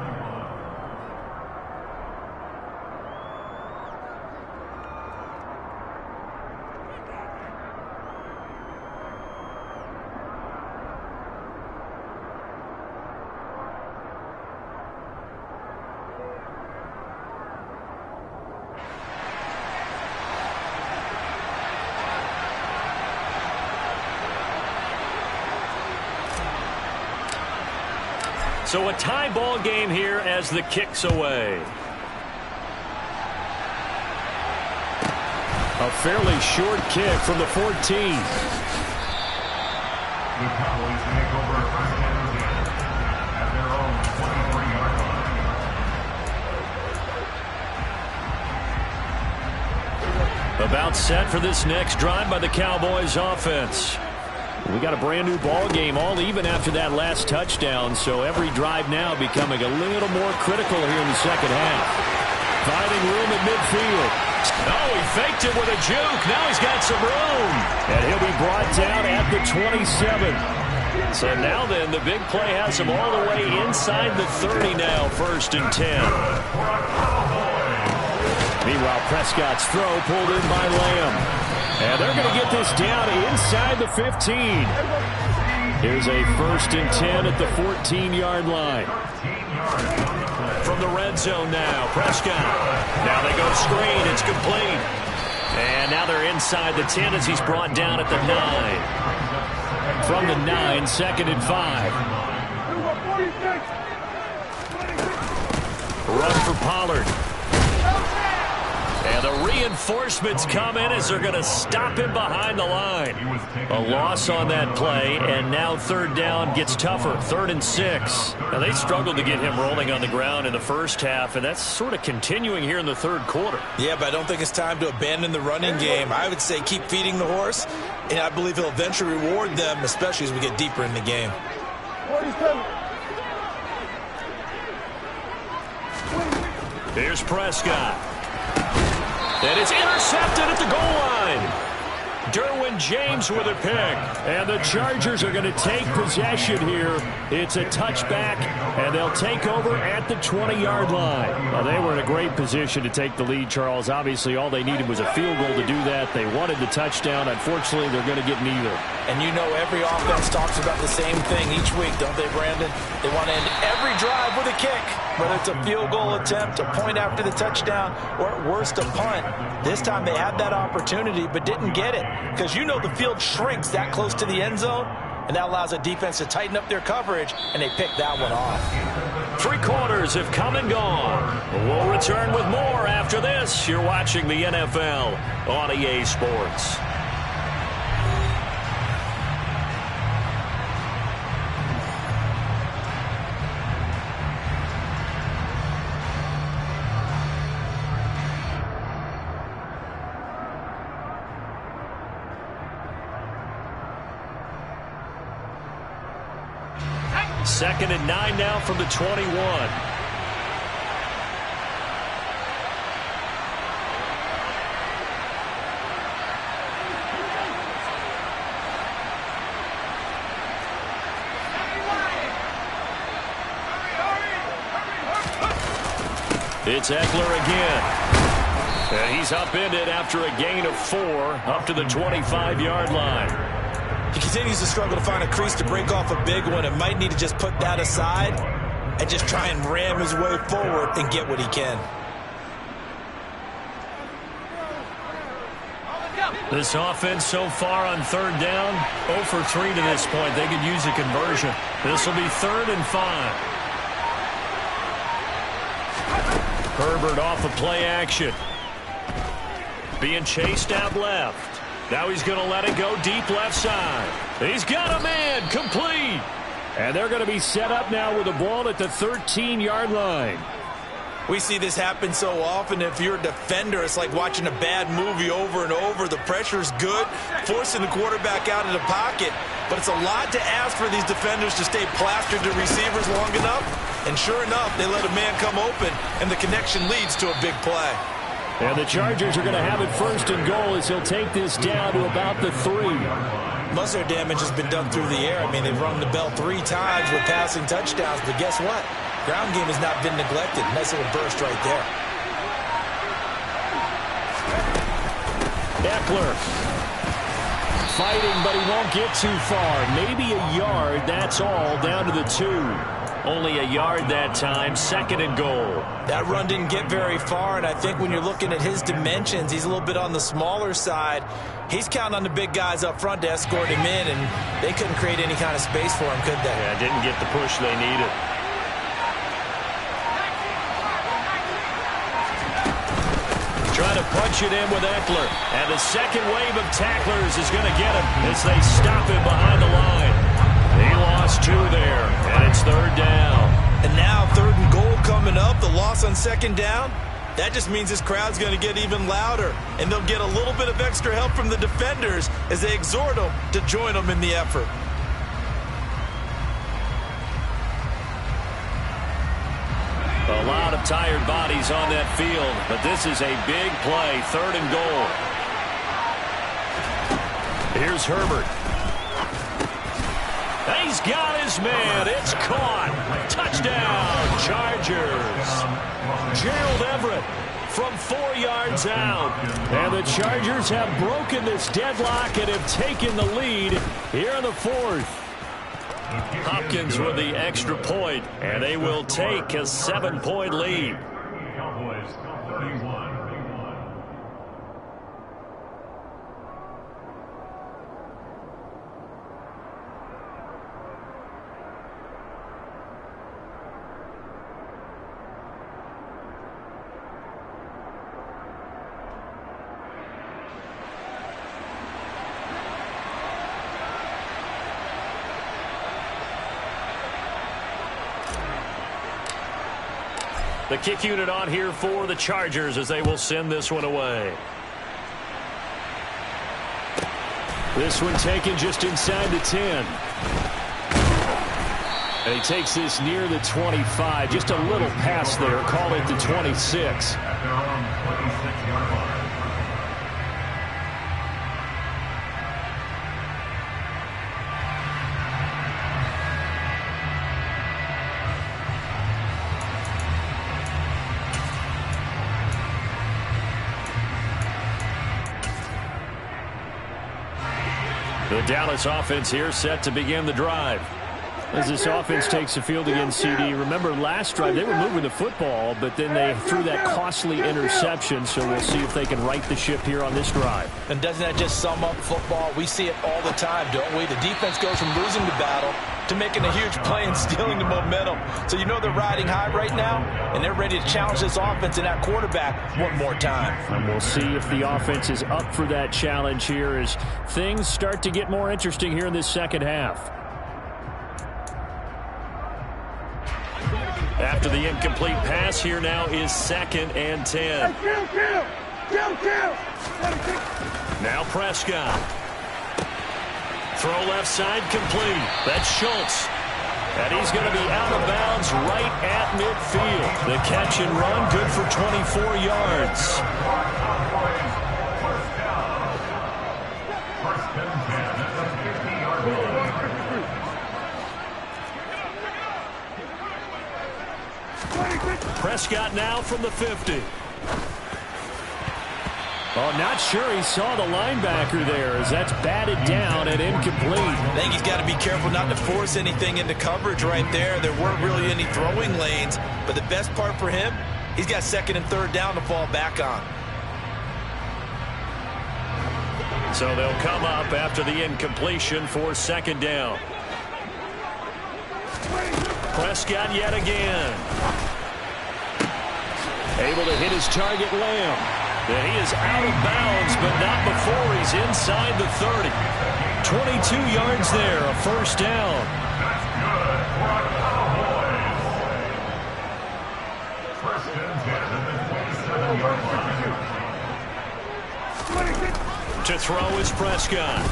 So a tie ball game here as the kick's away. A fairly short kick from the 14. The Cowboys take over first and 10 at their own 23-yard line. About set for this next drive by the Cowboys offense. We got a brand new ball game, all even after that last touchdown, so every drive now becoming a little more critical here in the second half. Finding room at midfield. Oh, he faked it with a juke. Now he's got some room. And he'll be brought down at the 27. So now then, the big play has him all the way inside the 30 now, 1st and 10. Meanwhile, Prescott's throw pulled in by Lamb. And they're going to get this down inside the 15. Here's a 1st and 10 at the 14-yard line. From the red zone now, Prescott. Now they go screen. It's complete. And now they're inside the 10 as he's brought down at the 9. from the 9, 2nd and 5. Run for Pollard. And the reinforcements come in as they're going to stop him behind the line. A loss on that play, and now 3rd down gets tougher. 3rd and 6. Now, they struggled to get him rolling on the ground in the first half, and that's sort of continuing here in the 3rd quarter. Yeah, but I don't think it's time to abandon the running game. I would say keep feeding the horse, and I believe he'll eventually reward them, especially as we get deeper in the game. Here's Prescott. And it's intercepted at the goal line. Derwin James with a pick. And the Chargers are going to take possession here. It's a touchback, and they'll take over at the 20-yard line. Now, they were in a great position to take the lead, Charles. Obviously, all they needed was a field goal to do that. They wanted the touchdown. Unfortunately, they're going to get neither. And you know every offense talks about the same thing each week, don't they, Brandon? They want to end every drive with a kick, whether it's a field goal attempt, a point after the touchdown, or at worst a punt. This time they had that opportunity but didn't get it, because you know the field shrinks that close to the end zone, and that allows a defense to tighten up their coverage, and they picked that one off. 3 quarters have come and gone. We'll return with more after this. You're watching the NFL on EA Sports. Second and 9 now from the 21. It's Eckler again. And he's upended after a gain of 4 up to the 25-yard line. He continues to struggle to find a crease to break off a big one and might need to just put that aside and just try and ram his way forward and get what he can. This offense so far on 3rd down, 0 for 3 to this point. They could use a conversion. This will be 3rd and 5. Herbert off of play action. Being chased out left. Now he's going to let it go deep left side. He's got a man, complete. And they're going to be set up now with the ball at the 13-yard line. We see this happen so often. If you're a defender, it's like watching a bad movie over and over. The pressure's good, forcing the quarterback out of the pocket. But it's a lot to ask for these defenders to stay plastered to receivers long enough. And sure enough, they let a man come open, and the connection leads to a big play. And the Chargers are going to have it 1st and goal as he'll take this down to about the 3. Most of their damage has been done through the air. I mean, they've rung the bell 3 times with passing touchdowns, but guess what? Ground game has not been neglected. Nice little burst right there. Eckler fighting, but he won't get too far. Maybe a yard, that's all, down to the 2. Only a yard that time, 2nd and goal. That run didn't get very far, and I think when you're looking at his dimensions, he's a little bit on the smaller side. He's counting on the big guys up front to escort him in, and they couldn't create any kind of space for him, could they? Yeah, didn't get the push they needed. Trying to punch it in with Eckler. And the second wave of tacklers is going to get him as they stop him behind the line. He lost 2 there, and it's 3rd down. And now 3rd and goal coming up. The loss on 2nd down. That just means this crowd's going to get even louder. And they'll get a little bit of extra help from the defenders as they exhort them to join them in the effort. A lot of tired bodies on that field, but this is a big play, 3rd and goal. Here's Herbert. He's got his man. It's caught. Touchdown, Chargers. Gerald Everett from 4 yards out. And the Chargers have broken this deadlock and have taken the lead here in the 4th. Hopkins with the extra point, and they will take a 7-point lead. Cowboys 31. The kick unit on here for the Chargers as they will send this one away. This one taken just inside the 10. And he takes this near the 25. Just a little pass there. Call it the 26. At their own 26-yard line. The Dallas offense here set to begin the drive. As this offense takes the field against CD. Remember last drive they were moving the football, but then they threw that costly interception, so we'll see if they can right the ship here on this drive. And doesn't that just sum up football? We see it all the time, don't we? The defense goes from losing the battle to making a huge play and stealing the momentum. So you know they're riding high right now, and they're ready to challenge this offense and that quarterback one more time. And we'll see if the offense is up for that challenge here as things start to get more interesting here in this second half. After the incomplete pass, here now is 2nd and 10. Now Prescott. Throw left side complete. That's Schultz. And he's going to be out of bounds right at midfield. The catch and run good for 24 yards. First and 10 at the 50-yard line. Prescott now from the 50. Oh, not sure he saw the linebacker there as that's batted down and incomplete. I think he's got to be careful not to force anything into coverage right there. There weren't really any throwing lanes, but the best part for him, he's got 2nd and 3rd down to fall back on. So they'll come up after the incompletion for 2nd down. Prescott yet again. Able to hit his target, Lamb. And he is out of bounds, but not before he's inside the 30. 22 yards there, a 1st down. That's good for our Cowboys. First and 10 at the 27-yard line. To throw is Prescott.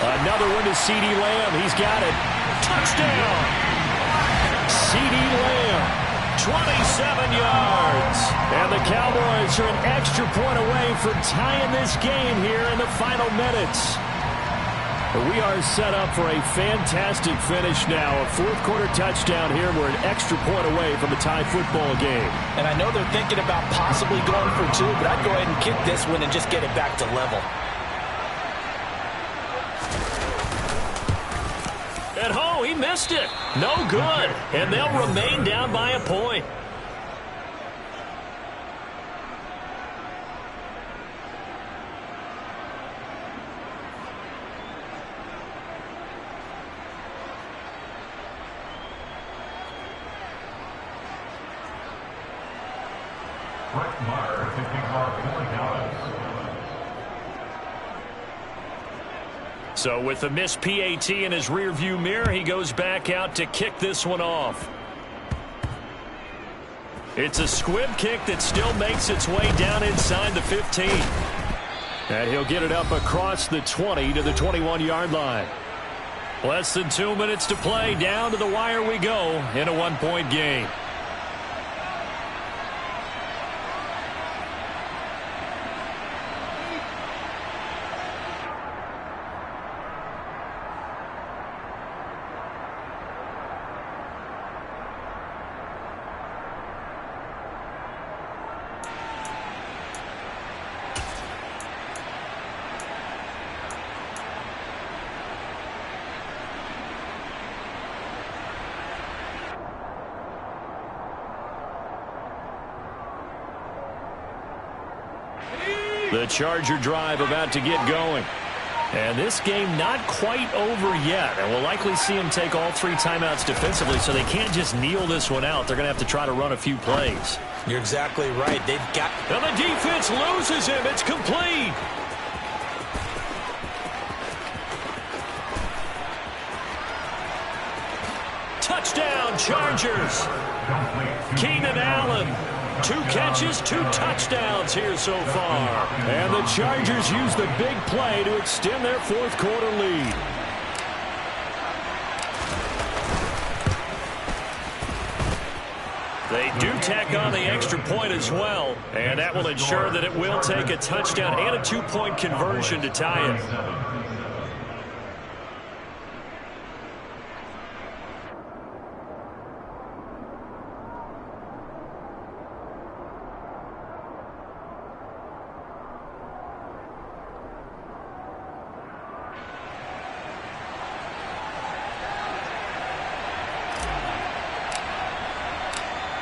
Another one to CD Lamb. He's got it. Touchdown. CD Lamb. 27 yards. And the Cowboys are an extra point away from tying this game here in the final minutes. We are set up for a fantastic finish now. A 4th quarter touchdown here. We're an extra point away from a tie football game. And I know they're thinking about possibly going for 2, but I'd go ahead and kick this one and just get it back to level. At home, he missed it. No good. And they'll remain down by a point. Brett Maher to kick off for Dallas. So with the missed PAT in his rearview mirror, he goes back out to kick this one off. It's a squib kick that still makes its way down inside the 15. And he'll get it up across the 20 to the 21-yard line. Less than 2 minutes to play. Down to the wire we go in a 1-point game. The Charger drive about to get going. And this game not quite over yet. And we'll likely see him take all 3 timeouts defensively, so they can't just kneel this one out. They're going to have to try to run a few plays. You're exactly right. They've got... And the defense loses him. It's complete. Touchdown, Chargers. Keenan Allen, 2 catches, 2 touchdowns here so far. And the Chargers use the big play to extend their fourth quarter lead. They do tack on the extra point as well, and that will ensure that it will take a touchdown and a 2-point conversion to tie it.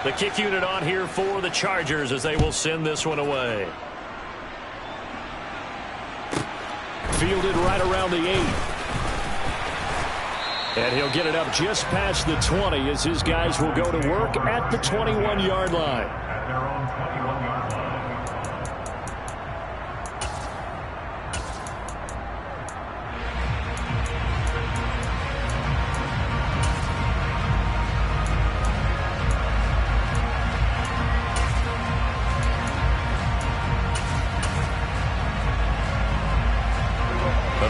The kick unit on here for the Chargers as they will send this one away. Fielded right around the 8. And he'll get it up just past the 20 as his guys will go to work at the 21-yard line. At their own 21-yard line.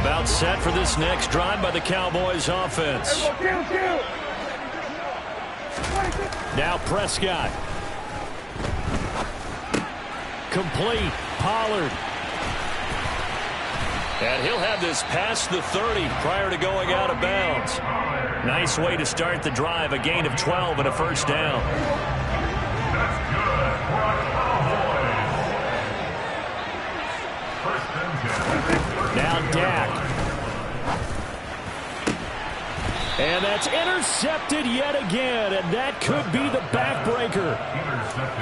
About set for this next drive by the Cowboys offense. Now Prescott. Complete. Pollard. And he'll have this past the 30 prior to going out of bounds. Nice way to start the drive. A gain of 12 and a first down. That's good for a Cowboys. First and 10. Now Dak. And that's intercepted yet again, and that could be the backbreaker.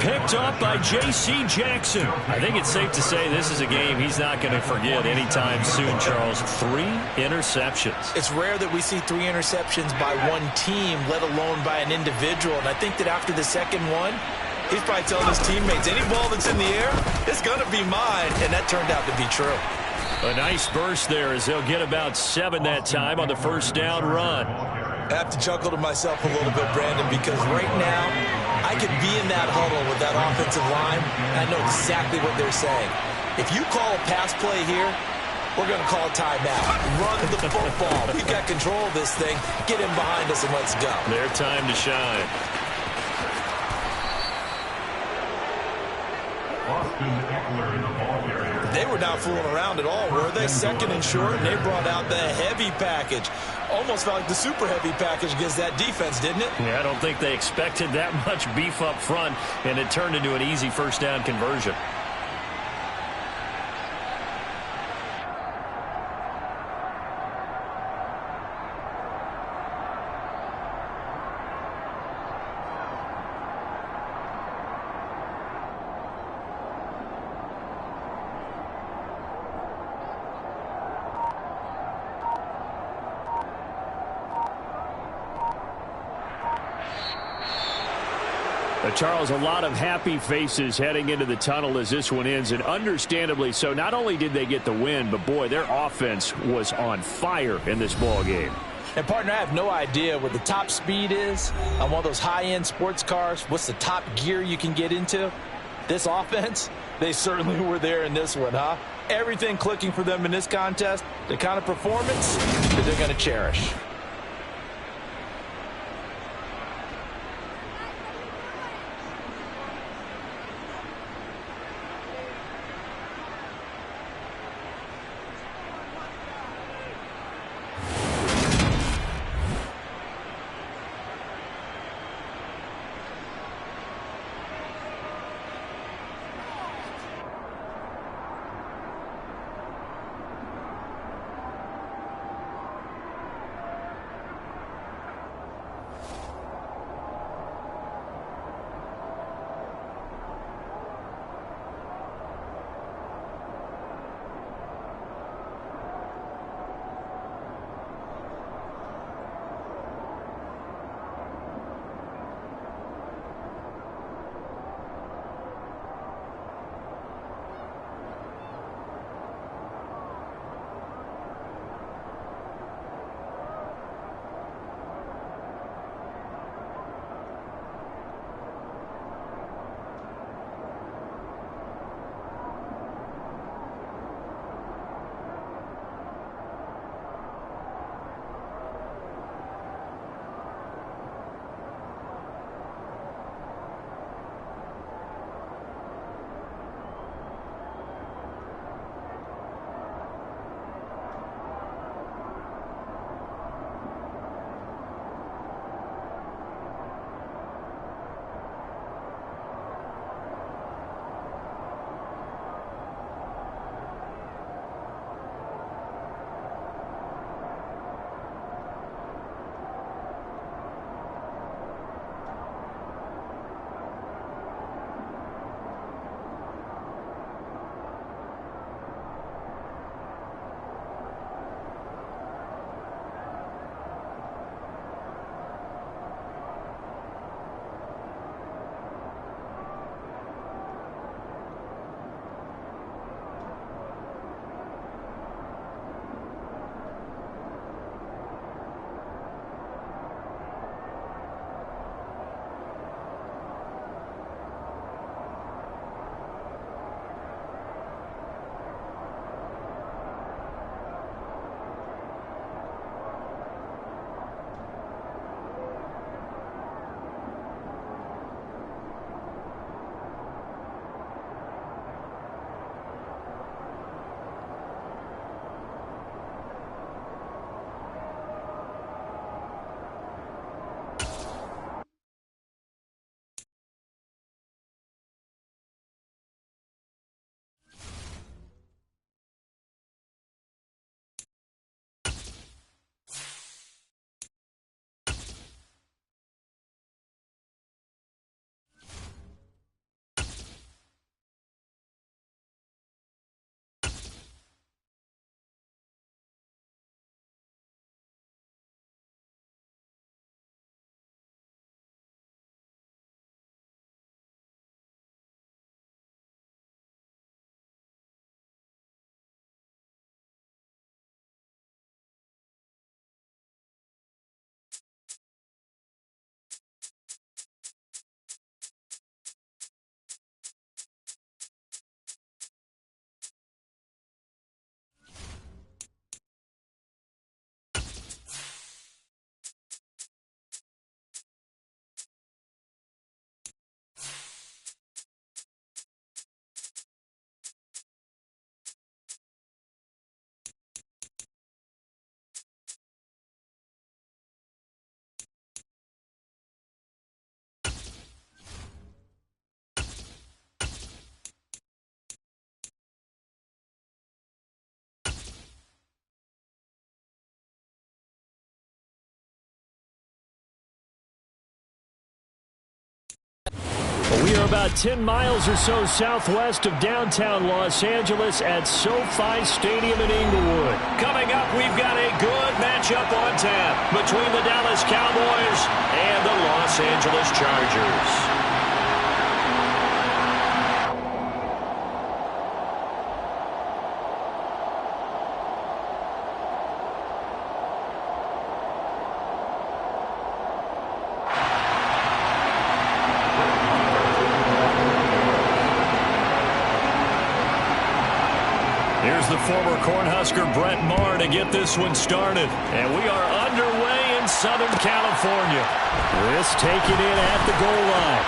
Picked off by J.C. Jackson. I think it's safe to say this is a game he's not going to forget anytime soon, Charles. 3 interceptions. It's rare that we see 3 interceptions by one team, let alone by an individual. And I think that after the second one, he's probably telling his teammates, any ball that's in the air, it's going to be mine. And that turned out to be true. A nice burst there as they'll get about 7 that time on the first down run. I have to chuckle to myself a little bit, Brandon, because right now I could be in that huddle with that offensive line, and I know exactly what they're saying. If you call a pass play here, we're going to call a timeout. Run the football. We've got control of this thing. Get in behind us and let's go. Their time to shine. Austin Eckler in the ball carrier. They were not fooling around at all, were they? Second and short, and they brought out the heavy package. Almost felt like the super heavy package against that defense, didn't it? Yeah, I don't think they expected that much beef up front, and it turned into an easy first down conversion. Charles, a lot of happy faces heading into the tunnel as this one ends, and understandably so. Not only did they get the win, but, boy, their offense was on fire in this ball game. And, partner, I have no idea what the top speed is on one of those high-end sports cars. What's the top gear you can get into? This offense, they certainly were there in this one, huh? Everything clicking for them in this contest, the kind of performance that they're going to cherish. Well, we are about 10 miles or so southwest of downtown Los Angeles at SoFi Stadium in Inglewood. Coming up, we've got a good matchup on tap between the Dallas Cowboys and the Los Angeles Chargers. Here's the former Cornhusker Brett Maher to get this one started. And we are underway in Southern California. This taken in at the goal line.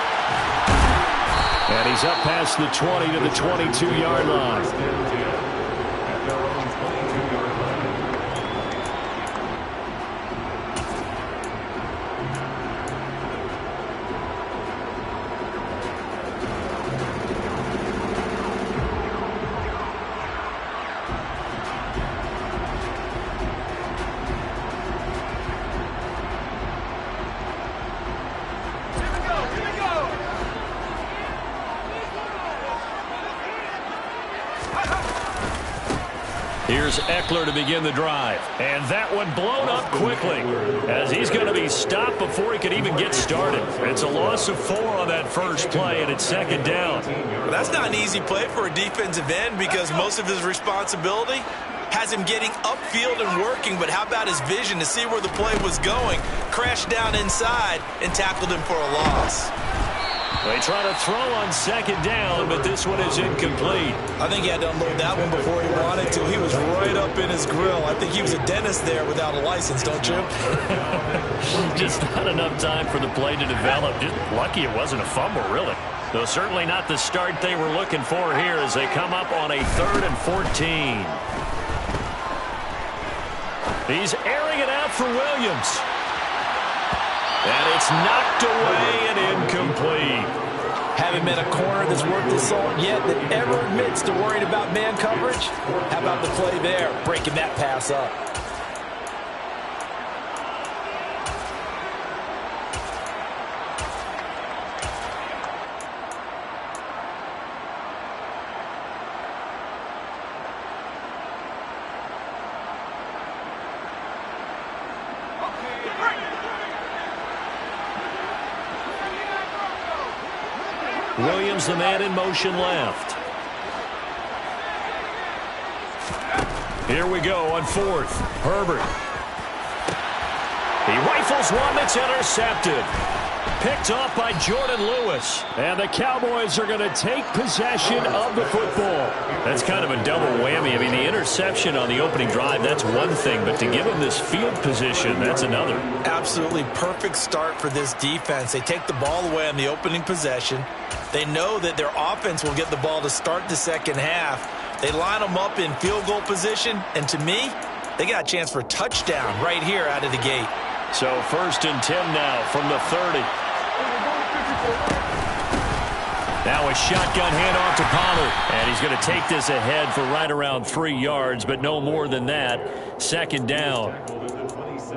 And he's up past the 20 to the 22-yard line. Here's Eckler to begin the drive. And that one blown up quickly as he's going to be stopped before he could even get started. It's a loss of 4 on that first play, and it's second down. Well, that's not an easy play for a defensive end because most of his responsibility has him getting upfield and working, but how about his vision to see where the play was going, crashed down inside, and tackled him for a loss. They try to throw on second down, but this one is incomplete. I think he had to unload that one before he wanted to. He was right up in his grill. I think he was a dentist there without a license, don't you? Just not enough time for the play to develop. Just lucky it wasn't a fumble, really. Though certainly not the start they were looking for here as they come up on a 3rd and 14. He's airing it out for Williams. And it's knocked away and incomplete. Haven't met a corner that's worth the salt yet that ever admits to worrying about man coverage. How about the play there, breaking that pass up? Williams, the man in motion left. Here we go on 4th. Herbert. He rifles one that's intercepted. Picked off by Jordan Lewis. And the Cowboys are going to take possession of the football. That's kind of a double whammy. I mean, the interception on the opening drive, that's one thing. But to give him this field position, that's another. Absolutely perfect start for this defense. They take the ball away on the opening possession. They know that their offense will get the ball to start the second half. They line them up in field goal position. And to me, they got a chance for a touchdown right here out of the gate. So 1st and 10 now from the 30. Now a shotgun handoff to Pollard. And he's going to take this ahead for right around 3 yards, but no more than that. 2nd down.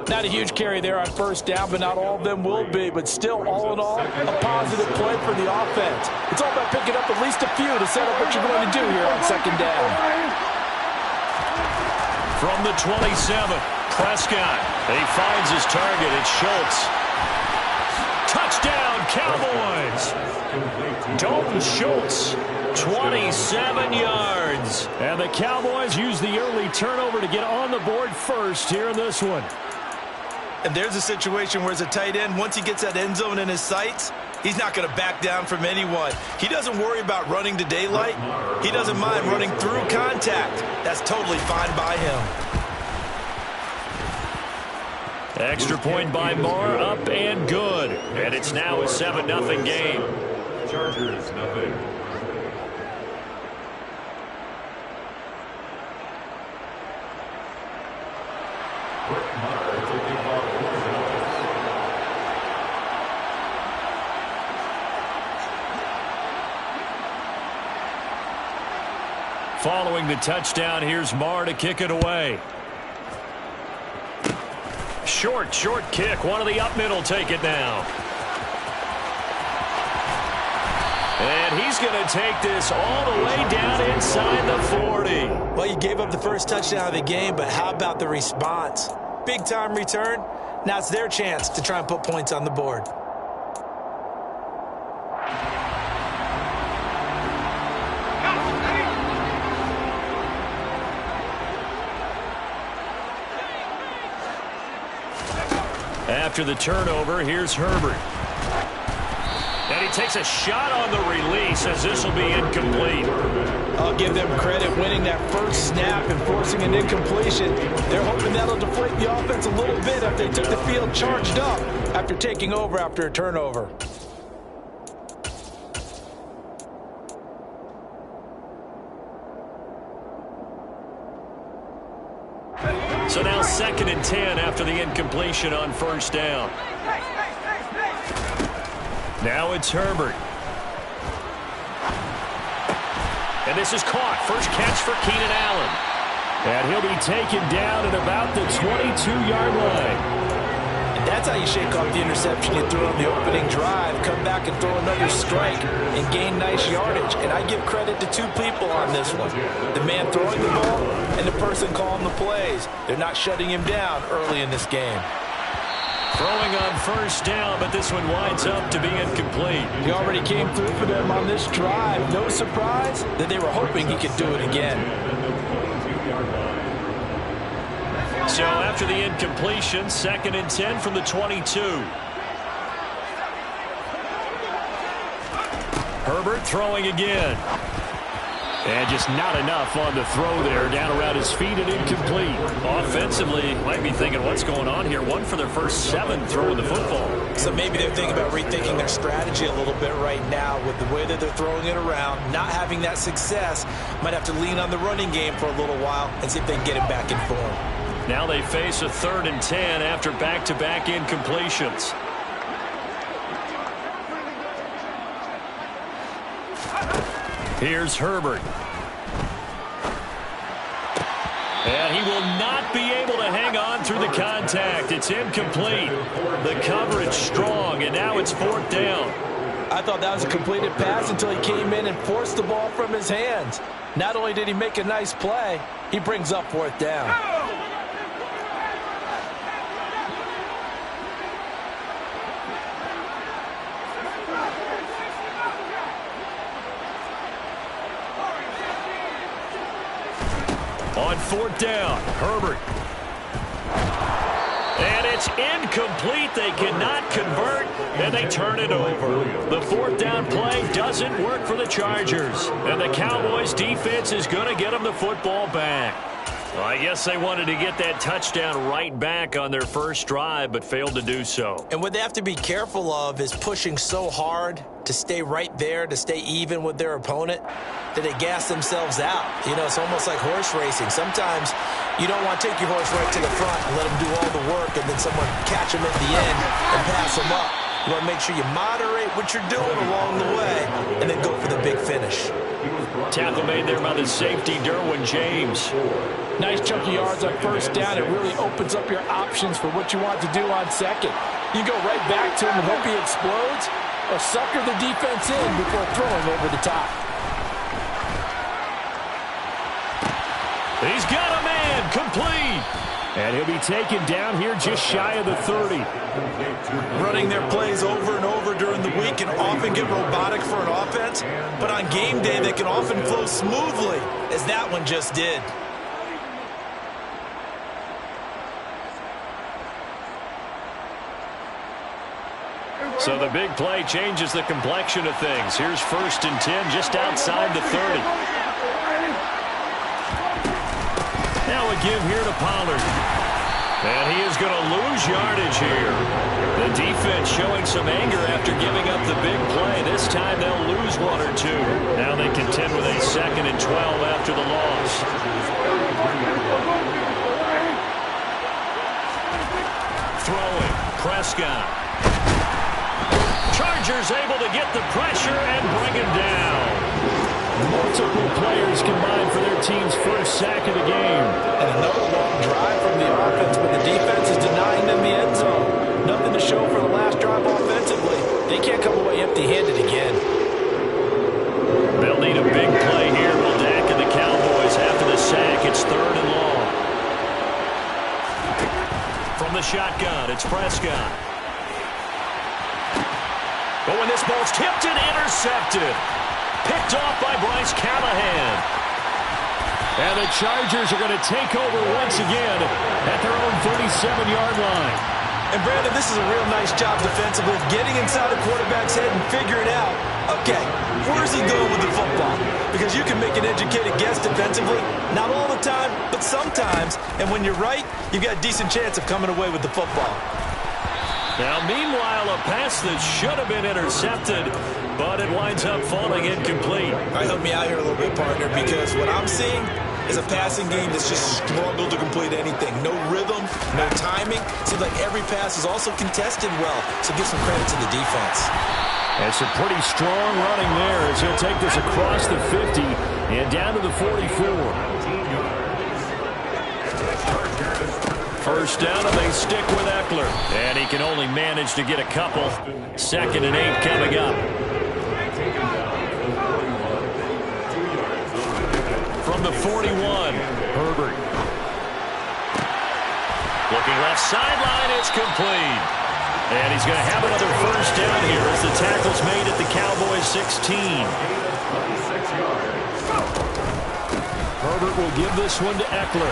Not a huge carry there on 1st down, but not all of them will be. But still, all in all, a positive play for the offense. It's all about picking up at least a few to set up what you're going to do here on 2nd down. From the 27, Prescott. He finds his target. It's Schultz. Touchdown, Cowboys. Dalton Schultz, 27 yards. And the Cowboys use the early turnover to get on the board first here in this one. And there's a situation where as a tight end, once he gets that end zone in his sights, he's not going to back down from anyone. He doesn't worry about running to daylight. He doesn't mind running through contact. That's totally fine by him. Extra point by Maher, up and good. And it's now a 7-0 game. Chargers, nothing. Following the touchdown, here's Maher to kick it away. Short kick. One of the up middle take it now. And he's going to take this all the way down inside the 40. Well, you gave up the first touchdown of the game, but how about the response? Big-time return. Now it's their chance to try and put points on the board. After the turnover, here's Herbert. And he takes a shot on the release as this will be incomplete. I'll give them credit winning that first snap and forcing an incompletion. They're hoping that'll deflate the offense a little bit after they took the field charged up after taking over after a turnover. So now 2nd and 10 after the incompletion on first down. Now it's Herbert. And this is caught. First catch for Keenan Allen. And he'll be taken down at about the 22-yard line. And that's how you shake off the interception you threw on the opening drive, come back and throw another strike and gain nice yardage. And I give credit to two people on this one. The man throwing the ball and the person calling the plays. They're not shutting him down early in this game. Throwing on first down, but this one winds up to be incomplete. He already came through for them on this drive. No surprise that they were hoping he could do it again. So after the incompletion, 2nd and 10 from the 22. Herbert throwing again. And just not enough on the throw there. Down around his feet and incomplete. Offensively, might be thinking, what's going on here? One for their first 7 throwing the football. So maybe they're thinking about rethinking their strategy a little bit right now with the way that they're throwing it around. Not having that success, might have to lean on the running game for a little while and see if they can get him back in form. Now they face a 3rd and 10 after back-to-back incompletions. Here's Herbert. And he will not be able to hang on through the contact. It's incomplete. The coverage strong, and now it's 4th down. I thought that was a completed pass until he came in and forced the ball from his hands. Not only did he make a nice play, he brings up 4th down. On 4th down, Herbert. And it's incomplete. They cannot convert, and they turn it over. The 4th down play doesn't work for the Chargers. And the Cowboys defense is going to get them the football back. Well, I guess they wanted to get that touchdown right back on their first drive, but failed to do so. And what they have to be careful of is pushing so hard to stay right there, to stay even with their opponent, that they gas themselves out. You know, it's almost like horse racing. Sometimes you don't want to take your horse right to the front and let him do all the work and then someone catch him at the end and pass him up. You want to make sure you moderate what you're doing along the way and then go for the big finish. Tackle made there by the safety, Derwin James. Nice chunk of yards on first down. It really opens up your options for what you want to do on second. You go right back to him and hope he explodes, or sucker the defense in before throwing over the top. He's got a man, complete. And he'll be taken down here just shy of the 30. Running their plays over and over during the week can often get robotic for an offense, but on game day they can often flow smoothly, as that one just did. So the big play changes the complexion of things. Here's 1st and 10 just outside the 30. Now a give here to Pollard. And he is going to lose yardage here. The defense showing some anger after giving up the big play. This time they'll lose 1 or 2. Now they contend with a 2nd and 12 after the loss. Throwing, Prescott. Chargers able to get the pressure and bring him down. Multiple players combined for their team's first sack of the game. And another long drive from the offense, but the defense is denying them the end zone. Nothing to show for the last drive offensively. They can't come away empty-handed again. Prescott. But when this ball's tipped and intercepted. Picked off by Bryce Callahan. And the Chargers are going to take over once again at their own 37-yard line. And, Brandon, this is a real nice job defensively, getting inside the quarterback's head and figuring out, okay, where's he going with the football? Because you can make an educated guess defensively, not all the time, but sometimes. And when you're right, you've got a decent chance of coming away with the football. Now, meanwhile, a pass that should have been intercepted, but it winds up falling incomplete. All right, help me out here a little bit, partner, because what I'm seeing is a passing game that's just struggled to complete anything. No rhythm, no timing. Seems like every pass is also contested well, so give some credit to the defense. That's a pretty strong running there as he'll take this across the 50 and down to the 44. First down, and they stick with Eckler. And he can only manage to get a couple. 2nd and 8 coming up. From the 41, Herbert. Looking left sideline, it's complete. And he's going to have another first down here as the tackle's made at the Cowboys' 16. Herbert will give this one to Eckler.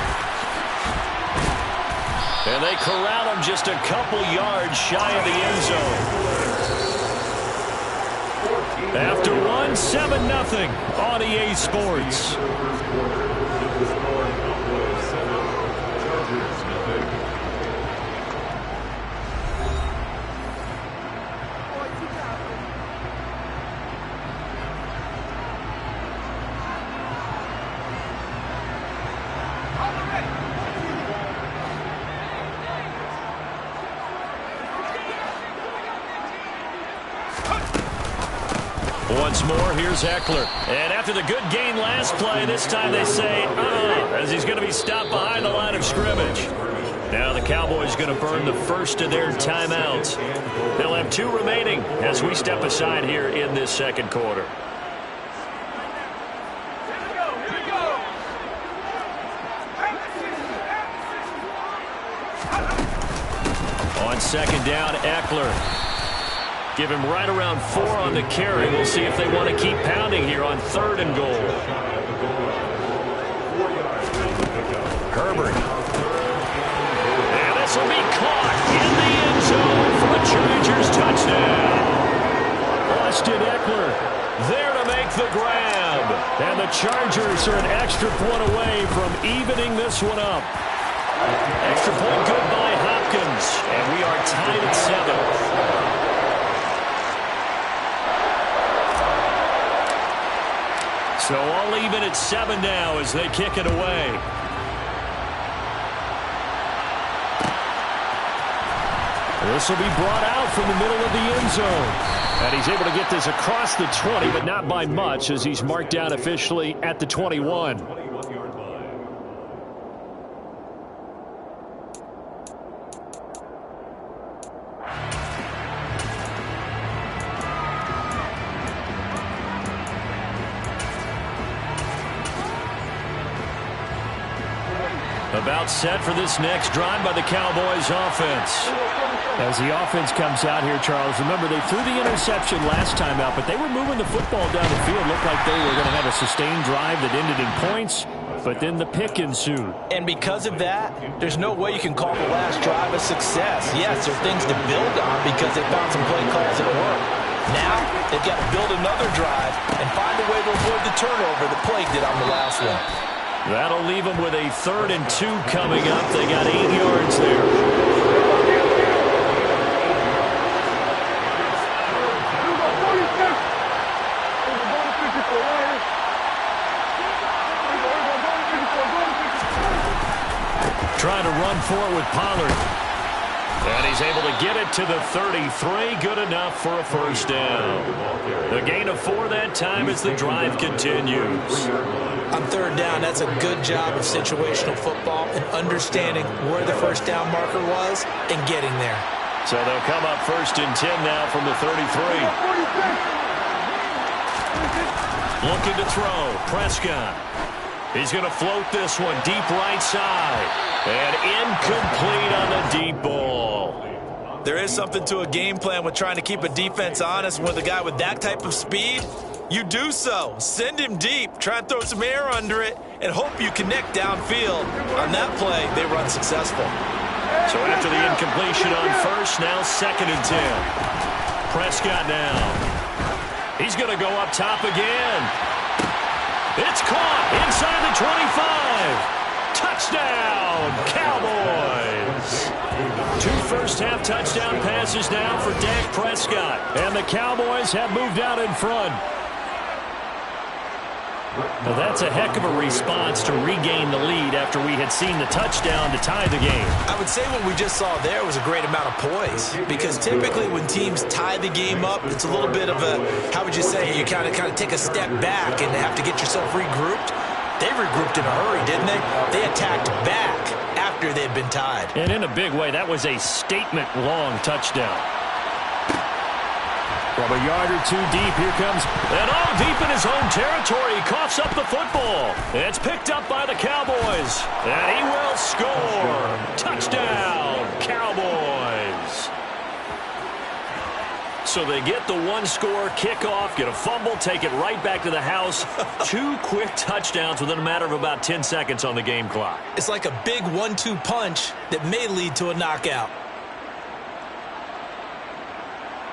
And they corral him just a couple yards shy of the end zone. After one, 7-0 on EA Sports. Once more, here's Eckler. And after the good gain last play, this time they say, as he's going to be stopped behind the line of scrimmage. Now the Cowboys going to burn the first of their timeouts. They'll have 2 remaining as we step aside here in this second quarter. On second down, Eckler. Give him right around 4 on the carry. We'll see if they want to keep pounding here on 3rd and goal. Herbert. And this will be caught in the end zone for a Chargers touchdown. Austin Eckler there to make the grab. And the Chargers are an extra point away from evening this one up. Extra point good by Hopkins. And we are tied at 7. So all even at 7 now as they kick it away. This will be brought out from the middle of the end zone. And he's able to get this across the 20, but not by much as he's marked down officially at the 21. About set for this next drive by the Cowboys offense. As the offense comes out here, Charles, remember they threw the interception last time out, but they were moving the football down the field. Looked like they were going to have a sustained drive that ended in points, but then the pick ensued. And because of that, there's no way you can call the last drive a success. Yes, there are things to build on because they found some play calls that work. Now, they've got to build another drive and find a way to avoid the turnover that plagued it on the last one. That'll leave them with a 3rd and 2 coming up. They got 8 yards there. Trying to run for it with Pollard. And he's able to get it to the 33. Good enough for a first down. The gain of 4 that time as the drive continues. On 3rd down, that's a good job of situational football and understanding where the first down marker was and getting there. So they'll come up 1st and 10 now from the 33. Looking to throw. Prescott. He's going to float this one deep right side. And incomplete on the deep ball. There is something to a game plan with trying to keep a defense honest. With a guy with that type of speed, you do so. Send him deep. Try and throw some air under it and hope you connect downfield. On that play, they run successful. So after the incompletion on first, now 2nd and 10. Prescott now. He's going to go up top again. It's caught inside the 25. Touchdown, Cowboys. 2 first-half touchdown passes now for Dak Prescott. And the Cowboys have moved out in front. Well, that's a heck of a response to regain the lead after we had seen the touchdown to tie the game. I would say what we just saw there was a great amount of poise, because typically when teams tie the game up, it's a little bit of a, how would you say, you kind of take a step back and have to get yourself regrouped. They regrouped in a hurry, didn't they? They attacked back after they'd been tied. And in a big way, that was a statement-long touchdown. From a yard or 2 deep, here comes, and all deep in his own territory. He coughs up the football. It's picked up by the Cowboys, and he will score. Touchdown, Cowboys. So they get the 1-score kickoff, get a fumble, take it right back to the house. 2 quick touchdowns within a matter of about 10 seconds on the game clock. It's like a big 1-2 punch that may lead to a knockout.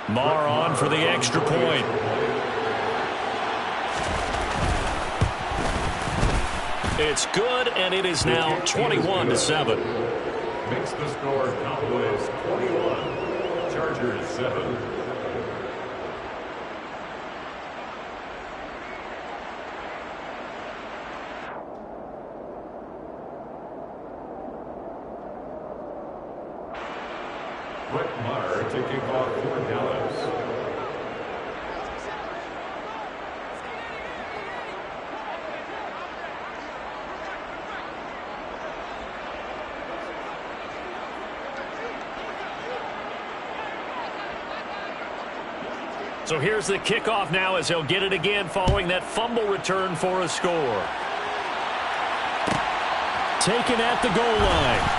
Marr on for the extra point. It's good, and it is now 21-7. Makes the score Cowboys 21, Chargers 7. Brett Maher to kick off for Dallas. So here's the kickoff now as he'll get it again following that fumble return for a score. Taken at the goal line.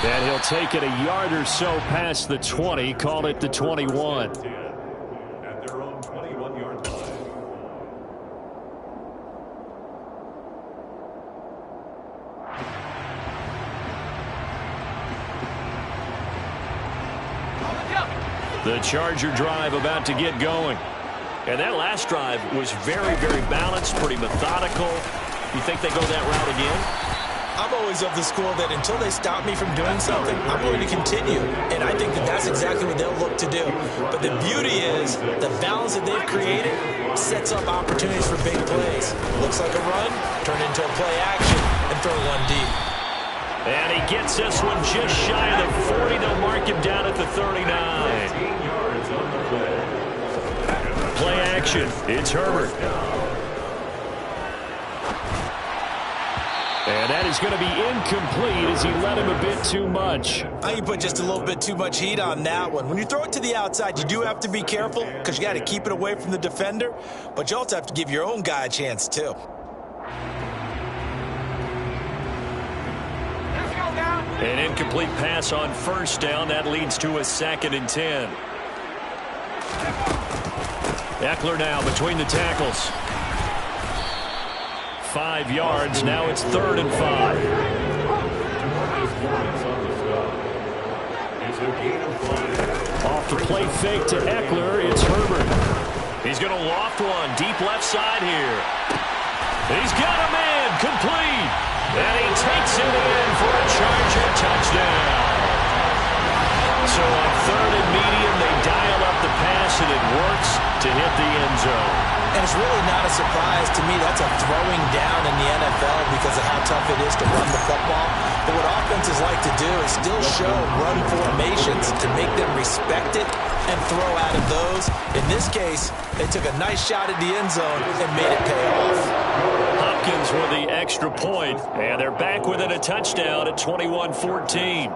And he'll take it a yard or so past the 20, call it the 21. At their own 21-yard line. The Charger drive about to get going. And that last drive was very, very balanced, pretty methodical. You think they go that route again? I'm always of the school that until they stop me from doing something, I'm going to continue. And I think that that's exactly what they'll look to do. But the beauty is the balance that they've created sets up opportunities for big plays. Looks like a run, turn into a play action, and throw one deep. And he gets this one just shy of the 40. They'll mark him down at the 39. 15 yards on the play. Play action. It's Herbert. And that is going to be incomplete as he let him a bit too much. I think you put just a little bit too much heat on that one. When you throw it to the outside, you do have to be careful because you got to keep it away from the defender, but you also have to give your own guy a chance too. An incomplete pass on first down. That leads to a 2nd and 10. Eckler now between the tackles. 5 yards. Now it's 3rd and 5. Off the play fake to Eckler. It's Herbert. He's going to loft one. Deep left side here. He's got a man. Complete. And he takes it in for a Charger touchdown. So on 3rd and medium, they dial up the pass, and it works to hit the end zone. And it's really not a surprise to me. That's a throwing down in the NFL because of how tough it is to run the football. But what offenses like to do is still show run formations to make them respect it and throw out of those. In this case, they took a nice shot at the end zone and made it pay off. Hopkins with the extra point, and they're back within a touchdown at 21-14.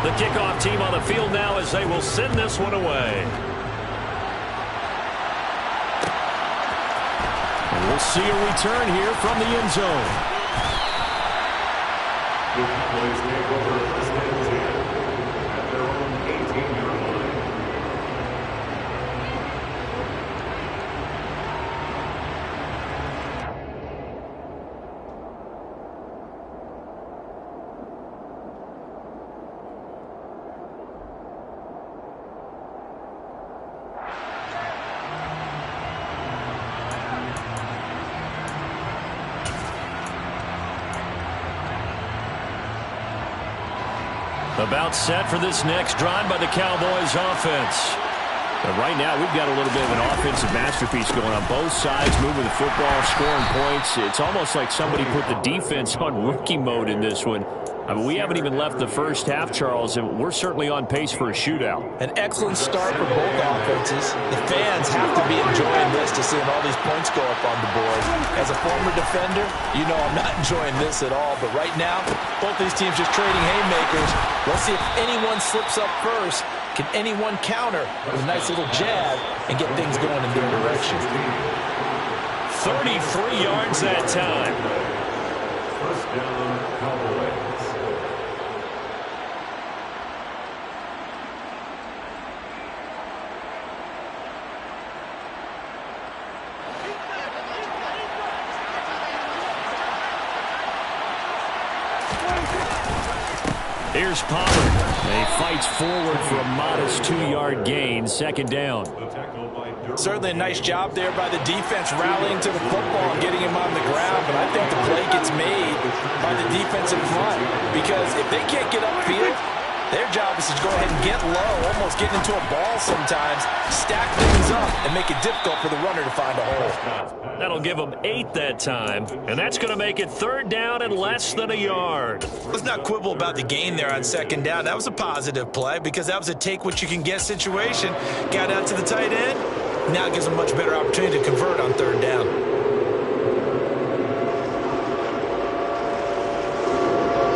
The kickoff team on the field now as they will send this one away. And we'll see a return here from the end zone. The Cowboys take over first and 10 at their own 18-yard line. About set for this next drive by the Cowboys offense. But right now, we've got a little bit of an offensive masterpiece going on both sides, moving the football, scoring points. It's almost like somebody put the defense on rookie mode in this one. I mean, we haven't even left the first half, Charles, and we're certainly on pace for a shootout. An excellent start for both offenses. The fans have to be enjoying this to seeing all these points go up on the board. As a former defender, you know I'm not enjoying this at all. But right now, both these teams just trading haymakers. Let's see if anyone slips up first. Can anyone counter with a nice little jab and get things going in their direction? 33 yards that time. First down, Cowboys. Here's Pollard. He fights forward for a modest 2-yard gain, second down. Certainly a nice job there by the defense rallying to the football and getting him on the ground, but I think the play gets made by the defensive front because if they can't get upfield, their job is to go ahead and get low, almost getting into a ball sometimes, stack things up, and make it difficult for the runner to find a hole. That'll give them 8 that time, and that's going to make it third down and less than a yard. Let's not quibble about the gain there on second down. That was a positive play because that was a take-what-you-can-get situation. Got out to the tight end. Now it gives them a much better opportunity to convert on third down.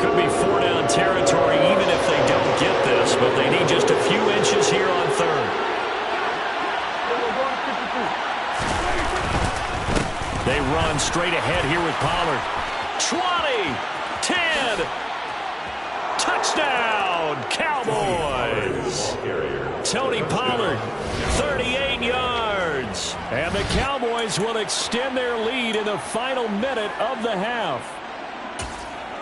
Could be 4-down territory even if they don't get this, but they need just a few inches here on third. They run straight ahead here with Pollard. 20, 10, touchdown, Cowboys. Tony Pollard, 38 yards. And the Cowboys will extend their lead in the final minute of the half.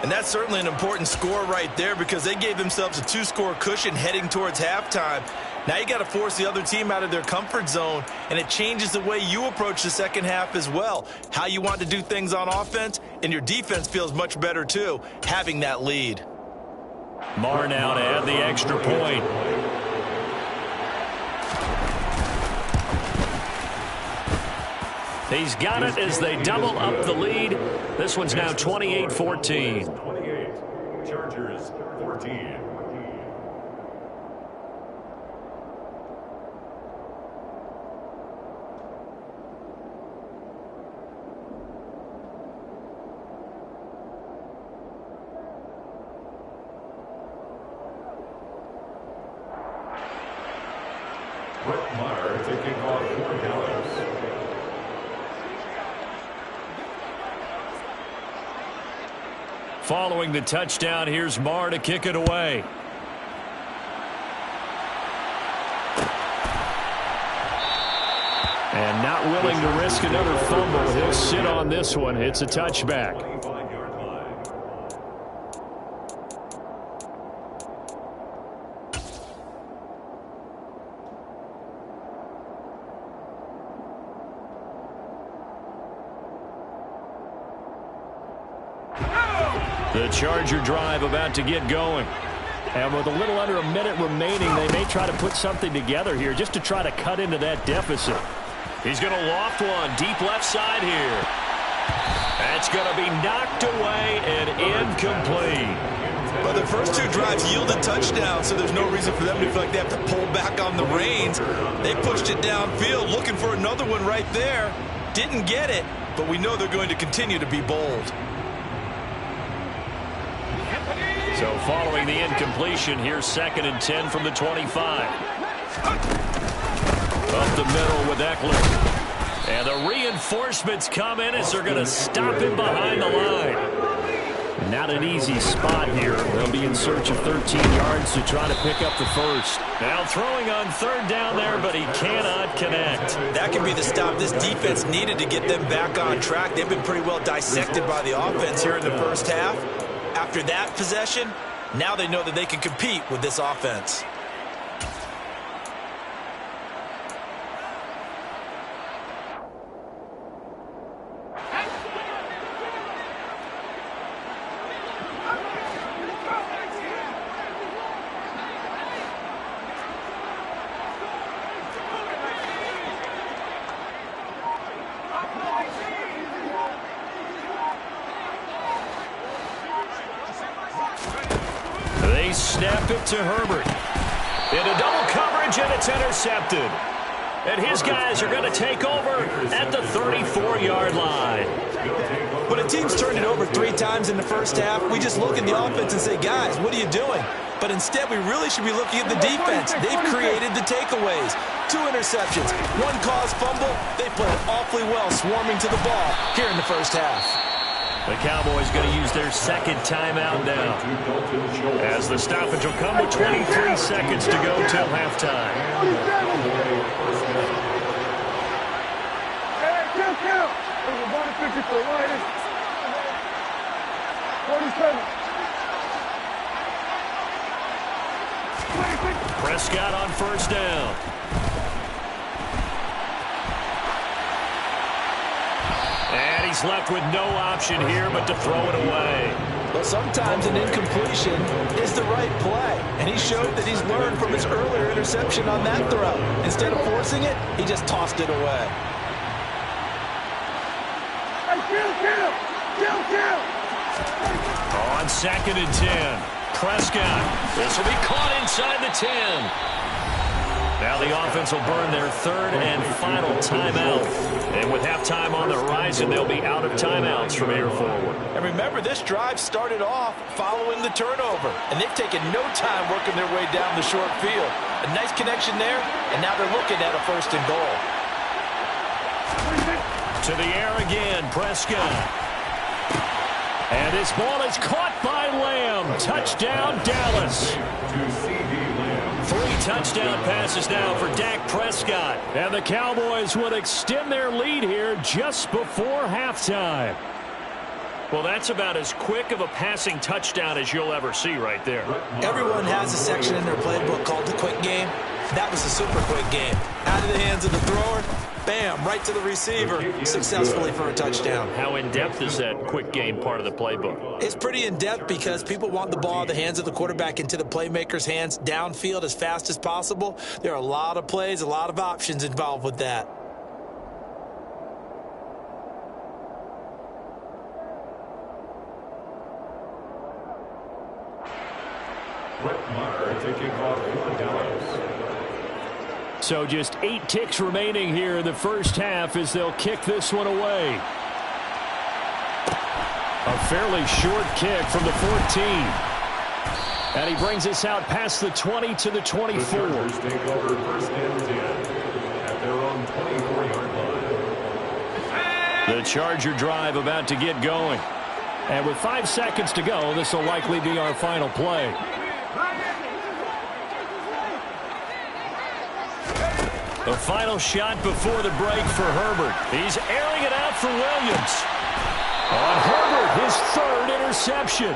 And that's certainly an important score right there because they gave themselves a 2-score cushion heading towards halftime. Now you got to force the other team out of their comfort zone, and it changes the way you approach the second half as well. How you want to do things on offense, and your defense feels much better too, having that lead. Marr now to add the extra point. He's got it as they double up the lead. This one's now 28-14. 28, Chargers 14. Brett Maher taking off for Dallas. Following the touchdown, here's Marr to kick it away. And not willing to risk another fumble. He'll sit on this one. It's a touchback. 25-yard line. The Charger drive about to get going. And with a little under a minute remaining, they may try to put something together here just to try to cut into that deficit. He's going to loft one deep left side here. That's going to be knocked away and incomplete. But the first 2 drives yielded touchdowns, so there's no reason for them to feel like they have to pull back on the reins. They pushed it downfield, looking for another one right there. Didn't get it, but we know they're going to continue to be bold. So following the incompletion, here's 2nd and 10 from the 25. Up the middle with Eckler. And the reinforcements come in as they're going to stop him behind the line. Not an easy spot here. They'll be in search of 13 yards to try to pick up the first. Now throwing on 3rd down there, but he cannot connect. That can be the stop this defense needed to get them back on track. They've been pretty well dissected by the offense here in the first half. After that possession, now they know that they can compete with this offense. They snap it to Herbert. Into double coverage, and it's intercepted. And his guys are going to take over at the 34-yard line. When a team's turned it over 3 times in the first half, we just look at the offense and say, guys, what are you doing? But instead, we really should be looking at the defense. They've created the takeaways. 2 interceptions, 1 caused fumble. They played awfully well swarming to the ball here in the first half. The Cowboys going to use their 2nd timeout now, as the stoppage will come with 23 seconds to go till halftime. Hey, count. There's a body picture for Ryan. 47. Prescott on 1st down. And he's left with no option here but to throw it away. Well, sometimes an incompletion is the right play, and he showed that he's learned from his earlier interception on that throw. Instead of forcing it, he just tossed it away. Hey, kill. On 2nd and 10, Prescott. This will be caught inside the 10. Now the offense will burn their 3rd and final timeout. And with halftime on the horizon, they'll be out of timeouts from here forward. And remember, this drive started off following the turnover, and they've taken no time working their way down the short field. A nice connection there, and now they're looking at a 1st and goal. To the air again, Prescott. And this ball is caught by Lamb. Touchdown, Dallas. 3 touchdown passes now for Dak Prescott. And the Cowboys would extend their lead here just before halftime. Well, that's about as quick of a passing touchdown as you'll ever see right there. Everyone has a section in their playbook called the quick game. That was a super quick game. Out of the hands of the thrower, bam, right to the receiver, successfully for a touchdown. How in-depth is that quick game part of the playbook? It's pretty in-depth because people want the ball in the hands of the quarterback into the playmaker's hands downfield as fast as possible. There are a lot of plays, a lot of options involved with that. Brett Maher taking off for Dallas. So just 8 ticks remaining here in the first half as they'll kick this one away. A fairly short kick from the 14. And he brings us out past the 20 to the 24. The Chargers take over 1st and 10 at their own 24-yard line. The Charger drive about to get going. And with 5 seconds to go, this will likely be our final play. The final shot before the break for Herbert. He's airing it out for Williams. On Herbert, his 3rd interception.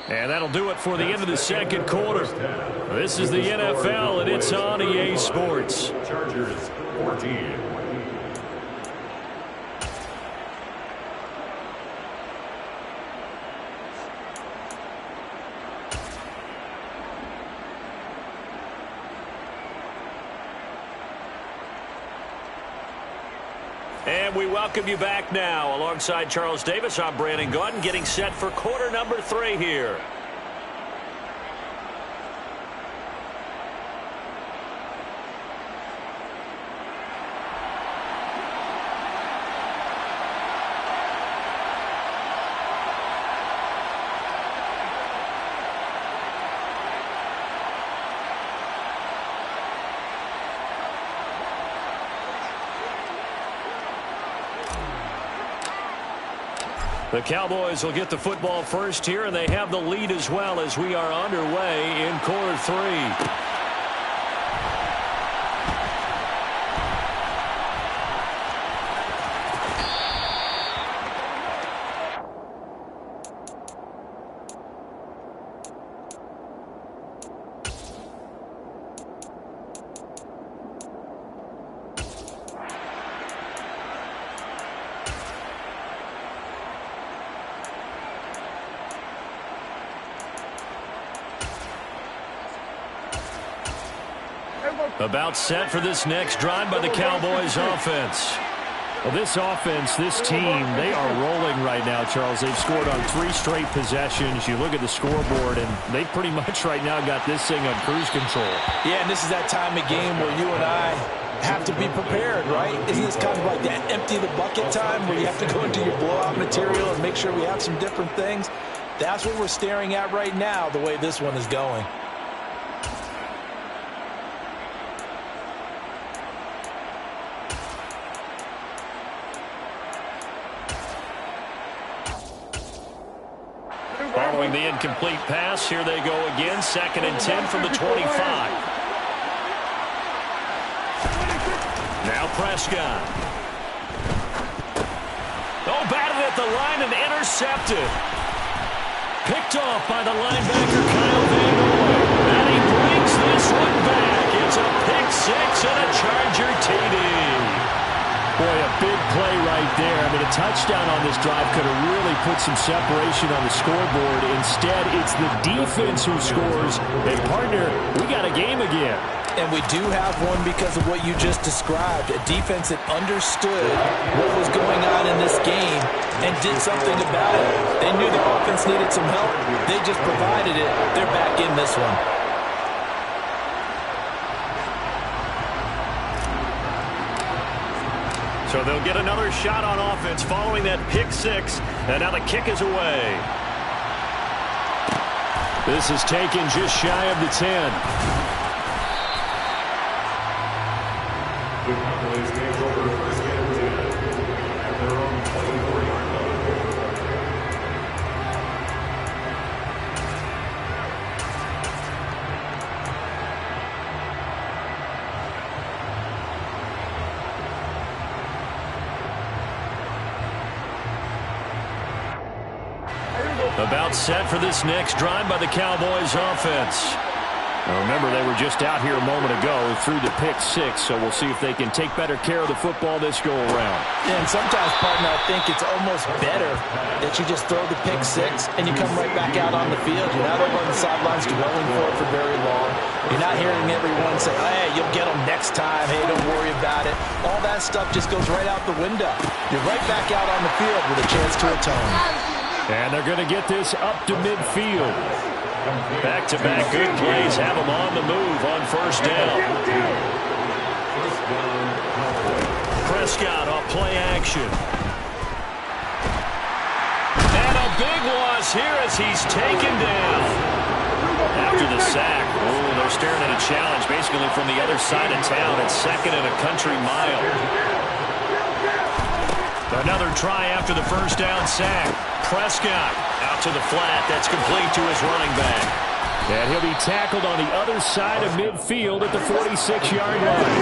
And that'll do it for the end of the 2nd quarter. This is the NFL, and it's on EA Sports. Chargers 14. And we welcome you back now. Alongside Charles Davis, I'm Brandon Gaudin, getting set for quarter number 3 here. The Cowboys will get the football first here, and they have the lead as well as we are underway in quarter 3. About set for this next drive by the Cowboys offense. Well, this offense, this team, they are rolling right now, Charles. They've scored on 3 straight possessions. You look at the scoreboard, and they pretty much right now got this thing on cruise control. Yeah, and this is that time of game where you and I have to be prepared, right? Isn't this kind of like that empty the bucket time where you have to go into your blowout material and make sure we have some different things? That's what we're staring at right now, the way this one is going. Following the incomplete pass, here they go again. 2nd and 10 from the 25. Now Prescott. Oh, batted at the line and intercepted. Picked off by the linebacker, Kyle Van Noy. And he brings this one back. It's a pick 6 and a Charger TD. Boy, a big play right there. I mean, a touchdown on this drive could have really put some separation on the scoreboard. Instead, it's the defense who scores. And, partner, we got a game again. And we do have one because of what you just described. A defense that understood what was going on in this game and did something about it. They knew the offense needed some help. They just provided it. They're back in this one. So they'll get another shot on offense following that pick 6. And now the kick is away. This is taken just shy of the 10. The Cowboys take over 1st and 10 at their own 24-yard line. About set for this next drive by the Cowboys offense. Now remember, they were just out here a moment ago through the pick 6, so we'll see if they can take better care of the football this go-around. Yeah, and sometimes, partner, I think it's almost better that you just throw the pick 6 and you come right back out on the field. You're not over on the sidelines dwelling for very long. You're not hearing everyone say, hey, you'll get them next time. Hey, don't worry about it. All that stuff just goes right out the window. You're right back out on the field with a chance to atone. And they're going to get this up to midfield. Back-to-back good plays have them on the move on 1st down. Prescott off play action. And a big loss here as he's taken down. After the sack, they're staring at a challenge basically from the other side of town. It's 2nd and a country mile. Another try after the 1st down sack. Prescott out to the flat. That's complete to his running back. And he'll be tackled on the other side of midfield at the 46-yard line.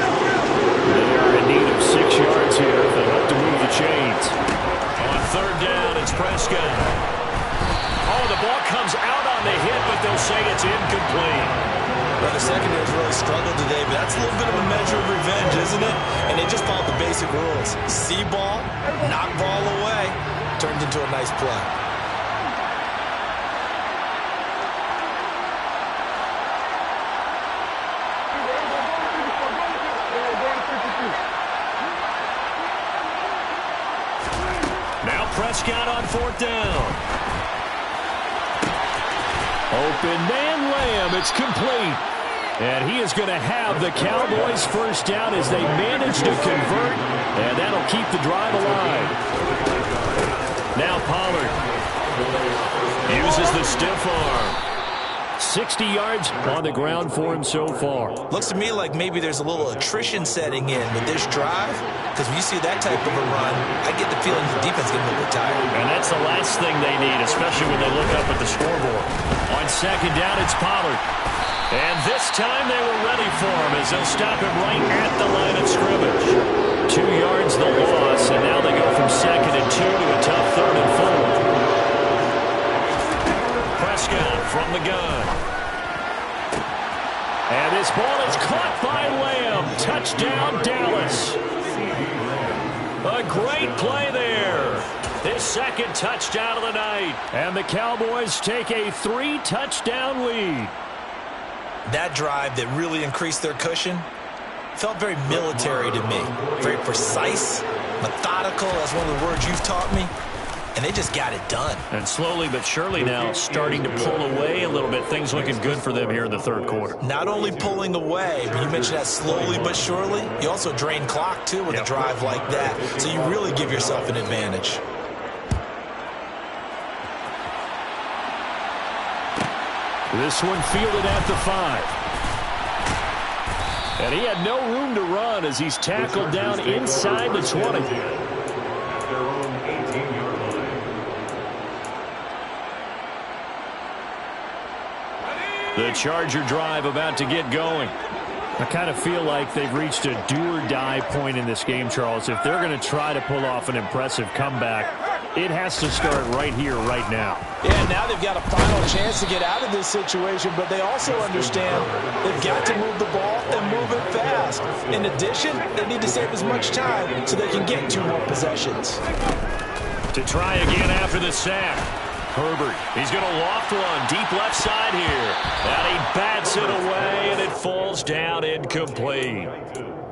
They are in need of 6 yards here if they hope to move the chains. On 3rd down, it's Prescott. Oh, the ball comes out on the hit, but they'll say it's incomplete. Well, the secondary's really struggled today, but that's a little bit of a measure of revenge, isn't it? And they just followed the basic rules. See ball, knock ball away. Turned into a nice play. Now Prescott on 4th down. Open man Lamb. It's complete. And he is going to have the Cowboys 1st down as they manage to convert. And that'll keep the drive alive. Now Pollard uses the stiff arm. 60 yards on the ground for him so far. Looks to me like maybe there's a little attrition setting in with this drive, because when you see that type of a run, I get the feeling the defense is getting a little bit tired. And that's the last thing they need, especially when they look up at the scoreboard. On second down, it's Pollard. And this time they were ready for him as they'll stop him right at the line of scrimmage. 2 yards the loss, and now they go from 2nd and 2 to a tough 3rd and 4. Prescott from the gun. And this ball is caught by Lamb. Touchdown, Dallas. A great play there. His 2nd touchdown of the night. And the Cowboys take a 3-touchdown lead. That drive that really increased their cushion felt very military to me. Very precise, methodical. That's one of the words you've taught me. And they just got it done. And slowly but surely now starting to pull away a little bit. Things looking good for them here in the 3rd quarter. Not only pulling away, but you mentioned that slowly but surely. You also drain clock, too, with a drive like that. So you really give yourself an advantage. This one fielded at the 5. And he had no room to run as he's tackled down inside the 20. The Charger drive about to get going. I kind of feel like they've reached a do-or-die point in this game, Charles. If they're going to try to pull off an impressive comeback, it has to start right here, right now. Yeah, now they've got a final chance to get out of this situation, but they also understand they've got to move the ball and move it fast. In addition, they need to save as much time so they can get 2 more possessions. To try again after the sack. Herbert, he's going to loft one deep left side here. And he bats it away, and it falls down incomplete.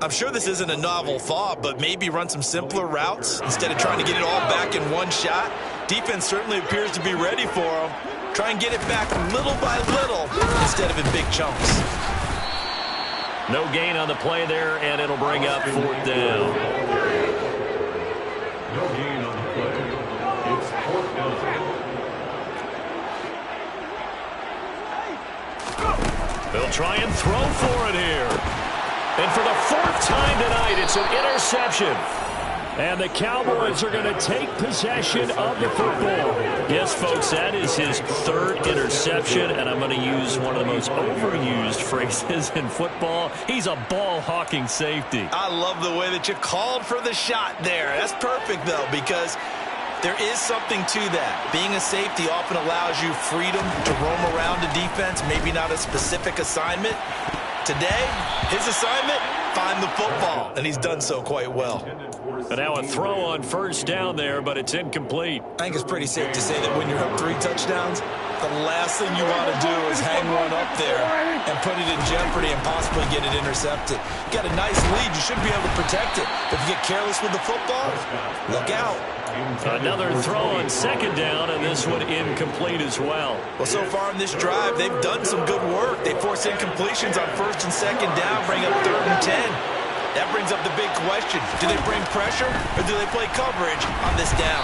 I'm sure this isn't a novel thought, but maybe run some simpler routes instead of trying to get it all back in one shot. Defense certainly appears to be ready for him. Try and get it back little by little instead of in big chunks. No gain on the play there, and it'll bring up 4th down. No gain on the play. It's 4th down. They'll try and throw for it here. And for the 4th time tonight, it's an interception. And the Cowboys are going to take possession of the football. Yes, folks, that is his 3rd interception, and I'm going to use one of the most overused phrases in football. He's a ball-hawking safety. I love the way that you called for the shot there. That's perfect, though, because there is something to that. Being a safety often allows you freedom to roam around the defense, maybe not a specific assignment. Today, his assignment, find the football, and he's done so quite well. And now a throw on 1st down there, but it's incomplete. I think it's pretty safe to say that when you're up 3 touchdowns, the last thing you want to do is hang one up there and put it in jeopardy and possibly get it intercepted. You got a nice lead. You should be able to protect it. But if you get careless with the football, look out. Another throw on 2nd down, and this one incomplete as well. Well, so far in this drive, they've done some good work. They force incompletions on 1st and 2nd down, bring up 3rd and 10. That brings up the big question. Do they bring pressure or do they play coverage on this down?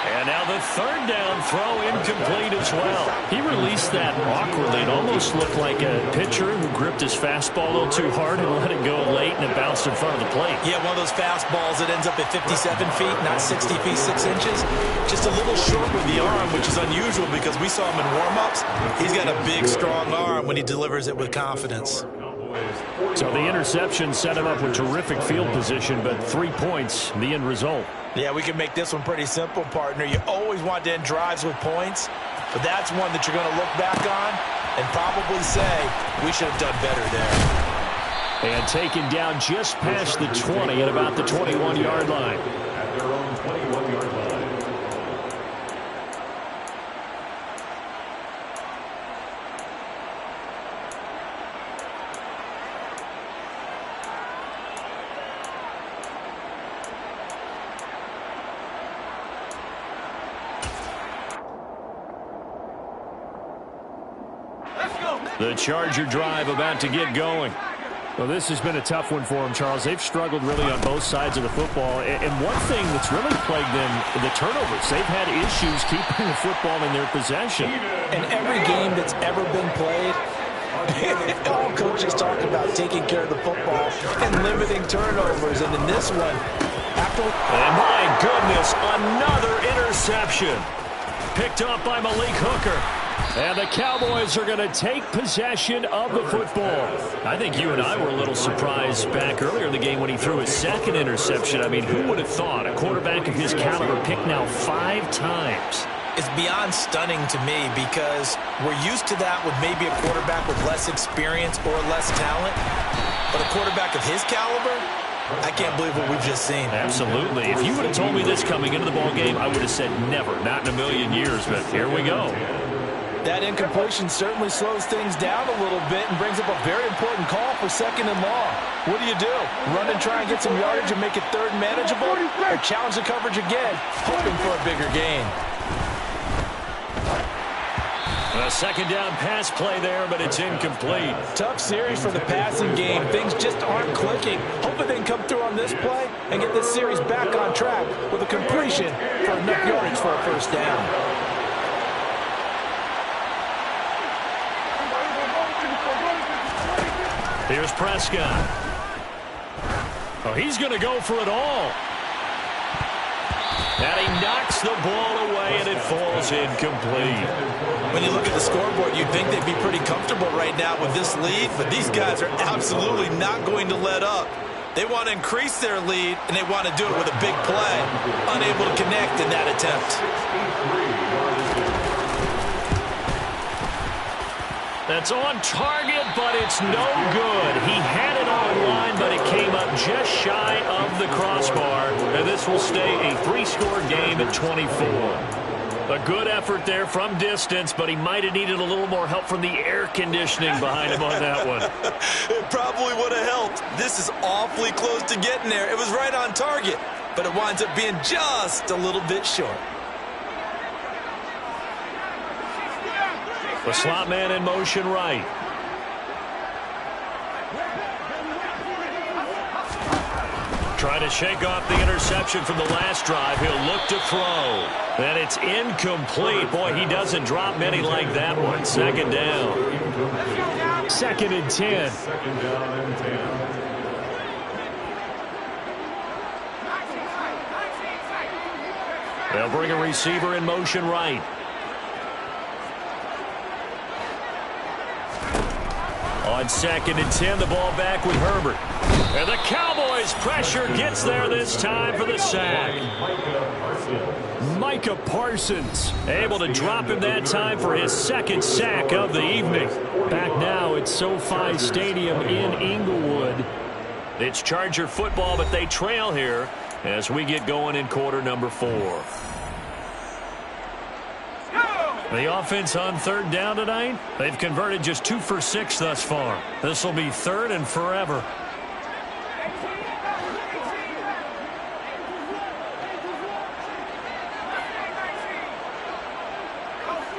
And now the 3rd down throw incomplete as well. He released that awkwardly. It almost looked like a pitcher who gripped his fastball a little too hard and let it go late, and it bounced in front of the plate. Yeah, one of those fastballs that ends up at 57 feet, not 60 feet, 6 inches. Just a little short with the arm, which is unusual because we saw him in warm-ups. He's got a big, strong arm when he delivers it with confidence. So the interception set him up with terrific field position, but 3 points, the end result. Yeah, we can make this one pretty simple, partner. You always want to end drives with points, but that's one that you're going to look back on and probably say, we should have done better there. And taken down just past the 20 at about the 21-yard line. At their own 21-yard line. The Charger drive about to get going. Well, this has been a tough one for them, Charles. They've struggled really on both sides of the football. And one thing that's really plagued them, the turnovers. They've had issues keeping the football in their possession. In every game that's ever been played, all coaches talk about taking care of the football and limiting turnovers. And in this one, and my goodness, another interception. Picked up by Malik Hooker. And the Cowboys are going to take possession of the football. I think you and I were a little surprised back earlier in the game when he threw his second interception. I mean, who would have thought a quarterback of his caliber picked now 5 times? It's beyond stunning to me because we're used to that with maybe a quarterback with less experience or less talent. But a quarterback of his caliber, I can't believe what we've just seen. Absolutely. If you would have told me this coming into the ballgame, I would have said never, not in a million years. But here we go. That incompletion certainly slows things down a little bit and brings up a very important call for 2nd and long. What do? Run and try and get some yardage and make it 3rd and manageable? Or challenge the coverage again, hoping for a bigger gain? A 2nd down pass play there, but it's incomplete. Tough series for the passing game. Things just aren't clicking. Hoping they can come through on this play and get this series back on track with a completion for enough yardage for a 1st down. Here's Prescott. Oh, he's going to go for it all. And he knocks the ball away, and it falls incomplete. When you look at the scoreboard, you'd think they'd be pretty comfortable right now with this lead, but these guys are absolutely not going to let up. They want to increase their lead, and they want to do it with a big play. Unable to connect in that attempt. That's on target, but it's no good. He had it on line, but it came up just shy of the crossbar. And this will stay a 3-score game at 24. A good effort there from distance, but he might have needed a little more help from the air conditioning behind him on that one. It probably would have helped. This is awfully close to getting there. It was right on target, but it winds up being just a little bit short. The slot man in motion right. Trying to shake off the interception from the last drive. He'll look to throw. And it's incomplete. Boy, he doesn't drop many like that one. 2nd down. 2nd and 10. They'll bring a receiver in motion right. On 2nd and 10, the ball back with Herbert. And the Cowboys' pressure gets there this time for the sack. Micah Parsons able to drop him that time for his 2nd sack of the evening. Back now at SoFi Stadium in Inglewood. It's Charger football, but they trail here as we get going in quarter number 4. The offense on 3rd down tonight, they've converted just 2 for 6 thus far. This will be 3rd and forever.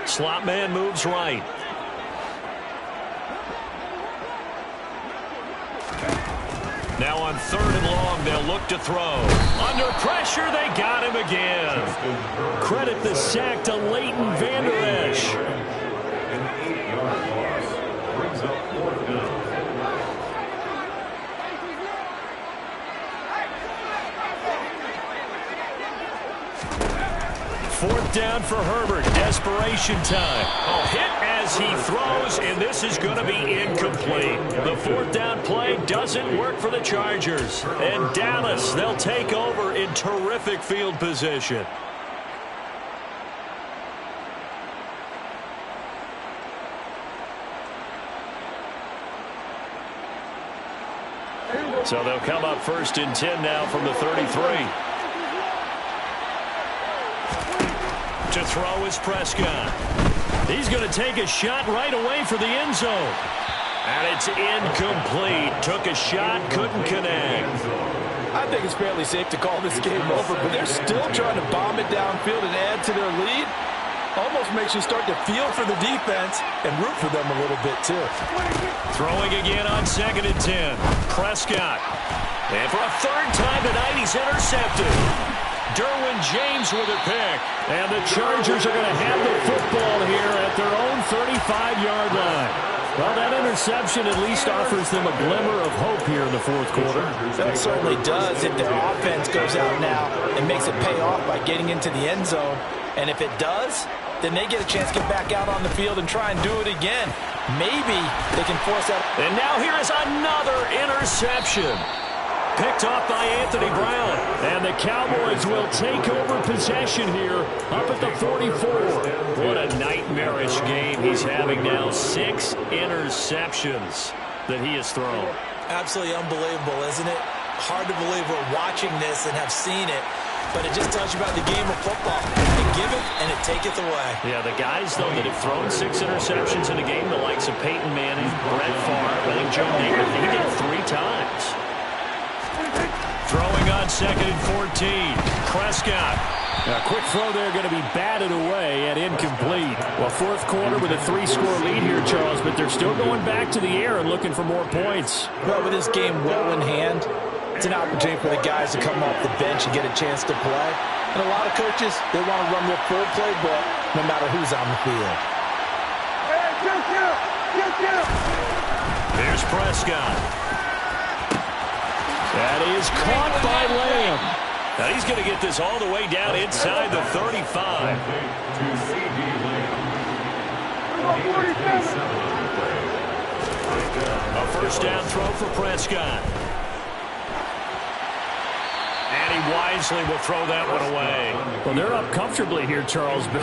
Slot man moves right. Now on 3rd and long, they'll look to throw. Under pressure, they got him again. Credit the sack to Leighton Vander Esch. Fourth down for Herbert. Desperation time. Oh, hit as he throws, and this is going to be incomplete. The 4th down play doesn't work for the Chargers. And Dallas, they'll take over in terrific field position. So they'll come up 1st and 10 now from the 33. To throw is Prescott. He's going to take a shot right away for the end zone. And it's incomplete. Took a shot, couldn't connect. I think it's fairly safe to call this game over, but they're still trying to bomb it downfield and add to their lead. Almost makes you start to feel for the defense and root for them a little bit, too. Throwing again on 2nd and 10. Prescott. And for a third time tonight, he's intercepted. Derwin James with a pick. And the Chargers are going to have the football here at their own 35-yard line. Well, that interception at least offers them a glimmer of hope here in the fourth quarter. That certainly does if their offense goes out now and makes it pay off by getting into the end zone. And if it does, then they get a chance to get back out on the field and try and do it again. Maybe they can force that. And now here is another interception. Picked off by Anthony Brown. And the Cowboys will take over possession here up at the 44. What a nightmarish game he's having now. 6 interceptions that he has thrown. Absolutely unbelievable, isn't it? Hard to believe we're watching this and have seen it. But it just tells you about the game of football. They give it, and it taketh away. Yeah, the guys, though, that have thrown 6 interceptions in a game, the likes of Peyton Manning, Brett Favre, I think Joe Namath, he did it 3 times. Throwing on 2nd and 14. Prescott. A quick throw there going to be batted away and incomplete. Well, fourth quarter with a 3-score lead here, Charles, but they're still going back to the air and looking for more points. Well, with this game well in hand, it's an opportunity for the guys to come off the bench and get a chance to play. And a lot of coaches, they want to run their full playbook no matter who's on the field. Here's Prescott. That is caught by Lamb. Now he's going to get this all the way down inside the 35. A first down throw for Prescott. And he wisely will throw that one away. Well, they're up comfortably here, Charles, but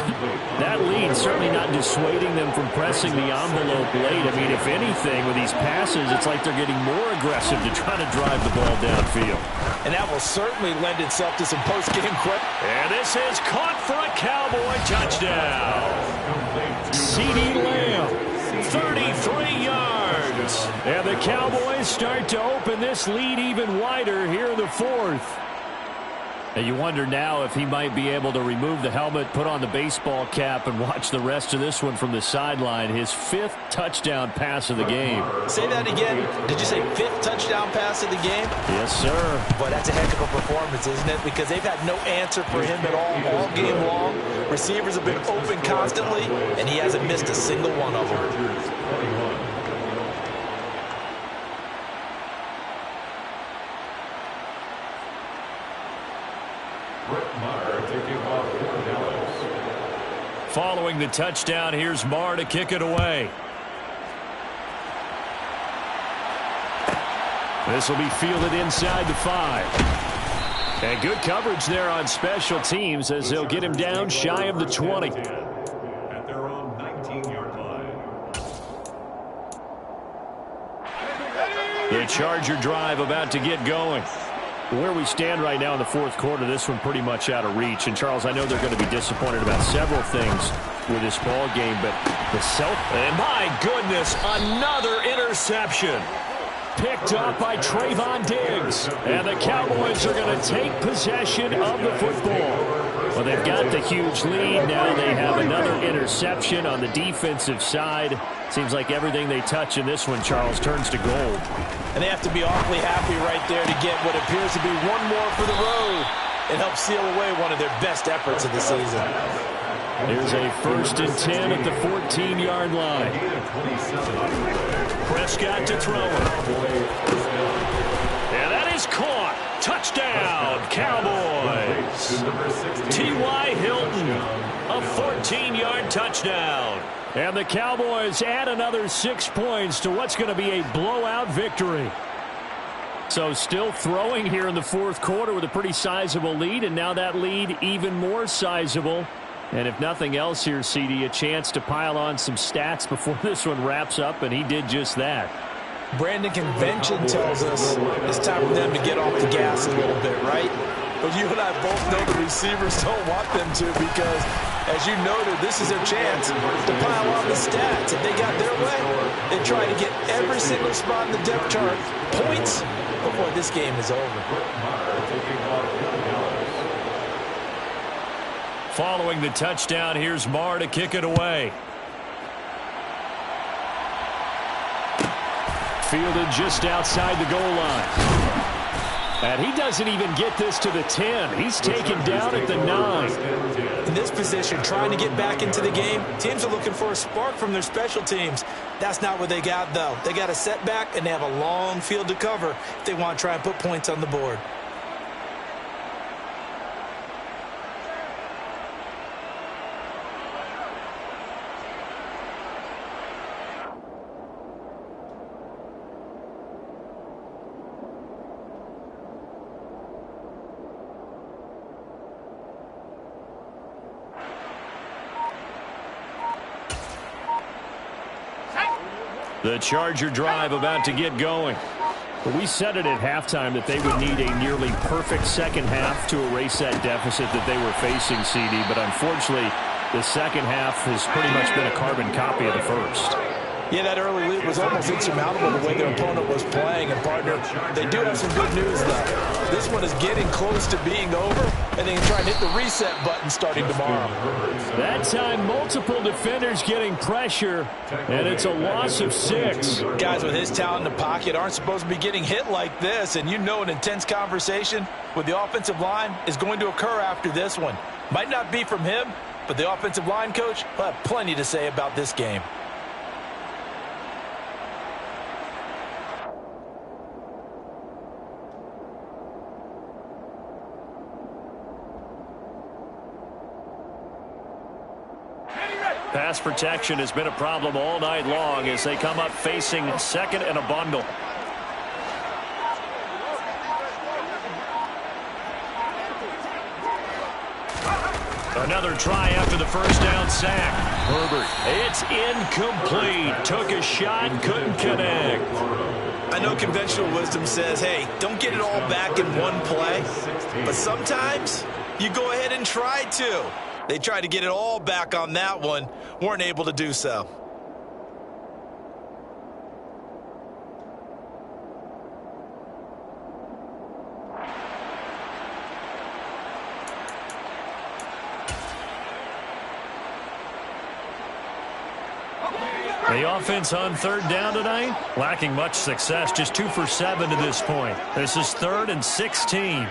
that lead certainly not dissuading them from pressing the envelope late. I mean, if anything, with these passes, it's like they're getting more aggressive to try to drive the ball downfield. And that will certainly lend itself to some post-game credit. And this is caught for a Cowboy touchdown. CeeDee Lamb, 33 yards. And the Cowboys start to open this lead even wider here in the fourth. And you wonder now if he might be able to remove the helmet, put on the baseball cap, and watch the rest of this one from the sideline. His 5th touchdown pass of the game. Say that again. Did you say 5th touchdown pass of the game? Yes, sir. Boy, that's a heck of a performance, isn't it? Because they've had no answer for him at all game long. Receivers have been open constantly, and he hasn't missed a single one of them. Following the touchdown, here's Marr to kick it away. This will be fielded inside the 5. And good coverage there on special teams as they'll get him down shy of the 20. At their own 19-yard line. The Charger drive about to get going. Where we stand right now in the fourth quarter, this one pretty much out of reach. And, Charles, I know they're going to be disappointed about several things with this ball game, but the And my goodness, another interception. Picked up by Trayvon Diggs. And the Cowboys are going to take possession of the football. Well, they've got the huge lead. Now they have another interception on the defensive side. Seems like everything they touch in this one, Charles, turns to gold. And they have to be awfully happy right there to get what appears to be one more for the road. It helps seal away one of their best efforts of the season. Here's a 1st and 10 at the 14-yard line. Prescott to throw it. And that is caught. Touchdown, Cowboys. T.Y. Hilton, a 14-yard touchdown. And the Cowboys add another 6 points to what's going to be a blowout victory. So still throwing here in the fourth quarter with a pretty sizable lead, and now that lead even more sizable. And if nothing else here, CD, a chance to pile on some stats before this one wraps up, and he did just that. Brandon, convention tells us it's time for them to get off the gas a little bit, right? But you and I both know the receivers don't want them to because, as you noted, this is their chance to pile on the stats. If they got their way, they try to get every single spot in the depth chart points before this game is over. Following the touchdown, here's Marr to kick it away. Fielded just outside the goal line. And he doesn't even get this to the 10. He's taken down at the 9. In this position, trying to get back into the game, teams are looking for a spark from their special teams. That's not what they got, though. They got a setback, and they have a long field to cover if they want to try and put points on the board. The Charger drive about to get going. We said it at halftime that they would need a nearly perfect second half to erase that deficit that they were facing, CD. But unfortunately, the second half has pretty much been a carbon copy of the first. Yeah, that early lead was almost insurmountable the way their opponent was playing. And, partner, they do have some good news, though. This one is getting close to being over, and they can try and hit the reset button starting tomorrow. That time, multiple defenders getting pressure, and it's a loss of 6. Guys with his talent in the pocket aren't supposed to be getting hit like this, and you know an intense conversation with the offensive line is going to occur after this one. Might not be from him, but the offensive line coach will have plenty to say about this game. Pass protection has been a problem all night long as they come up facing second and a bundle. Another try after the first down sack. Herbert, it's incomplete. Took a shot, couldn't connect. I know conventional wisdom says, hey, don't get it all back in one play. But sometimes you go ahead and try to. They tried to get it all back on that one, weren't able to do so. The offense on third down tonight, lacking much success, just 2 for 7 to this point. This is 3rd and 16.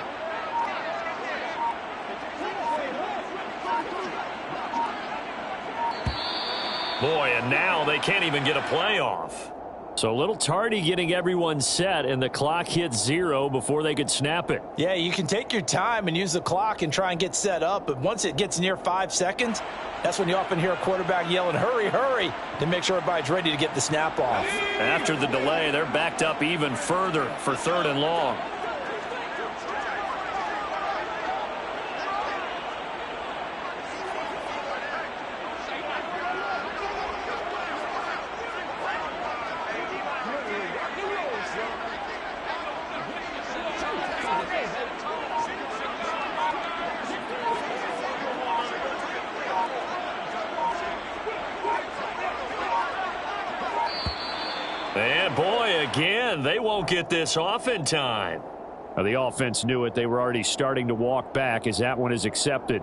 Boy, and now they can't even get a play off. So a little tardy getting everyone set, and the clock hits 0 before they could snap it. Yeah, you can take your time and use the clock and try and get set up, but once it gets near 5 seconds, that's when you often hear a quarterback yelling, hurry, hurry, to make sure everybody's ready to get the snap off. After the delay, they're backed up even further for 3rd and long. And boy, again, they won't get this off in time. Now, the offense knew it. They were already starting to walk back as that one is accepted.